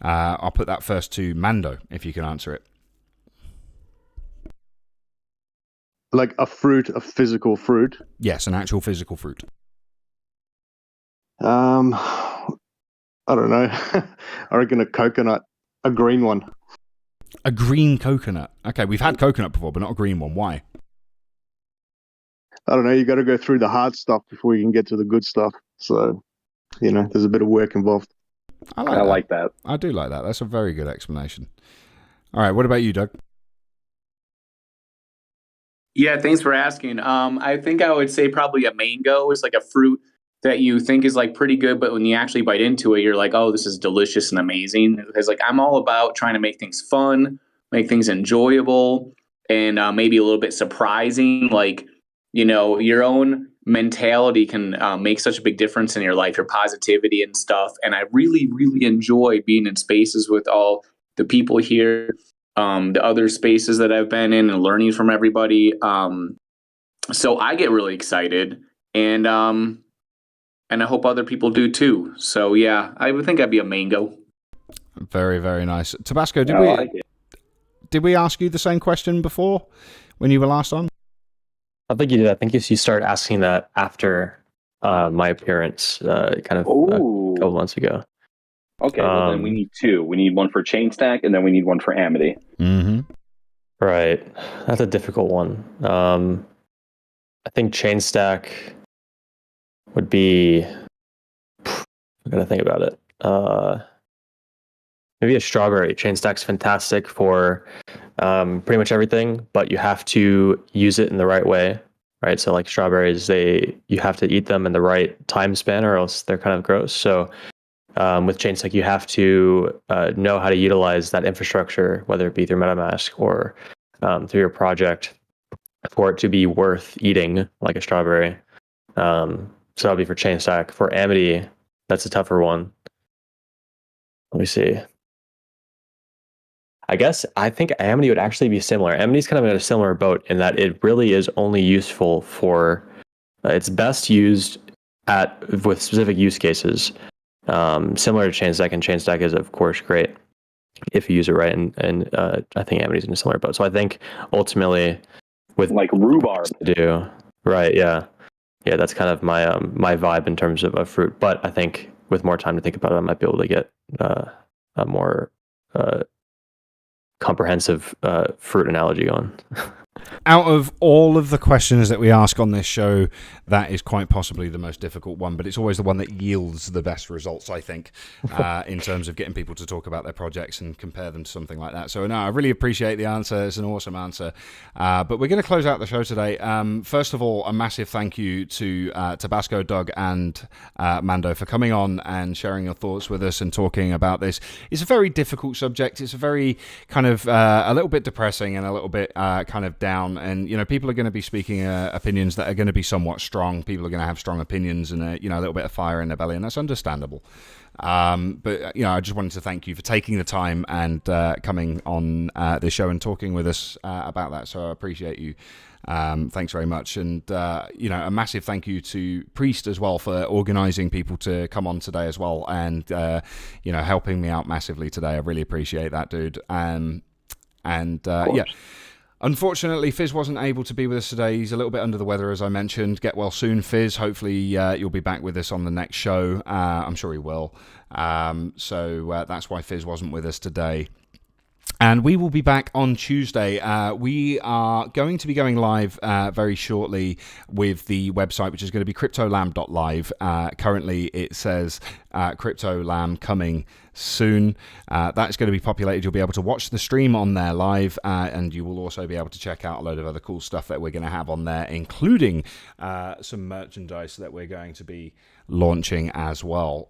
I'll put that first to Mando, if you can answer it. Like a fruit, a physical fruit? Yes, an actual physical fruit. I don't know. I reckon a coconut, a green one. A green coconut. Okay, we've had coconut before, but not a green one. Why? I don't know. You got to go through the hard stuff before you can get to the good stuff. So, there's a bit of work involved. I like that. I do like that. That's a very good explanation. All right, what about you, Doug? Yeah, thanks for asking. I think I would say probably a mango is like a fruit that you think is like pretty good, but when you actually bite into it, you're like, oh, this is delicious and amazing. Because like I'm all about trying to make things fun, make things enjoyable, and maybe a little bit surprising. Like, your own mentality can make such a big difference in your life, your positivity and stuff. And I really, really enjoy being in spaces with all the people here, the other spaces that I've been in, and learning from everybody. So I get really excited, and I hope other people do too. So yeah, I would think I'd be a mango. Very, very nice. Tabasco, did we ask you the same question before when you were last on? I think you did. I think you started asking that after my appearance, a couple months ago. Okay, well then we need two. We need one for Chainstack, and then we need one for Amity. Mm-hmm. Right. That's a difficult one. I think Chainstack would be... I gotta think about it. Maybe a strawberry. Chainstack's fantastic for pretty much everything, but you have to use it in the right way, right? So like strawberries, you have to eat them in the right time span, or else they're kind of gross. So with Chainstack, you have to know how to utilize that infrastructure, whether it be through MetaMask or through your project, for it to be worth eating, like a strawberry. So that'll be for Chainstack. For Amity, that's a tougher one. Let me see. I think Amity would actually be similar. Amity's kind of in a similar boat in that it really is only useful for, it's best used with specific use cases. Similar to Chainstack, and Chainstack is of course great if you use it right. And I think Amity's in a similar boat. So I think ultimately with like rhubarb to do, right? Yeah, that's kind of my my vibe in terms of a fruit. But I think with more time to think about it, I might be able to get a more comprehensive fruit analogy on. Out of all of the questions that we ask on this show, that is quite possibly the most difficult one, but it's always the one that yields the best results, I think, in terms of getting people to talk about their projects and compare them to something like that. So, no, I really appreciate the answer. It's an awesome answer. But we're going to close out the show today. First of all, a massive thank you to Tabasco, Doug, and Mando for coming on and sharing your thoughts with us and talking about this. It's a very difficult subject. It's a very kind of a little bit depressing and a little bit kind of down. And people are going to be speaking opinions that are going to be somewhat strong. People are going to have strong opinions and a little bit of fire in their belly, and that's understandable. But I just wanted to thank you for taking the time and coming on this show and talking with us about that. So I appreciate you. Thanks very much. And a massive thank you to Priest as well for organising people to come on today as well, and helping me out massively today. I really appreciate that, dude. Unfortunately, Fizz wasn't able to be with us today. He's a little bit under the weather, as I mentioned. Get well soon, Fizz. Hopefully, you'll be back with us on the next show. I'm sure he will. So that's why Fizz wasn't with us today. And we will be back on Tuesday. We are going to be going live very shortly with the website, which is going to be cryptolamb.live. Currently, it says CryptoLamb coming soon. That's going to be populated. You'll be able to watch the stream on there live, and you will also be able to check out a load of other cool stuff that we're going to have on there, including some merchandise that we're going to be launching as well,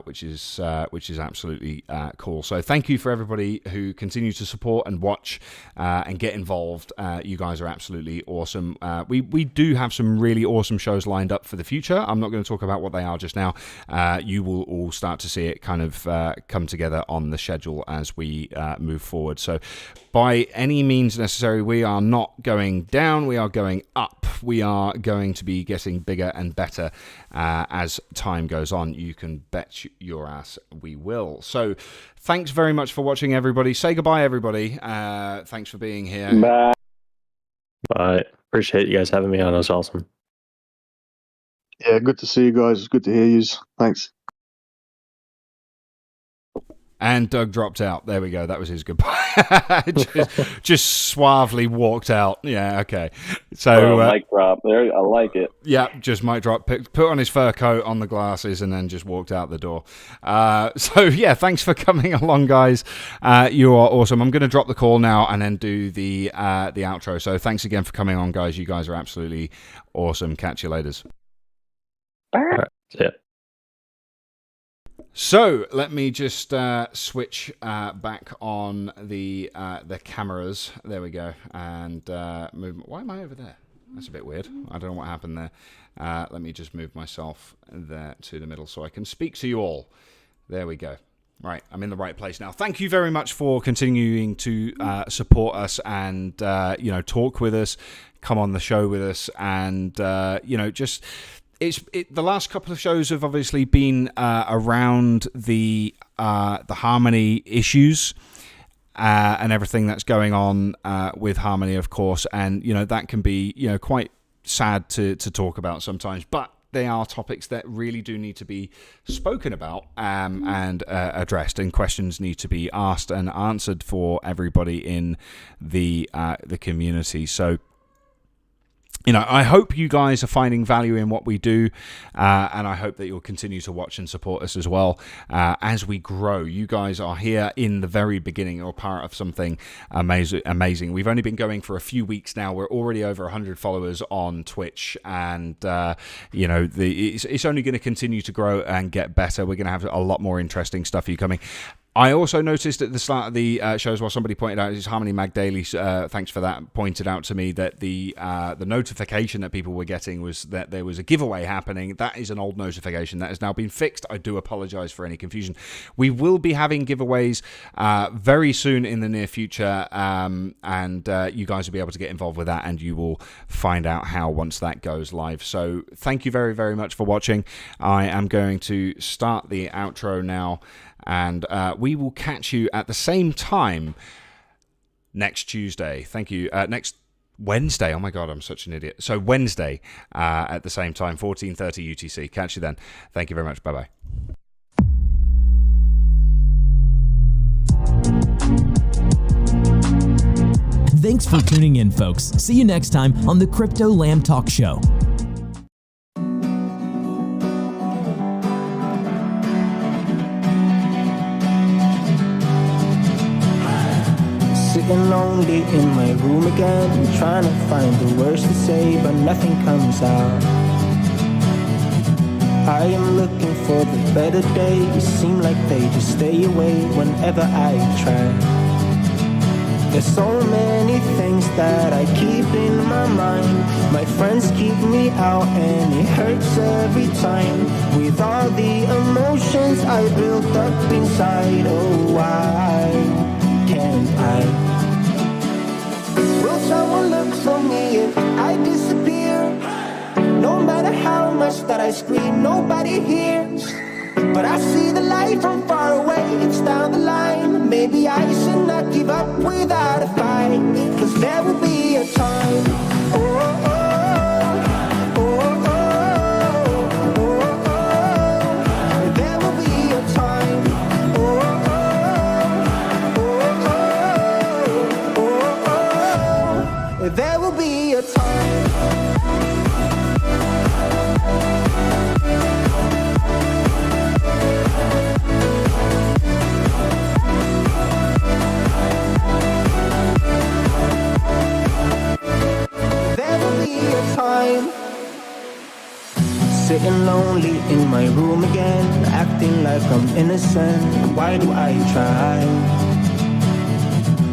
which is absolutely cool. So thank you for everybody who continues to support and watch and get involved. You guys are absolutely awesome. We do have some really awesome shows lined up for the future. I'm not going to talk about what they are just now. You will all start to see it kind of come together on the schedule as we move forward. So by any means necessary, we are not going down, we are going up. We are going to be getting bigger and better as time goes on. You can bet your ass we will. So thanks very much for watching, everybody. Say goodbye, everybody. Thanks for being here. Bye. Bye. Appreciate you guys having me on. It was awesome. Yeah, good to see you guys. Good to hear you. Thanks. And Doug dropped out. There we go. That was his goodbye. just suavely walked out. Yeah, okay. So mic drop there. I like it. Yeah, just mic drop. Put on his fur coat, on the glasses, and then just walked out the door. So yeah, thanks for coming along, guys. You are awesome. I'm going to drop the call now and then do the outro. So thanks again for coming on, guys. You guys are absolutely awesome. Catch you later. All right. Yeah. So let me just switch back on the cameras. There we go. And move. Why am I over there? That's a bit weird. I don't know what happened there. Let me just move myself there to the middle so I can speak to you all. There we go. Right, I'm in the right place now. Thank you very much for continuing to support us and, talk with us, come on the show with us, and, just... the last couple of shows have obviously been around the Harmony issues and everything that's going on with Harmony, of course, and that can be quite sad to talk about sometimes, but they are topics that really do need to be spoken about and addressed, and questions need to be asked and answered for everybody in the community. So I hope you guys are finding value in what we do, and I hope that you'll continue to watch and support us as well as we grow. You guys are here in the very beginning, or part of something amazing. We've only been going for a few weeks now. We're already over 100 followers on Twitch, and it's only going to continue to grow and get better. We're going to have a lot more interesting stuff for you coming. I also noticed at the start of the show as well, somebody pointed out, it's Harmony Mag Daily, thanks for that, pointed out to me that the notification that people were getting was that there was a giveaway happening. That is an old notification that has now been fixed. I do apologize for any confusion. We will be having giveaways very soon in the near future, and you guys will be able to get involved with that, and you will find out how once that goes live. So thank you very, very much for watching. I am going to start the outro now, and we will catch you at the same time next Tuesday. Thank you. Next Wednesday. Oh my God, I'm such an idiot. So Wednesday at the same time, 14:30 UTC. Catch you then. Thank you very much. Bye-bye. Thanks for tuning in, folks. See you next time on the Crypto Lamb Talk Show. Sitting lonely in my room again, trying to find the words to say, but nothing comes out. I am looking for the better days, seem like they just stay away whenever I try. There's so many things that I keep in my mind. My friends keep me out and it hurts every time. With all the emotions I built up inside, oh why can't I? Will someone look for me if I disappear? No matter how much that I scream, nobody hears. But I see the light from far away, it's down the line. Maybe I should not give up without a fight, 'cause there will be a time. Oh, oh, oh, oh, oh, oh, oh. There will be a time. Oh, oh, oh, oh, oh, oh. There will be a time. Time. Sitting lonely in my room again, acting like I'm innocent. Why do I try?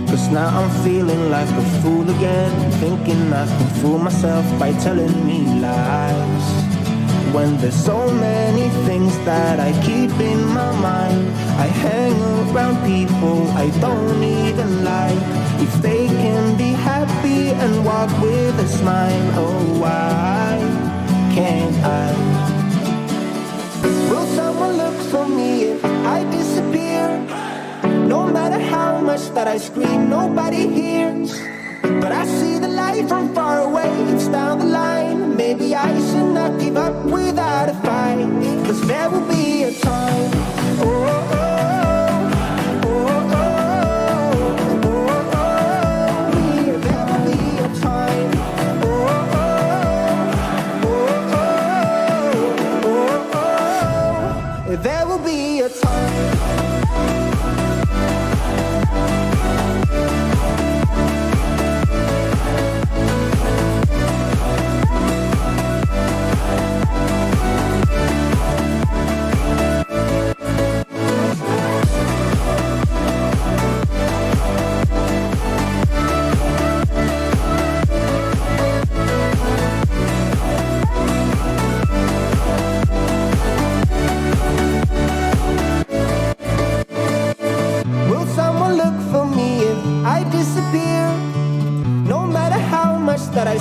'Cause now I'm feeling like a fool again, thinking I can fool myself by telling me lies. When there's so many things that I keep in my mind, I hang around people I don't even like. If they can be happy and walk with a smile, oh why can't I? Will someone look for me if I disappear? No matter how much that I scream, nobody hears. But I see the light from far away, it's down the line. Maybe I should not give up without a fight, 'cause there will be a time. Oh, oh, oh. There will be a time.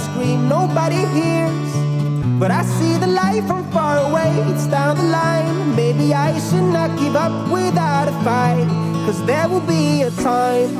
scream, nobody hears. But I see the light from far away, it's down the line. Maybe I should not give up without a fight, 'cause there will be a time